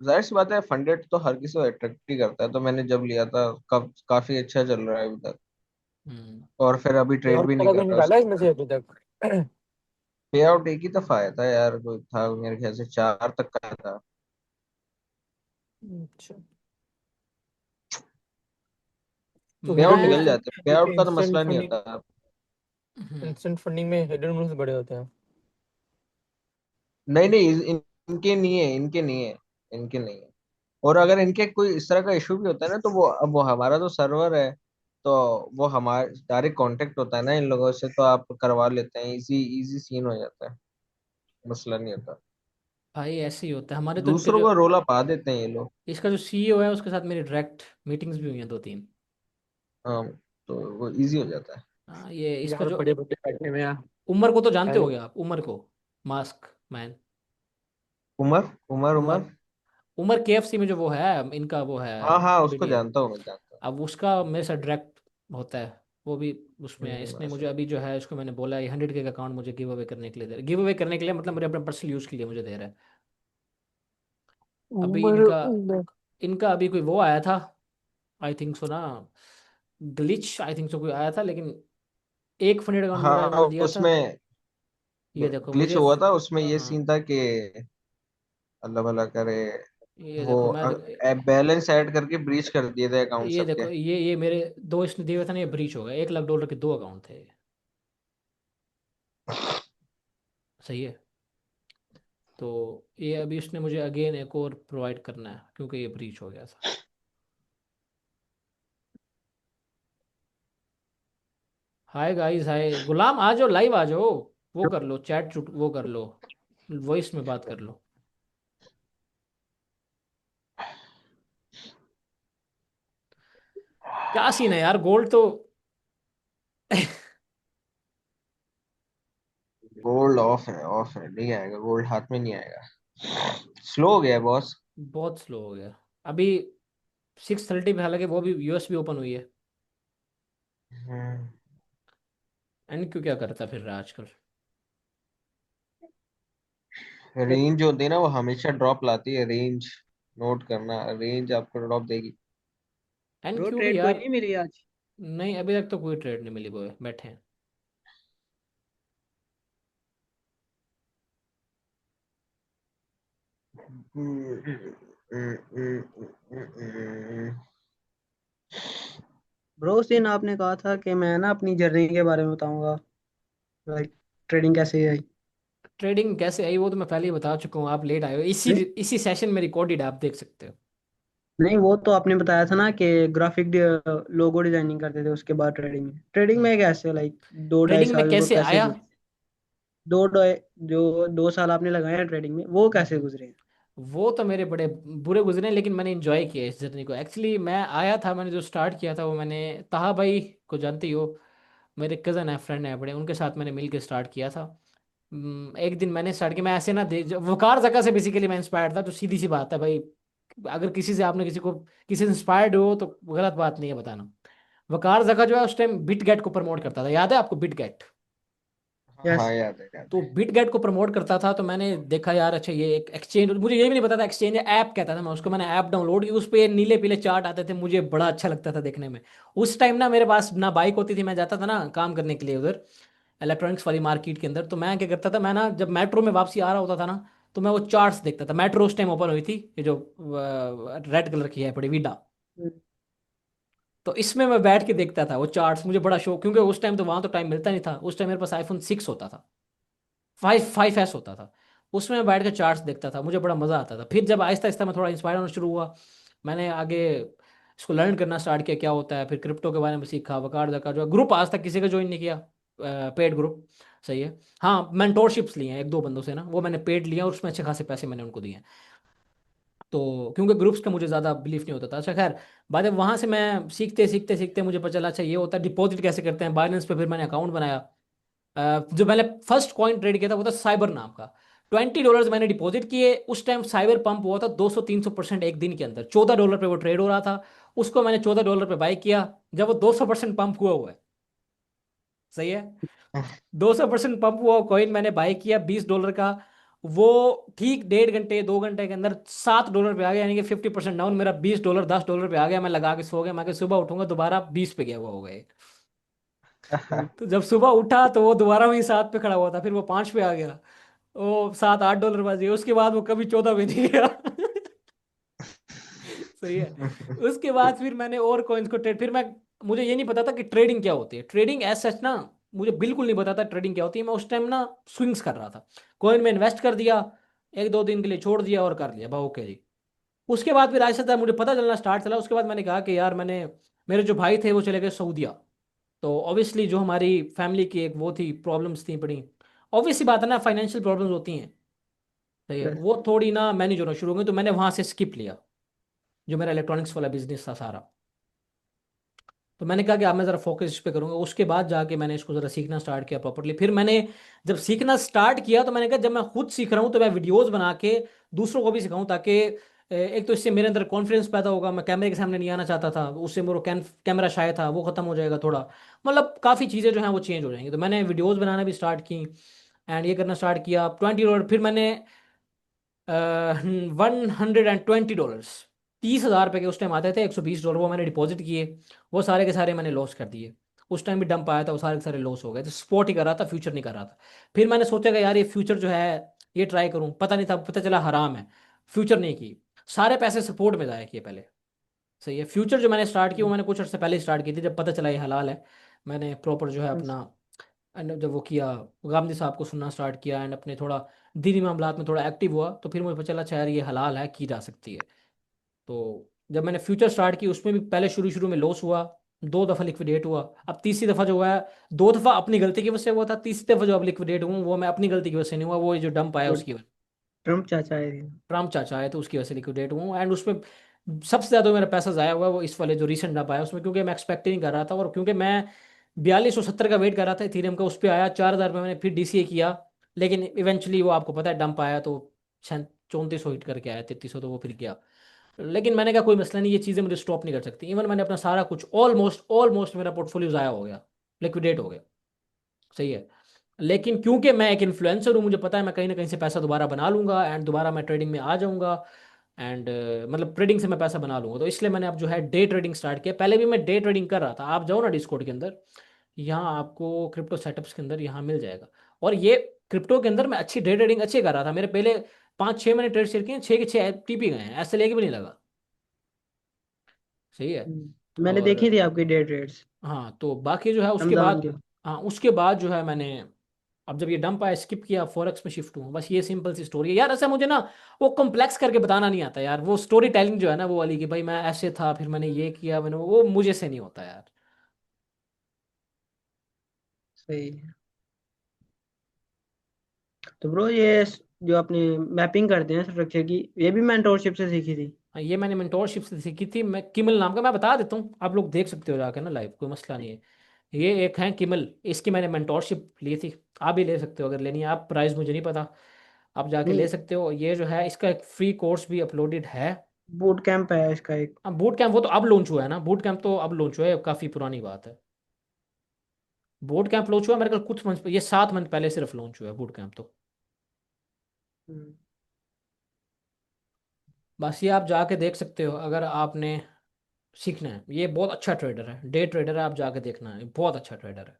जाहिर सी बात है फंडेड तो हर किसी को अट्रैक्ट ही करता है, तो मैंने जब लिया था कब काफी अच्छा चल रहा है अभी तक। हम्म। और फिर अभी ये ट्रेड और भी नहीं पता कर कोई रहा निकाला है उसको। इसमें से अभी तक? पे आउट एक ही दफा आया था यार, कोई था मेरे ख्याल से 4 तक का था। अच्छा। तो पे आउट हिडन निकल मील्स मैं जाते हैं, पे आउट का तो इंस्टेंट मसला नहीं फंडिंग, होता। हम्म, इंस्टेंट फंडिंग में हिडन मील्स बड़े होते हैं। नहीं नहीं, इनके नहीं है, इनके नहीं है, इनके नहीं है। और अगर इनके कोई इस तरह का इशू भी होता है ना, तो वो अब वो हमारा तो सर्वर है, तो वो हमारे डायरेक्ट कांटेक्ट होता है ना इन लोगों से, तो आप करवा लेते हैं, इजी इजी सीन हो जाता है, मसला नहीं होता। भाई ऐसे ही होता है हमारे तो। इनके दूसरों जो को रोला पा देते हैं ये लोग। इसका जो सीईओ है उसके साथ मेरी डायरेक्ट मीटिंग्स भी हुई हैं 2 3। हाँ, तो वो इजी हो जाता है। हाँ, ये इसका यार जो बड़े बड़े बैठे हुए हैं। उमर को तो जानते अरे होगे आप, उमर को, mask man. Umar Umar Umar Umar. Umar KFC में जो वो है इनका वो है हाँ हाँ, उसको बीडीए। जानता हूँ, मैं जानता अब उसका मेरे साथ डायरेक्ट होता है, वो भी उसमें है। इसने मुझे माशाल्लाह। अभी जो है इसको मैंने बोला है 100K का अकाउंट मुझे गिव अवे करने के लिए दे रहा है। गिव अवे करने के लिए मतलब मेरे अपने पर्सनल यूज़ के लिए मुझे दे रहा है। अभी उमर इनका उमर। इनका अभी कोई वो आया था, आई थिंक सो ना, ग्लिच आई थिंक सो कोई आया था, लेकिन एक फंडेड अकाउंट मेरा हाँ इन्होंने दिया था। उसमें ये देखो ग्लिच मुझे हुआ था, उसमें ये सीन हाँ, था कि अल्लाह भला करे, ये वो देखो मैं बैलेंस ऐड करके ब्रीच कर दिए थे अकाउंट ये देखो सबके। ये मेरे दो इसने दिए हुए थे ना, ये ब्रीच हो गया। $1 लाख के 2 अकाउंट थे। सही है। तो ये अभी उसने मुझे अगेन एक और प्रोवाइड करना है क्योंकि ये ब्रीच हो गया था। हाय गाइस, हाय गुलाम, आ जाओ लाइव आ जाओ। वो कर लो चैट, वो कर लो, वॉइस में बात कर लो। क्या सीन है यार, गोल्ड तो गोल्ड ऑफ है, नहीं आएगा गोल्ड, हाथ में नहीं आएगा, स्लो हो गया है बॉस। बहुत स्लो हो गया। अभी 6:30 पे, हालांकि वो भी यूएस भी ओपन हुई है। एंड क्यों क्या करता फिर रहा है आजकल? रेंज जो होती है ना, वो हमेशा ड्रॉप लाती है, रेंज नोट करना, रेंज आपको ड्रॉप देगी। एंड ब्रो क्यों भी ट्रेड कोई यार। नहीं मिली आज? नहीं, अभी तक तो कोई ट्रेड नहीं मिली, वो बैठे हैं। ब्रो उस दिन आपने कहा था कि मैं ना अपनी जर्नी के बारे में बताऊंगा, लाइक ट्रेडिंग कैसे आई। ट्रेडिंग कैसे आई वो तो मैं पहले ही बता चुका हूँ, आप लेट आए हो। इसी नहीं इसी सेशन में रिकॉर्डेड आप देख सकते हो। नहीं, वो तो आपने बताया था ना कि ग्राफिक लोगो डिजाइनिंग करते थे, उसके बाद ट्रेडिंग में कैसे, लाइक दो ढाई ट्रेडिंग में साल वो कैसे कैसे आया, गुजरे? दो ढाई जो 2 साल आपने लगाए हैं ट्रेडिंग में, वो कैसे गुजरे हैं? वो तो मेरे बड़े बुरे गुजरे, लेकिन मैंने इंजॉय किया इस जर्नी को। एक्चुअली मैं आया था, मैंने जो स्टार्ट किया था वो मैंने ताहा भाई को जानती हो, मेरे कज़न है, फ्रेंड है बड़े, उनके साथ मैंने मिल के स्टार्ट किया था। एक दिन मैंने स्टार्ट किया, मैं ऐसे ना वकार जगह से बेसिकली मैं इंस्पायर्ड था। तो सीधी सी बात है भाई, अगर किसी से आपने किसी से इंस्पायर्ड हो तो गलत बात नहीं है बताना। वकार जका जो है उस टाइम बिटगेट को प्रमोट करता था, याद है आपको बिटगेट? हाँ यस। हाँ, याद है याद तो है। बिटगेट को प्रमोट करता था, तो मैंने देखा यार अच्छा ये एक एक्सचेंज, मुझे ये भी नहीं पता था एक्सचेंज है, ऐप कहता था मैं उसको, मैंने ऐप डाउनलोड की, उस पे नीले पीले चार्ट आते थे, मुझे बड़ा अच्छा लगता था देखने में। उस टाइम ना मेरे पास ना बाइक होती थी, मैं जाता था ना काम करने के लिए उधर इलेक्ट्रॉनिक्स वाली मार्केट के अंदर, तो मैं क्या करता था, मैं ना जब मेट्रो में वापसी आ रहा होता था ना, तो मैं वो चार्ट्स देखता था। मेट्रो उस टाइम ओपन हुई थी, ये जो रेड कलर की है बड़ी विडा, तो इसमें मैं बैठ के देखता था वो चार्ट्स, मुझे बड़ा शौक, क्योंकि उस टाइम तो वहां तो टाइम मिलता नहीं था, उस टाइम मेरे पास iPhone 6 होता था, 5S होता था। उसमें मैं बैठ के चार्ट्स देखता था, मुझे बड़ा मज़ा आता था। फिर जब आहिस्ता आहिस्ता मैं थोड़ा इंस्पायर होना शुरू हुआ, मैंने आगे इसको लर्न करना स्टार्ट किया क्या होता है, फिर क्रिप्टो के बारे में सीखा, वकार का जो ग्रुप आज तक किसी का ज्वाइन नहीं किया, पेड ग्रुप, सही है। हाँ मेंटोरशिप्स लिए हैं एक दो बंदों से ना, वो मैंने पेड लिया और उसमें अच्छे खासे पैसे मैंने उनको दिए हैं। तो क्योंकि ग्रुप्स का मुझे ज़्यादा बिलीफ नहीं होता था। अच्छा खैर, बाद में वहाँ से मैं सीखते सीखते सीखते मुझे पता चला अच्छा ये होता है, डिपॉजिट कैसे करते हैं बाइनेंस पे, फिर मैंने अकाउंट बनाया। जो मैंने फर्स्ट कॉइन ट्रेड किया था वो था साइबर नाम का। $20 मैंने डिपॉजिट किए, उस टाइम साइबर पंप हुआ था 200-300% एक दिन के अंदर, $14 पे वो ट्रेड हो रहा था। उसको मैंने $14 पे बाई किया, जब वो 200% पंप हुआ हुआ है, सही है, 200% पंप हुआ कॉइन मैंने बाई किया $20 का। वो ठीक 1.5 घंटे 2 घंटे के अंदर $7 पे आ गया, यानी कि 50% डाउन, मेरा $20 $10 पे आ गया। मैं लगा के सो गया, मैं कि सुबह उठूंगा दोबारा 20 पे गया हुआ होगा ये। तो जब सुबह उठा तो वो दोबारा वही 7 पे खड़ा हुआ था, फिर वो 5 पे आ गया, वो $7-8 बच गए, उसके बाद वो कभी 14 पे नहीं गया। सही है। उसके बाद फिर मैंने और कॉइन्स को ट्रेड, फिर मैं, मुझे ये नहीं पता था कि ट्रेडिंग क्या होती है, ट्रेडिंग एज सच ना, मुझे बिल्कुल नहीं पता था ट्रेडिंग क्या होती है। मैं उस टाइम ना स्विंग्स कर रहा था, कॉइन में इन्वेस्ट कर दिया, एक दो दिन के लिए छोड़ दिया और कर लिया भाई, ओके जी। उसके बाद फिर आहिस्ता आहिस्ता मुझे पता चलना स्टार्ट चला, उसके बाद मैंने कहा कि यार मैंने, मेरे जो भाई थे वो चले गए सऊदीया, तो ऑब्वियसली जो हमारी फैमिली की एक वो थी, प्रॉब्लम्स थी बड़ी, ऑब्वियसली बात है ना, फाइनेंशियल प्रॉब्लम्स होती हैं, सही है, यस। वो थोड़ी ना मैनेज होना शुरू हो गई, तो मैंने वहां से स्किप लिया जो मेरा इलेक्ट्रॉनिक्स वाला बिजनेस था सारा। तो मैंने कहा कि अब मैं ज़रा फोकस इस पे करूंगा, उसके बाद जाके मैंने इसको ज़रा सीखना स्टार्ट किया प्रॉपरली। फिर मैंने जब सीखना स्टार्ट किया तो मैंने कहा जब मैं खुद सीख रहा हूँ तो मैं वीडियोस बना के दूसरों को भी सिखाऊं, ताकि एक तो इससे मेरे अंदर कॉन्फिडेंस पैदा होगा, मैं कैमरे के सामने नहीं आना चाहता था, उससे मेरा कैमरा शाय था वो ख़त्म हो जाएगा थोड़ा, मतलब काफ़ी चीज़ें जो हैं वो चेंज हो जाएंगी। तो मैंने वीडियोज़ बनाना भी स्टार्ट की एंड ये करना स्टार्ट किया। $20, फिर मैंने $120, $30,000 के उस टाइम आते थे, $120 वो मैंने डिपॉजिट किए, वो सारे के सारे मैंने लॉस कर दिए। उस टाइम भी डंप आया था, वो सारे के सारे लॉस हो गए, तो स्पॉट ही कर रहा था, फ्यूचर नहीं कर रहा था। फिर मैंने सोचा कि यार ये फ्यूचर जो है ये ट्राई करूं, पता नहीं था, पता चला हराम है, फ्यूचर नहीं की, सारे पैसे सपोर्ट में जाया किए पहले, सही है। फ्यूचर जो मैंने स्टार्ट की वो मैंने कुछ अर्से पहले स्टार्ट की थी, जब पता चला ये हलाल है, मैंने प्रॉपर जो है यस। अपना, एंड जब वो किया, गांधी साहब को सुनना स्टार्ट किया एंड अपने थोड़ा दीनी मामलात में थोड़ा एक्टिव हुआ, तो फिर मुझे पता चला अच्छा यार ये हलाल है, की जा सकती है। तो जब मैंने फ्यूचर स्टार्ट की उसमें भी पहले शुरू शुरू में लॉस हुआ, 2 दफ़ा लिक्विडेट हुआ, अब तीसरी दफ़ा जो हुआ है, 2 दफ़ा अपनी गलती की वजह से हुआ था, तीसरी दफ़ा जो अब लिक्विडेट हुआ वो मैं अपनी गलती की वजह से नहीं हुआ, वो ये जो डंप आया वो उसकी वजह, ट्रम्प चाचा आए थे। ट्रम्प चाचा आए तो उसकी वजह से लिक्विडेट हुआ। एंड उसमें सबसे ज़्यादा मेरा पैसा ज़ाया हुआ है वो इस वाले जो रिसेंट डंप आया उसमें, क्योंकि मैं एक्सपेक्ट ही नहीं कर रहा था, और क्योंकि मैं 4270 का वेट कर रहा था इथेरियम का, उस पर आया 4000 में, मैंने फिर DCA किया, लेकिन इवेंचुअली वो आपको पता है डंप आया तो 3400 हिट करके आया, 3300, तो वो फिर गया। लेकिन मैंने कहा कोई मसला नहीं, ये चीज़ें मुझे स्टॉप नहीं कर सकती। इवन मैंने अपना सारा कुछ ऑलमोस्ट ऑलमोस्ट मेरा पोर्टफोलियो ज़ाया हो गया, लिक्विडेट हो गया, सही है। लेकिन क्योंकि मैं एक इन्फ्लुएंसर हूँ, मुझे पता है मैं कहीं ना कहीं से पैसा दोबारा बना लूंगा एंड दोबारा मैं ट्रेडिंग में आ जाऊंगा, एंड मतलब ट्रेडिंग से मैं पैसा बना लूंगा, तो इसलिए मैंने अब जो है डे ट्रेडिंग स्टार्ट किया। पहले भी मैं डे ट्रेडिंग कर रहा था, आप जाओ ना डिस्कॉर्ड के अंदर, यहाँ आपको क्रिप्टो सेटअप्स के अंदर यहाँ मिल जाएगा। और ये क्रिप्टो के अंदर मैं अच्छी डे ट्रेडिंग अच्छी कर रहा था, मेरे पहले 5-6 मैंने ट्रेड शेयर किए, 6 के 6 TP गए हैं, ऐसे लेके भी नहीं लगा, सही है। मैंने और देखी थी आपकी डे ट्रेड्स हाँ तो बाकी जो है उसके रमजान बाद, के। हाँ उसके बाद जो है मैंने, अब जब ये डंप आया स्किप किया, फॉरेक्स में शिफ्ट हुआ, बस ये सिंपल सी स्टोरी है यार। ऐसा मुझे ना वो कॉम्प्लेक्स करके बताना नहीं आता यार, वो स्टोरी टेलिंग जो है ना वो वाली, कि भाई मैं ऐसे था फिर मैंने ये किया, मैंने वो मुझे से नहीं होता यार। सही है। तो ब्रो ये जो आपने मैपिंग करते हैं स्ट्रक्चर की, ये भी मेंटोरशिप से सीखी थी? हाँ, ये मैंने मेंटोरशिप से सीखी थी, मैं किमल नाम का, मैं बता देता हूँ, आप लोग देख सकते हो जाके ना लाइव, कोई मसला नहीं है। ये एक है किमल, इसकी मैंने मेंटोरशिप ली थी, आप भी ले सकते हो अगर लेनी है, आप प्राइस मुझे नहीं पता, आप जाके ले नहीं। सकते हो। ये जो है इसका एक फ्री कोर्स भी अपलोडेड है, बूट कैंप है इसका एक। हाँ बूट कैंप वो तो अब लॉन्च हुआ है ना, बूट कैंप तो अब लॉन्च हुआ है, काफी पुरानी बात है। बूट कैंप लॉन्च हुआ है मेरे ख्याल कुछ मंथ, ये 7 मंथ पहले सिर्फ लॉन्च हुआ है बूट कैंप तो। हम्म। बस ये आप जाके देख सकते हो अगर आपने सीखना है, ये बहुत अच्छा ट्रेडर है, डे ट्रेडर है, आप जाके देखना है, बहुत अच्छा ट्रेडर है।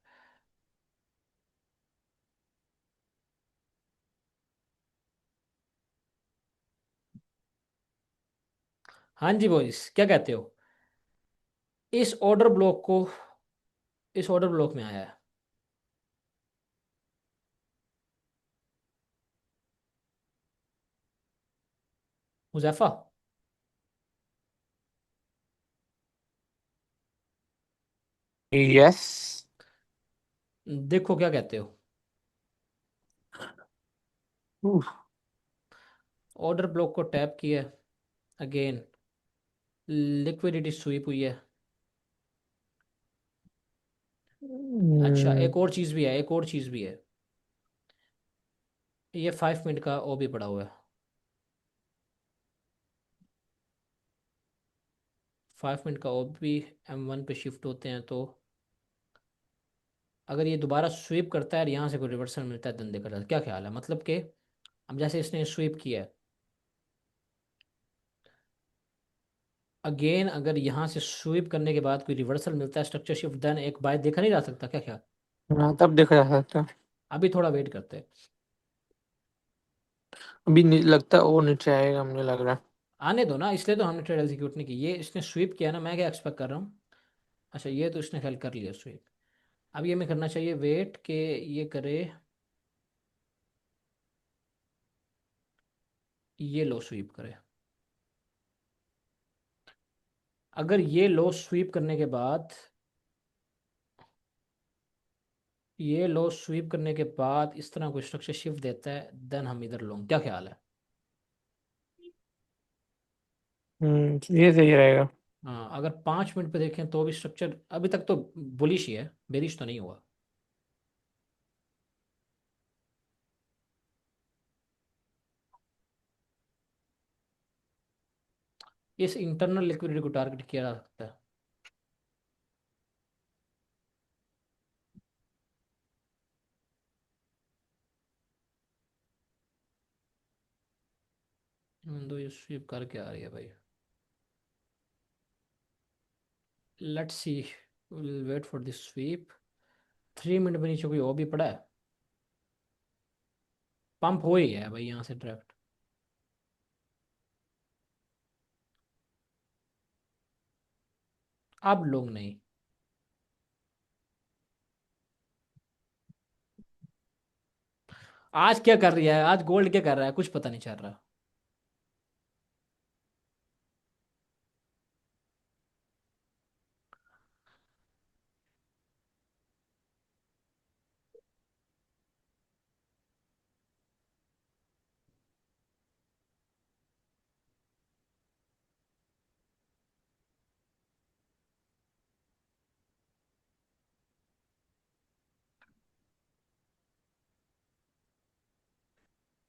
हाँ जी बॉयज, क्या कहते हो? इस ऑर्डर ब्लॉक को, इस ऑर्डर ब्लॉक में आया है हुजैफा। यस। देखो क्या कहते हो? ऑर्डर ब्लॉक को टैप किया, अगेन लिक्विडिटी स्वीप हुई है। अच्छा एक और चीज़ भी है, एक और चीज़ भी है, ये 5 मिनट का ओ भी पड़ा हुआ है। 5 मिनट का ओ भी M1 पे शिफ्ट होते हैं तो अगर ये दोबारा स्वीप करता है और यहाँ से कोई रिवर्सल मिलता है धंधे का, क्या ख्याल है? मतलब कि अब जैसे इसने स्वीप किया है, अगेन अगर यहाँ से स्वीप करने के बाद कोई रिवर्सल मिलता है, स्ट्रक्चर शिफ्ट, देन एक बाय देखा नहीं जा सकता, क्या ख्याल? हाँ तब देखा जा सकता है। अभी थोड़ा वेट करते हैं। अभी लगता है और नीचे आएगा, मुझे लग रहा है। आने दो ना, इसलिए तो हमने ट्रेड एग्जीक्यूट नहीं की, ये इसने स्वीप किया ना, मैं क्या एक्सपेक्ट कर रहा हूँ। अच्छा ये तो इसने हेल्प कर लिया स्वीप, अब ये मैं करना चाहिए वेट के ये करे, ये लो स्वीप करे। अगर ये लो स्वीप करने के बाद, ये लो स्वीप करने के बाद इस तरह कोई स्ट्रक्चर शिफ्ट देता है, देन हम इधर लोग, क्या ख्याल है? ये सही रहेगा। हाँ अगर 5 मिनट पे देखें तो भी स्ट्रक्चर अभी तक तो बुलिश ही है, बेरिश तो नहीं हुआ। इस इंटरनल लिक्विडिटी को टारगेट किया जा सकता है। दो ये स्वीप करके आ रही है भाई, let's see, will wait for this sweep. 3 minute में नीचे कोई और भी पड़ा है, पंप हो ही गया है भाई यहाँ से डायरेक्ट। अब लोग नहीं, आज क्या कर रही है, आज गोल्ड क्या कर रहा है, कुछ पता नहीं चल रहा।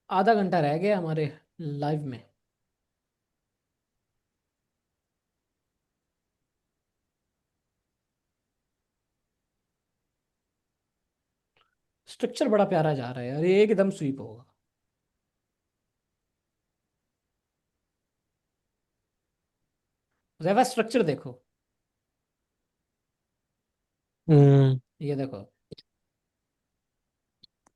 आधा घंटा रह गया हमारे लाइव में। स्ट्रक्चर बड़ा प्यारा जा रहा है यार, ये एकदम स्वीप होगा। जैवा स्ट्रक्चर देखो, हम्म ये देखो।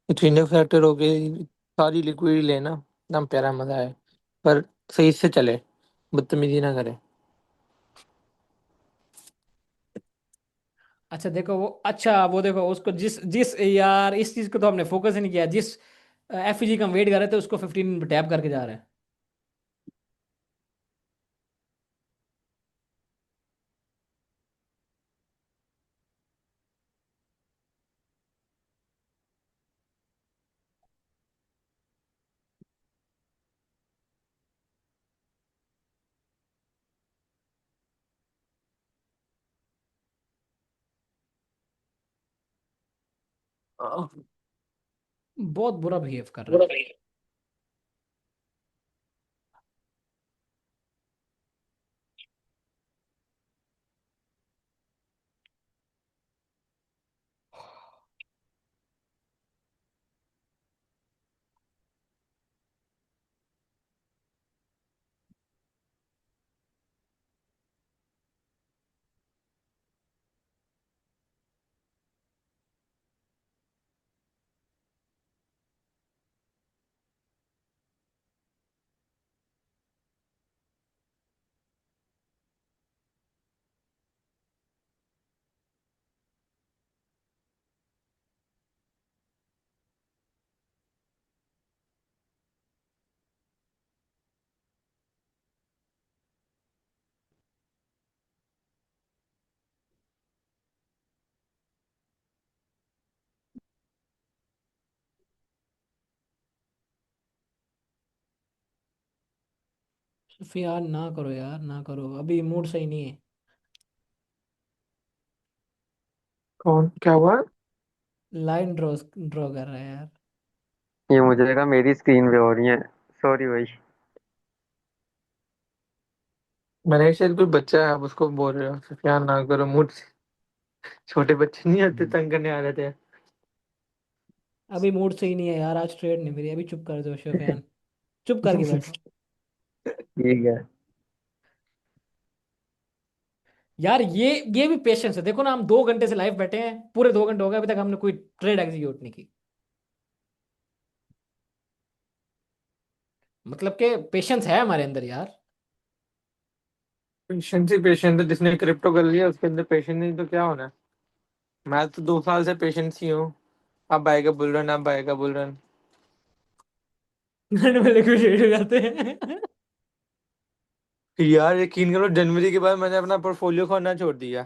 ट्विनर फैक्टर हो गई, सारी लिक्विड लेना, एकदम प्यारा, मजा है। पर सही से चले, बदतमीजी ना करे। अच्छा देखो वो, अच्छा वो देखो उसको, जिस जिस यार इस चीज को तो हमने फोकस ही नहीं किया, जिस एफ जी का हम वेट कर रहे थे उसको 15 टैप करके जा रहा है। बहुत बुरा बिहेव कर रहा है। फिर यार ना करो यार, ना करो, अभी मूड सही नहीं है। कौन क्या हुआ? लाइन ड्रॉ ड्रॉ कर रहा है यार। ये मुझे लगा मेरी स्क्रीन पे हो रही है। सॉरी भाई। मैंने शायद कोई बच्चा है, आप उसको बोल रहे हो क्या ना करो मूड से। छोटे बच्चे नहीं आते तंग करने आ रहे थे। अभी मूड सही नहीं है यार, आज ट्रेड नहीं मेरी, अभी चुप कर दो शफियान, चुप करके बैठो। ठीक है। यार ये भी पेशेंस है, देखो ना, हम 2 घंटे से लाइव बैठे हैं, पूरे 2 घंटे हो गए, अभी तक हमने कोई ट्रेड एग्जीक्यूट नहीं की। मतलब कि पेशेंस है हमारे अंदर यार। पेशेंस ही पेशेंट है, जिसने क्रिप्टो कर लिया उसके अंदर पेशेंस नहीं तो क्या होना है। मैं तो 2 साल से पेशेंस ही हूँ। अब आएगा बुल रन, अब आएगा बुल रन। घंटे में लिक्विडेट हो जाते हैं। यार यकीन करो, जनवरी के बाद मैंने अपना पोर्टफोलियो खोलना छोड़ दिया।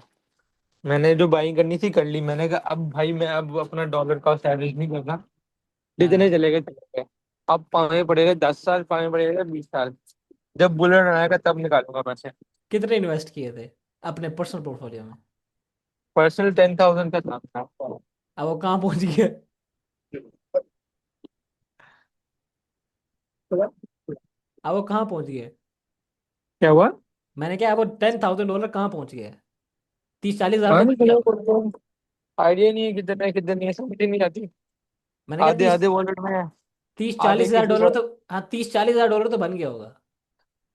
मैंने जो बाइंग करनी थी कर ली, मैंने कहा अब भाई मैं अब अपना डॉलर का एवरेज नहीं करना। जितने हाँ। चलेगा चलेगा। अब पाने पड़ेगा 10 साल, पाने पड़ेगा 20 साल। जब बुलेट आएगा तब निकालूंगा पैसे। कितने इन्वेस्ट किए थे अपने पर्सनल पोर्टफोलियो में? पर्सनल 10,000 का था। अब वो कहाँ पहुंच गया? अब वो कहाँ पहुंच गए? क्या हुआ? मैंने क्या, अब वो $10,000 कहाँ पहुंच गया? 30-40 हज़ार हाँ तो नहीं बन गया होगा। आइडिया नहीं है कितने कितने है, समझ ही नहीं आती। मैंने क्या आधे तीस आधे वॉलेट में है। तीस आधे चालीस हजार किसी डॉलर और। तो हाँ, 30-40 हज़ार डॉलर तो बन गया होगा।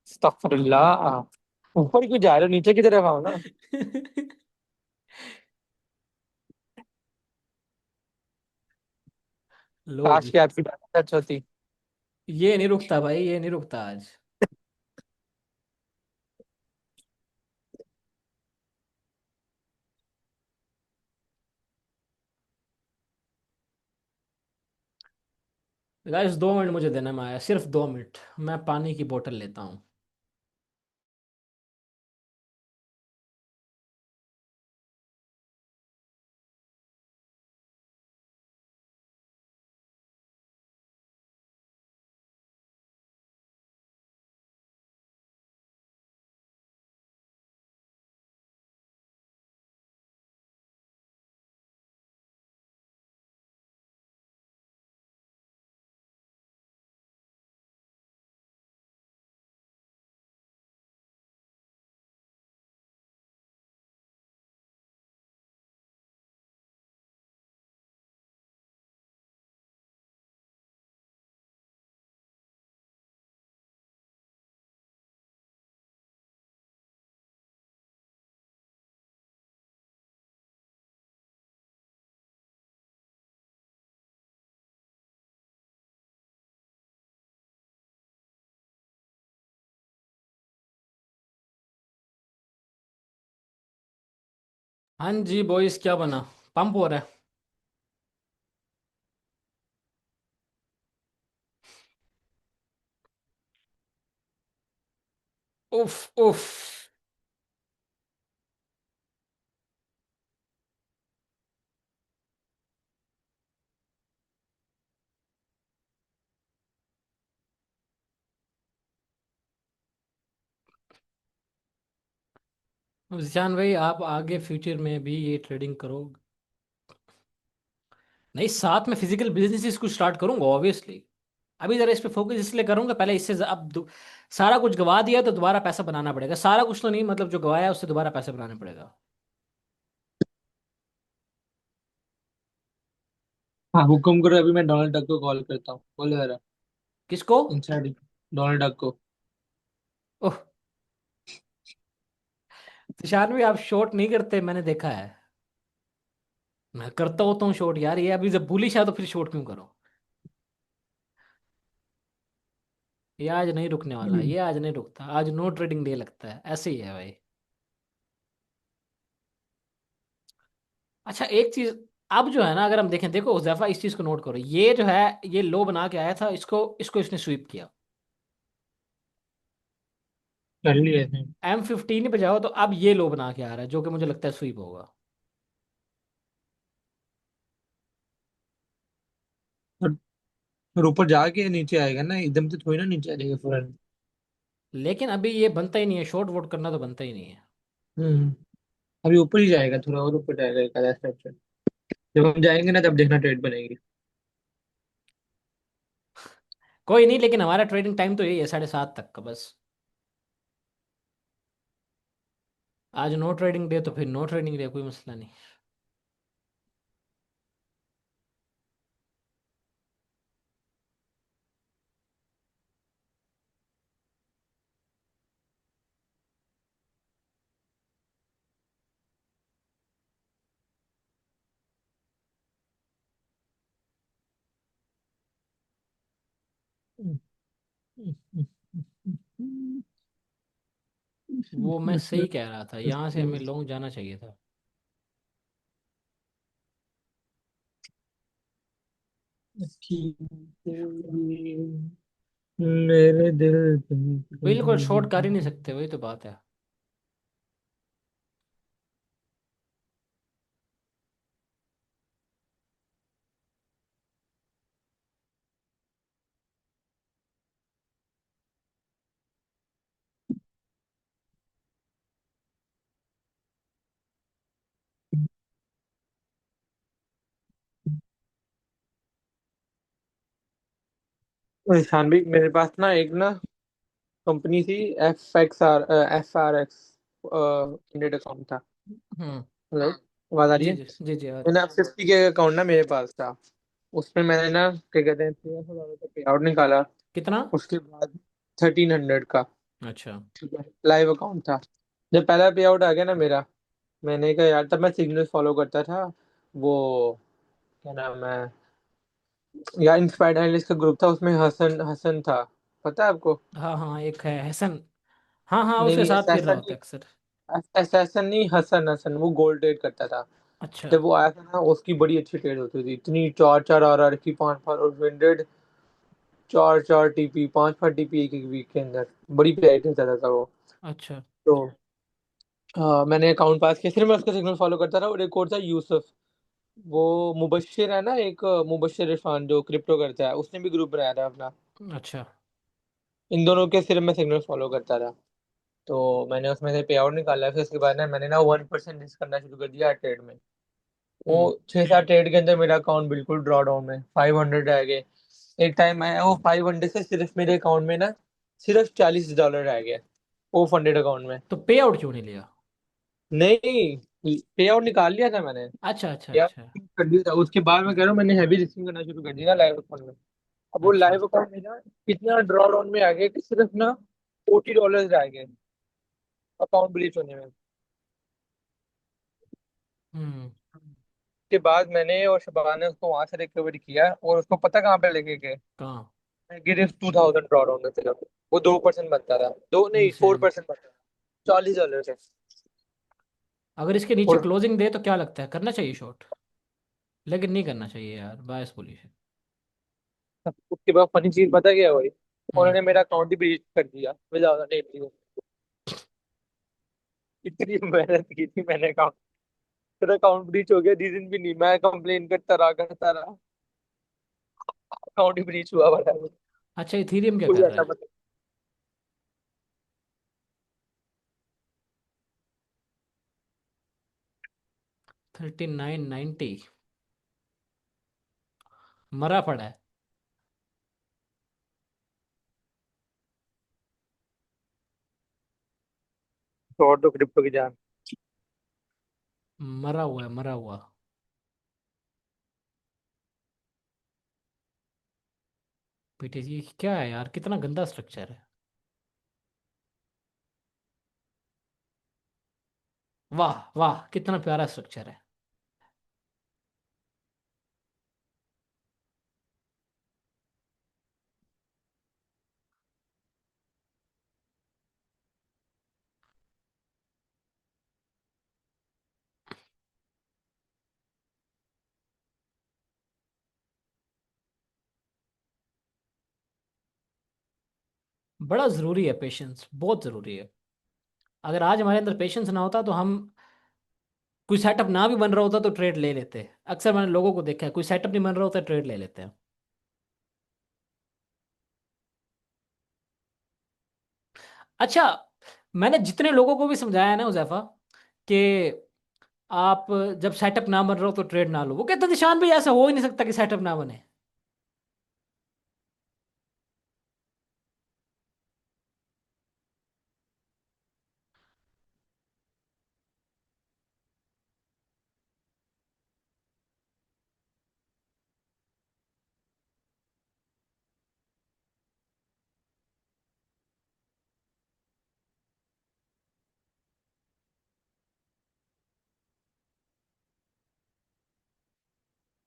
अस्तगफुरुल्लाह। ऊपर क्यों जा रहे हो, नीचे की तरफ आओ ना। लो काश जी। की आपकी बात सच होती। ये नहीं रुकता भाई, ये नहीं रुकता आज। गाइस 2 मिनट मुझे देना, मैं आया, सिर्फ 2 मिनट, मैं पानी की बोतल लेता हूँ। हाँ जी बॉयज, क्या बना? पंप हो रहा है? उफ उफ। जिशान भाई, आप आगे फ्यूचर में भी ये ट्रेडिंग करो? नहीं, साथ में फिजिकल बिजनेस कुछ स्टार्ट करूंगा ऑब्वियसली। अभी जरा इस पे फोकस इसलिए करूंगा, पहले सारा कुछ गवा दिया तो दोबारा पैसा बनाना पड़ेगा, सारा कुछ तो नहीं, मतलब जो गवाया उससे दोबारा पैसा बनाना पड़ेगा। हाँ हुक्म करो, अभी मैं डोनाल्ड डक को कॉल करता हूँ, बोलो जरा। किसको? इंसाइड डोनाल्ड डक को। ओह। तुषार भी आप शॉर्ट नहीं करते, मैंने देखा है। मैं करता होता हूँ शॉर्ट यार, ये अभी जब बुलिश है तो फिर शॉर्ट क्यों करो? ये आज नहीं रुकने वाला, ये आज नहीं रुकता, आज नो ट्रेडिंग डे लगता है, ऐसे ही है भाई। अच्छा एक चीज, अब जो है ना, अगर हम देखें, देखो उज़ैफा, इस चीज को नोट करो, ये जो है, ये लो बना के आया था, इसको इसको इसने स्वीप किया। कर लिए थे। M15 पे जाओ तो अब ये लो बना के आ रहा है, जो कि मुझे लगता है स्वीप होगा। और ऊपर जाके नीचे आएगा ना, एकदम से थोड़ी ना नीचे आ जाएगा फौरन। लेकिन अभी ये बनता ही नहीं है, शॉर्ट वोट करना तो बनता ही नहीं है। हम्म। अभी ऊपर ही जाएगा, थोड़ा और ऊपर जाएगा एक आधा स्टेप। जब हम जाएंगे ना तब देखना ट्रेड बनेगी। कोई नहीं, लेकिन हमारा ट्रेडिंग टाइम तो यही है 7:30 तक का बस। आज नो ट्रेडिंग डे तो फिर नो ट्रेडिंग डे, कोई मसला नहीं। वो मैं सही कह रहा था, यहाँ से हमें लॉन्ग जाना चाहिए था। मेरे दिल बिल्कुल शॉर्ट कर ही नहीं सकते, वही तो बात है। ईशान भी, मेरे पास ना एक ना कंपनी थी, FXR इंडेड अकाउंट था। हम्म। हेलो, आवाज आ रही जी है? जी जी जी मैंने 50 के अकाउंट ना मेरे पास था। उसमें मैंने ना क्या कहते हैं $1300 का पे आउट निकाला। कितना? उसके बाद 1300 का। अच्छा। ठीक है, लाइव अकाउंट था। जब पहला पे आउट आ गया ना मेरा, मैंने कहा यार, तब मैं सिग्नल फॉलो करता था। वो क्या नाम है यार, इंस्पायर्ड एनालिस्ट का ग्रुप था, उसमें हसन हसन था। पता है आपको? हाँ हाँ, एक है हसन। हाँ हाँ, नहीं उसके नहीं, साथ फिर रहा एसएसन होता नहीं। है अक्सर। एसएसन नहीं, हसन हसन, वो गोल्ड ट्रेड करता था। अच्छा। जब वो आया था ना, उसकी बड़ी अच्छी ट्रेड होती थी, इतनी चार चार आर की, पांच पांच और विंडेड, चार चार टीपी, पांच पांच टीपी एक एक वीक के अंदर। बड़ी प्यारी ट्रेड चलता था वो। अच्छा। तो हाँ, मैंने अकाउंट पास किया, सिर्फ मैं उसका सिग्नल फॉलो करता रहा। और एक और था यूसुफ, वो मुबशिर है ना, एक मुबशिर इरफान जो क्रिप्टो करता है, उसने भी ग्रुप बनाया था अपना। अच्छा। इन दोनों के सिर्फ मैं सिग्नल फॉलो करता रहा। तो मैंने उसमें से पे आउट निकाला। फिर उसके बाद ना मैंने ना 1% रिस्क करना शुरू कर दिया ट्रेड में। वो हम्म। 6 7 ट्रेड के अंदर मेरा अकाउंट बिल्कुल ड्रॉ डाउन में 500 रह गए। एक टाइम आया, वो 500 से सिर्फ मेरे अकाउंट में ना सिर्फ $40 रह गए, वो फंडेड अकाउंट में। तो पे आउट क्यों नहीं लिया? नहीं, पे आउट निकाल लिया था मैंने। अच्छा अच्छा पे आउट अच्छा। कर दिया था, उसके बाद मैं कह रहा हूँ मैंने हैवी रिस्किंग करना शुरू कर दिया लाइव अकाउंट में। अब वो अच्छा। लाइव अकाउंट में ना कितना ड्रॉ डाउन में आ गया कि सिर्फ ना $40 रह गए अकाउंट ब्रीच होने में। हम्म। के बाद मैंने और शबान ने उसको वहां से रिकवर किया, और उसको पता कहाँ पे लेके गए? कहाँ? गिर 2000 ड्रॉ डाउन में सिर्फ। वो 2% बनता था, दो नहीं, इंसान। 4% बनता था, $40 से। अगर इसके नीचे और क्लोजिंग दे तो क्या लगता है, करना चाहिए शॉर्ट? लेकिन नहीं करना चाहिए यार, बायस पोजीशन। उसके बाद फनी चीज पता क्या हुई? हम्म। उन्होंने मेरा अकाउंट ही ब्रीच कर दिया विदाउट एनी। इतनी मेहनत की थी मैंने, अकाउंट, फिर अकाउंट ब्रीच हो गया, रीजन भी नहीं, मैं कंप्लेन करता रहा, अकाउंट ही ब्रीच हुआ वाला है। अच्छा, इथीरियम क्या कोई कर रहा ऐसा है? मतलब। 3990 मरा पड़ा है। शॉर्ट तो क्रिप्टो की जान। मरा हुआ है, मरा हुआ। पीटीसी क्या है यार, कितना गंदा स्ट्रक्चर है। वाह वाह, कितना प्यारा स्ट्रक्चर है। बड़ा ज़रूरी है पेशेंस, बहुत ज़रूरी है। अगर आज हमारे अंदर पेशेंस ना होता तो हम, कोई सेटअप ना भी बन रहा होता तो ट्रेड ले लेते। अक्सर मैंने लोगों को देखा है, कोई सेटअप नहीं बन रहा होता ट्रेड ले लेते हैं। अच्छा, मैंने जितने लोगों को भी समझाया है ना उजैफा, कि आप जब सेटअप ना बन रहा हो तो ट्रेड ना लो, वो कहते निशान भाई ऐसा हो ही नहीं सकता कि सेटअप ना बने।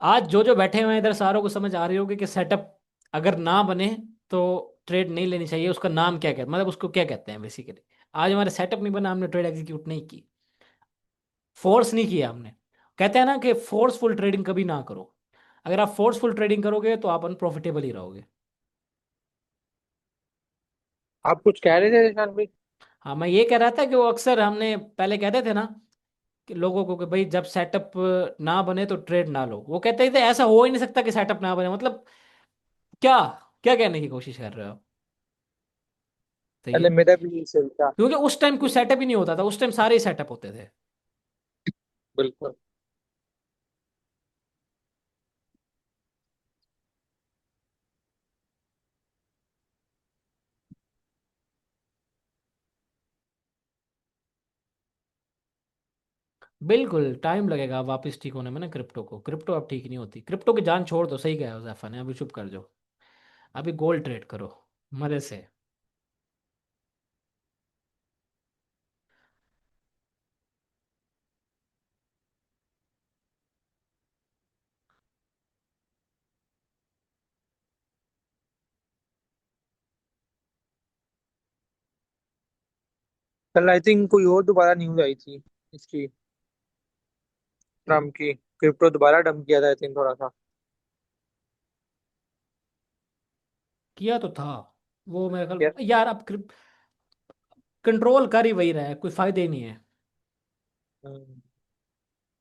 आज जो जो बैठे हुए हैं इधर सारों को समझ आ रही होगी कि सेटअप अगर ना बने तो ट्रेड नहीं लेनी चाहिए। उसका नाम क्या कहते, मतलब उसको क्या कहते हैं बेसिकली। आज हमारे सेटअप नहीं बना, हमने ट्रेड एग्जीक्यूट नहीं की, फोर्स नहीं किया हमने। कहते हैं ना कि फोर्सफुल ट्रेडिंग कभी ना करो। अगर आप फोर्सफुल ट्रेडिंग करोगे तो आप अनप्रॉफिटेबल ही रहोगे। आप कुछ कह रहे थे निशान भाई? हाँ, मैं ये कह रहा था कि वो अक्सर हमने पहले कहते थे ना कि लोगों को कि भाई जब सेटअप ना बने तो ट्रेड ना लो, वो कहते थे ऐसा हो ही नहीं सकता कि सेटअप ना बने, मतलब क्या क्या कहने की कोशिश कर रहे हो आप। सही पहले है, मेरा भी यही सही था। क्योंकि उस टाइम कुछ सेटअप ही नहीं होता था, उस टाइम सारे ही सेटअप होते थे। बिल्कुल। बिल्कुल टाइम लगेगा वापस ठीक होने में ना क्रिप्टो को। क्रिप्टो अब ठीक नहीं होती, क्रिप्टो की जान छोड़ दो, सही कहा उज़ैफा ने, अभी चुप कर जाओ। अभी गोल्ड ट्रेड करो मजे से। कल आई थिंक कोई और दोबारा न्यूज आई थी इसकी, ट्रम्प की। क्रिप्टो दोबारा डंप किया था आई थिंक थोड़ा सा। किया तो था वो मेरे यार, ख्याल यार, अब कंट्रोल कर ही वही रहा है, कोई फायदा ही नहीं है। हम्म,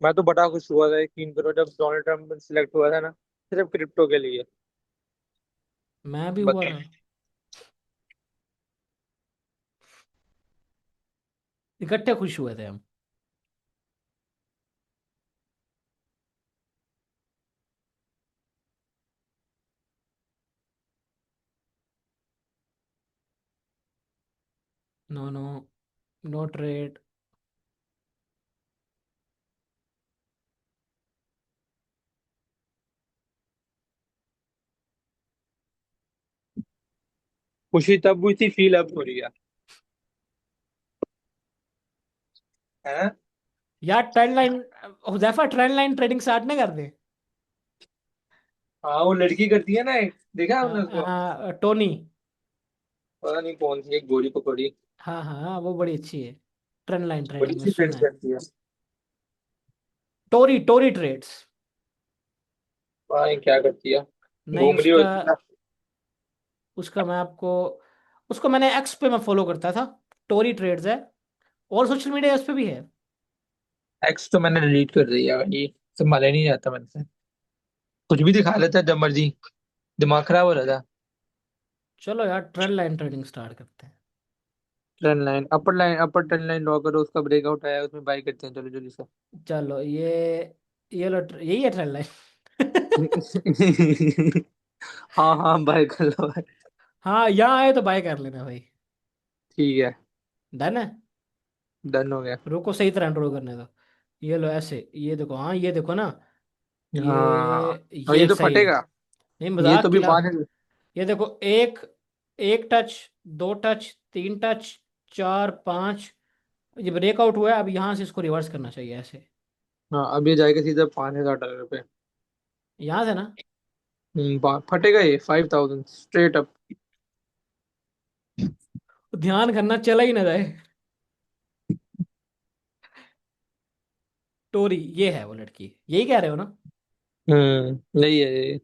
मैं तो बड़ा खुश हुआ था यकीन करो जब डोनाल्ड ट्रम्प सिलेक्ट हुआ था ना, सिर्फ क्रिप्टो के लिए। मैं भी हुआ बाकी था, इकट्ठे खुश हुए थे हम। No no, no trade. खुशी तब हुई थी, फील अब हो रही है। यार trend line, Huzaifa trend line trading start ना कर दे। हाँ वो लड़की करती है ना एक, देखा है आपने उसको? टोनी। पता नहीं कौन सी एक गोरी पकड़ी। हाँ हाँ हाँ, वो बड़ी अच्छी है ट्रेंड लाइन बड़ी ट्रेडिंग में, सी सुना ट्रेंड्स है। करती है। टोरी टोरी ट्रेड्स। पता नहीं क्या करती है। नहीं, घूम रही उसका होती है ना। उसका मैं आपको, उसको मैंने एक्स पे मैं फॉलो करता था, टोरी ट्रेड्स है, और सोशल मीडिया उस पे भी है। एक्स तो मैंने डिलीट कर दिया भाई, संभाला ही नहीं जाता मेरे से। कुछ भी दिखा लेता है जब मर्जी, दिमाग खराब हो रहा था। चलो यार ट्रेंड लाइन ट्रेडिंग स्टार्ट करते हैं। ट्रेंड लाइन अपर ट्रेंड लाइन ड्रॉ करो, उसका ब्रेकआउट आया उसमें बाई करते हैं, चलो जल्दी से। चलो ये लो, यही है ट्रेंड लाइन। हाँ हाँ बाय कर लो भाई। हाँ, यहाँ आए तो बाय कर लेना भाई। ठीक है। डन है। डन हो गया। रुको सही तरह ड्रॉ करने दो। ये लो ऐसे, ये देखो, हाँ ये देखो ना, हाँ और ये ये तो सही है। फटेगा। नहीं, ये मजाक तो की भी ला। पाँच है। ये देखो, एक एक टच, दो टच, तीन टच, चार, पाँच, ये ब्रेकआउट हुआ है। अब यहाँ से इसको रिवर्स करना चाहिए ऐसे, हाँ अब ये जाएगा सीधा $5,000 पे। यहाँ से ना। फटेगा ये 5,000 स्ट्रेट अप। ध्यान करना चला ही ना जाए। टोरी, ये है वो लड़की, यही कह रहे हो ना। नहीं है ये।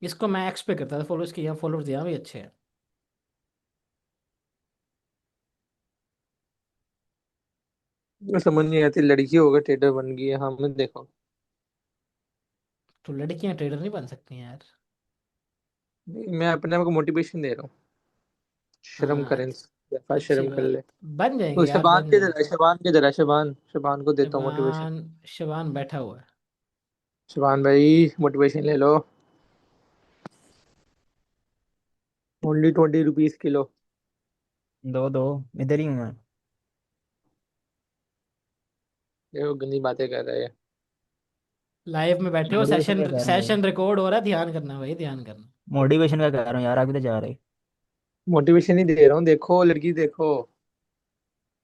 इसको मैं एक्स पे करता था फॉलो, इसके यहाँ फॉलोअर्स यहाँ भी अच्छे हैं। मैं समझ नहीं आती, लड़की होगा ट्रेडर बन गई है, हाँ मैं देखो। तो लड़कियां ट्रेडर नहीं बन सकती हैं यार। मैं अपने आप को मोटिवेशन दे रहा हूँ, शर्म हाँ, करें, दफा अच्छी शर्म कर बात। ले। बन तो जाएंगे यार, शबान बन किधर जाएंगे। है, शबान किधर है, शबान, शबान को देता हूँ मोटिवेशन। शबान, शबान बैठा हुआ है। शबान भाई मोटिवेशन ले लो। Only 20 rupees kilo. दो दो, इधर ही हूँ मैं। देखो गंदी बातें कर रहे हैं। लाइव में बैठे हो, मोटिवेशन सेशन का कह रहा हूँ भाई। सेशन रिकॉर्ड हो रहा है, ध्यान करना भाई, ध्यान करना। मोटिवेशन का कह रहा हूँ यार, अभी तो जा रहे। मोटिवेशन ही दे रहा हूँ, देखो लड़की देखो,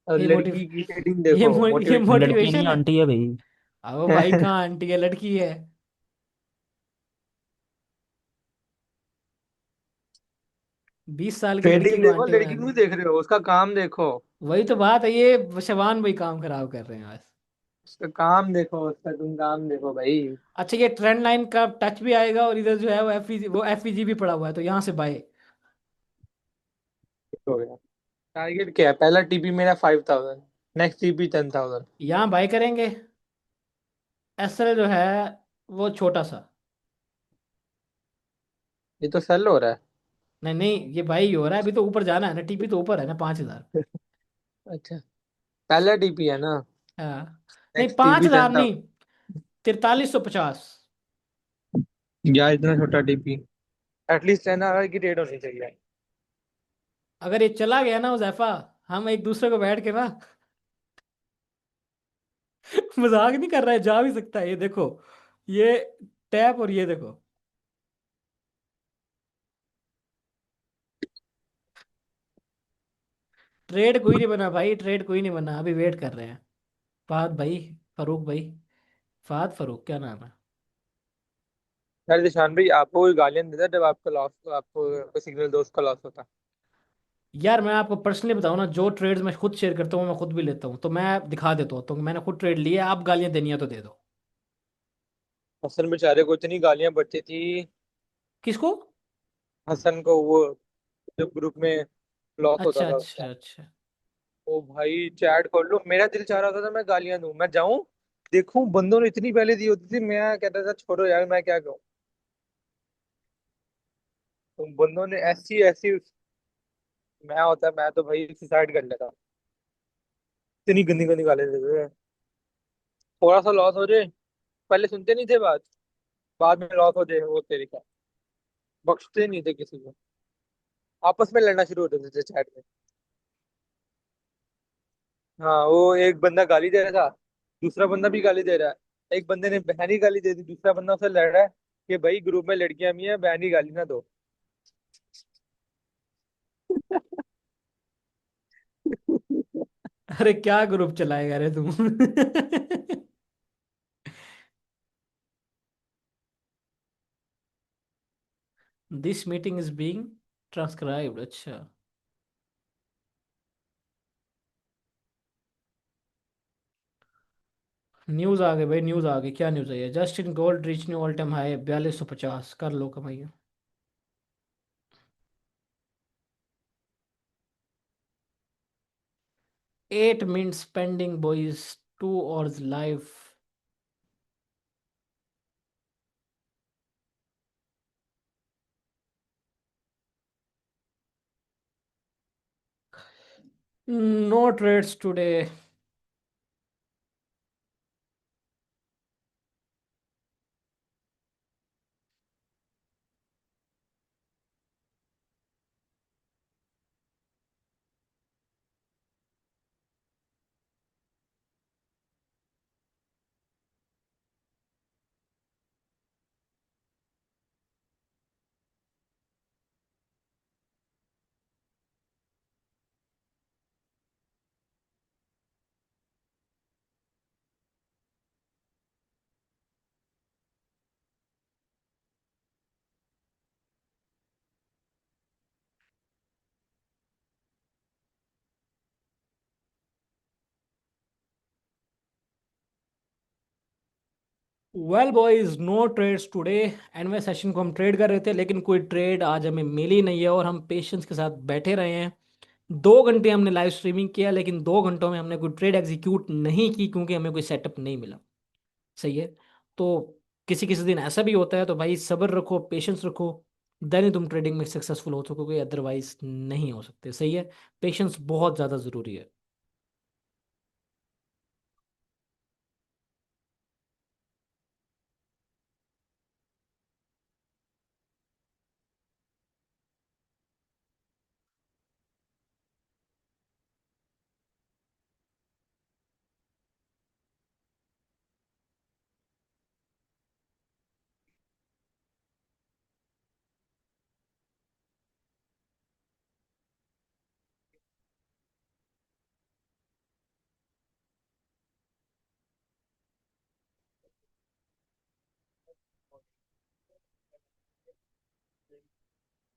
और ये मोटिव लड़की की रेटिंग ये देखो, ये मोटिवेशन लड़की नहीं मोटिवेशन है। आंटी है भाई। अब भाई कहाँ आंटी है, लड़की है। 20 साल की लड़की ट्रेडिंग को देखो, आंटी लड़की बना क्यों दिया। देख रहे हो, उसका काम देखो। वही तो बात है, ये शबान भाई काम खराब कर रहे हैं बस। उसका काम देखो, उसका तुम काम देखो भाई। अच्छा, ये ट्रेंड लाइन का टच भी आएगा, और इधर जो है वो एफईजी भी पड़ा हुआ है, तो यहाँ से बाय। हो गया। टारगेट क्या है, पहला टीपी मेरा 5000, नेक्स्ट टीपी 10,000। यहाँ बाय करेंगे। एसएल जो है वो छोटा सा। ये तो सेल हो रहा नहीं नहीं, ये बाई ही हो रहा है, अभी तो ऊपर जाना है ना, टीपी तो ऊपर है ना 5,000। है। अच्छा, पहला टीपी है ना, हाँ। नहीं, नेक्स्ट पांच टीपी हजार 10,000। नहीं, 4350। यार इतना छोटा टीपी, एटलीस्ट 10,000 की रेट होनी चाहिए। अगर ये चला गया ना उजैफा, हम एक दूसरे को बैठ के ना मजाक नहीं कर रहा है, जा भी सकता है, ये देखो, ये टैप, और ये देखो। ट्रेड कोई नहीं बना भाई, ट्रेड कोई नहीं बना, अभी वेट कर रहे हैं। फहद भाई, फारूक भाई, फहद फारूक क्या नाम है। यार निशान भाई, आपको कोई गालियां देता है जब आपका लॉस, आपको कोई सिग्नल दोस्त का लॉस होता है? यार मैं आपको पर्सनली बताऊं ना, जो ट्रेड्स मैं खुद शेयर करता हूँ मैं खुद भी लेता हूँ, तो मैं दिखा देता हूँ, तो मैंने खुद ट्रेड लिया, आप गालियां देनी है तो दे दो। हसन बेचारे को इतनी गालियां पड़ती थी। किसको? हसन को, वो जब ग्रुप में लॉस होता अच्छा था अच्छा उसका। अच्छा। ओ भाई चैट खोल लो, मेरा दिल चाह रहा था मैं गालियां दूं, मैं जाऊं देखूं, बंदों ने इतनी पहले दी होती थी, मैं कहता था छोड़ो यार मैं क्या कहूँ। तुम बंदों ने ऐसी ऐसी, मैं होता मैं तो भाई सुसाइड कर लेता। इतनी गंदी गंदी गाली देते थे। थोड़ा सा लॉस हो जाए, पहले सुनते नहीं थे बात, बाद में लॉस हो जाए वो तेरी का, बख्शते नहीं थे किसी को, आपस में लड़ना शुरू हो जाते थे चैट में। हाँ, वो एक बंदा गाली दे रहा था, दूसरा बंदा भी गाली दे रहा है, एक बंदे ने बहनी गाली दे दी, दूसरा बंदा उसे लड़ रहा है कि भाई ग्रुप में लड़कियां भी हैं, बहनी गाली ना दो। अरे क्या ग्रुप चलाएगा रे तुम। This meeting is being transcribed, अच्छा। न्यूज आ गई भाई, न्यूज आ गई, क्या न्यूज है? Just in gold reach new all time high 4250, कर लो कमाइए। 8 minutes pending boys, 2 hours live. No trades today. Well boys, no trades today. Anyway session को हम ट्रेड कर रहे थे, लेकिन कोई ट्रेड आज हमें मिली नहीं है, और हम पेशेंस के साथ बैठे रहे हैं। 2 घंटे हमने लाइव स्ट्रीमिंग किया, लेकिन 2 घंटों में हमने कोई ट्रेड एग्जीक्यूट नहीं की, क्योंकि हमें कोई सेटअप नहीं मिला। सही है। तो किसी किसी दिन ऐसा भी होता है, तो भाई सब्र रखो, पेशेंस रखो, देन ही तुम ट्रेडिंग में सक्सेसफुल हो सकोगे, अदरवाइज नहीं हो सकते। सही है, पेशेंस बहुत ज़्यादा ज़रूरी है।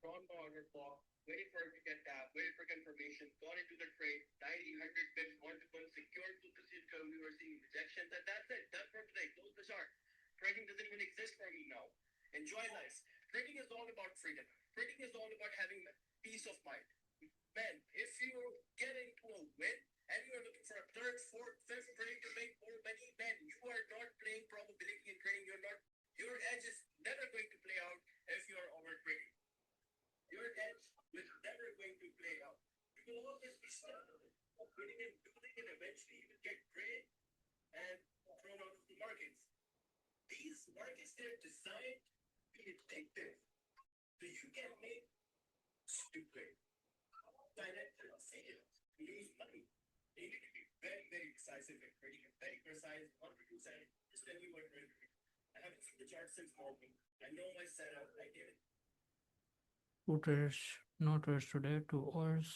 Drawn the order block, waited for it to get tapped, waited for confirmation, got into the trade, 90, 100 pips, 1 to 1, secured position because we were seeing rejections, and that's it. Done for today. Close the chart. Trading doesn't even exist for me now. Enjoy life. Trading is all about freedom. Trading is all about having peace of mind. Man, if you get into a win and you're looking for a third, fourth, fifth trade to make more money, man, you are not playing probability in trading. Your edge is never going to play out if you're over trading. Your edge is never going to play out. You will always be stuck of winning and losing, and eventually you will get drained and thrown out of the markets. These markets, they're designed to be addictive. So you can make stupid, directed sales, lose money. You need to be very, very decisive in trading and very precise, 100%. Just tell me what you're doing. I haven't seen the chart since morning. I know my setup. I get it. Two trades, no trades today, 2 hours.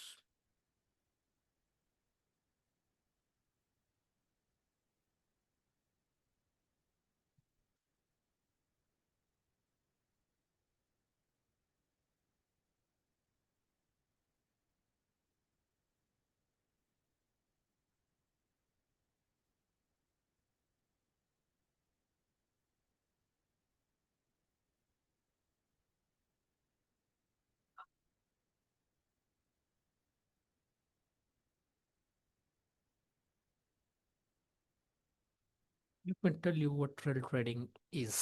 Let me tell you what trail trading is.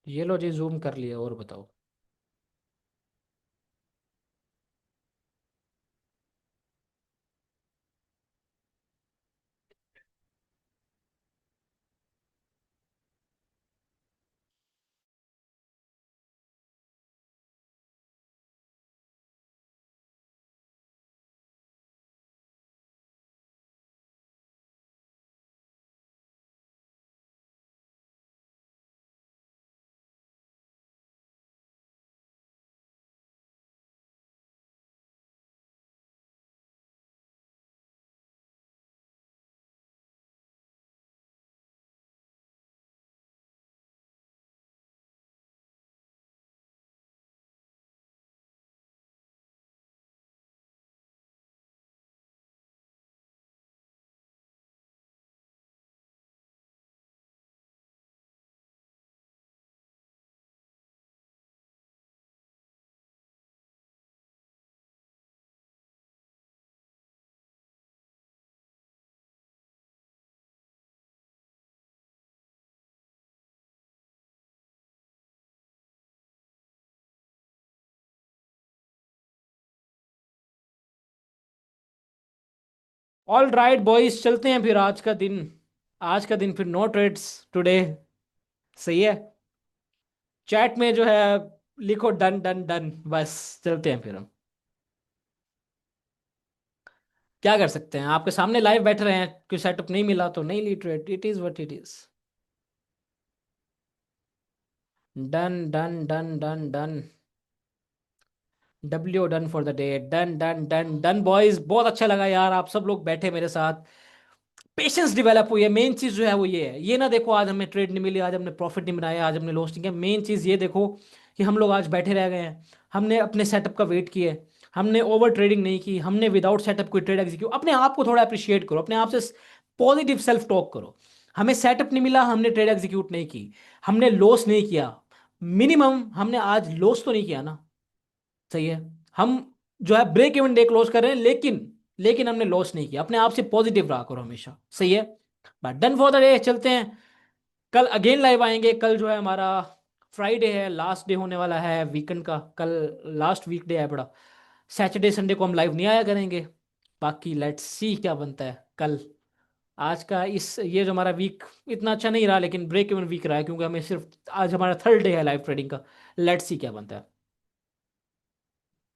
ये लो जी, zoom कर लिया, और बताओ। All right boys, चलते हैं फिर। आज का दिन फिर नो ट्रेड्स टुडे। सही है, चैट में जो है लिखो डन डन डन, बस चलते हैं फिर हम। क्या कर सकते हैं, आपके सामने लाइव बैठ रहे हैं, कोई सेटअप नहीं मिला तो नहीं ली ट्रेड, it is what it is. Done done done done done, W done for the day, done done done done boys. बहुत अच्छा लगा यार, आप सब लोग बैठे मेरे साथ, पेशेंस डेवलप हुई है। मेन चीज जो है वो ये है, ये ना देखो आज हमें ट्रेड नहीं मिली, आज हमने प्रॉफिट नहीं बनाया, आज हमने लॉस नहीं किया। मेन चीज ये देखो कि हम लोग आज बैठे रह गए हैं, हमने अपने सेटअप का वेट किया है, हमने ओवर ट्रेडिंग नहीं की, हमने विदाउट सेटअप कोई ट्रेड एग्जीक्यूट। अपने आप को थोड़ा अप्रिशिएट करो, अपने आप से पॉजिटिव सेल्फ टॉक करो। हमें सेटअप नहीं मिला, हमने ट्रेड एग्जीक्यूट नहीं की, हमने लॉस नहीं किया, मिनिमम हमने आज लॉस तो नहीं किया ना। सही है, हम जो है ब्रेक इवन डे क्लोज कर रहे हैं, लेकिन लेकिन हमने लॉस नहीं किया। अपने आप से पॉजिटिव रहा करो हमेशा, सही है। But done for the day, चलते हैं। कल अगेन लाइव आएंगे। कल जो है हमारा फ्राइडे है, लास्ट डे होने वाला है वीकेंड का। कल लास्ट वीक डे है बड़ा। सैटरडे संडे को हम लाइव नहीं आया करेंगे। बाकी लेट्स सी क्या बनता है कल। आज का इस ये जो हमारा वीक इतना अच्छा नहीं रहा, लेकिन ब्रेक इवन वीक रहा है, क्योंकि हमें सिर्फ आज हमारा थर्ड डे है लाइव ट्रेडिंग का। लेट्स सी क्या बनता है।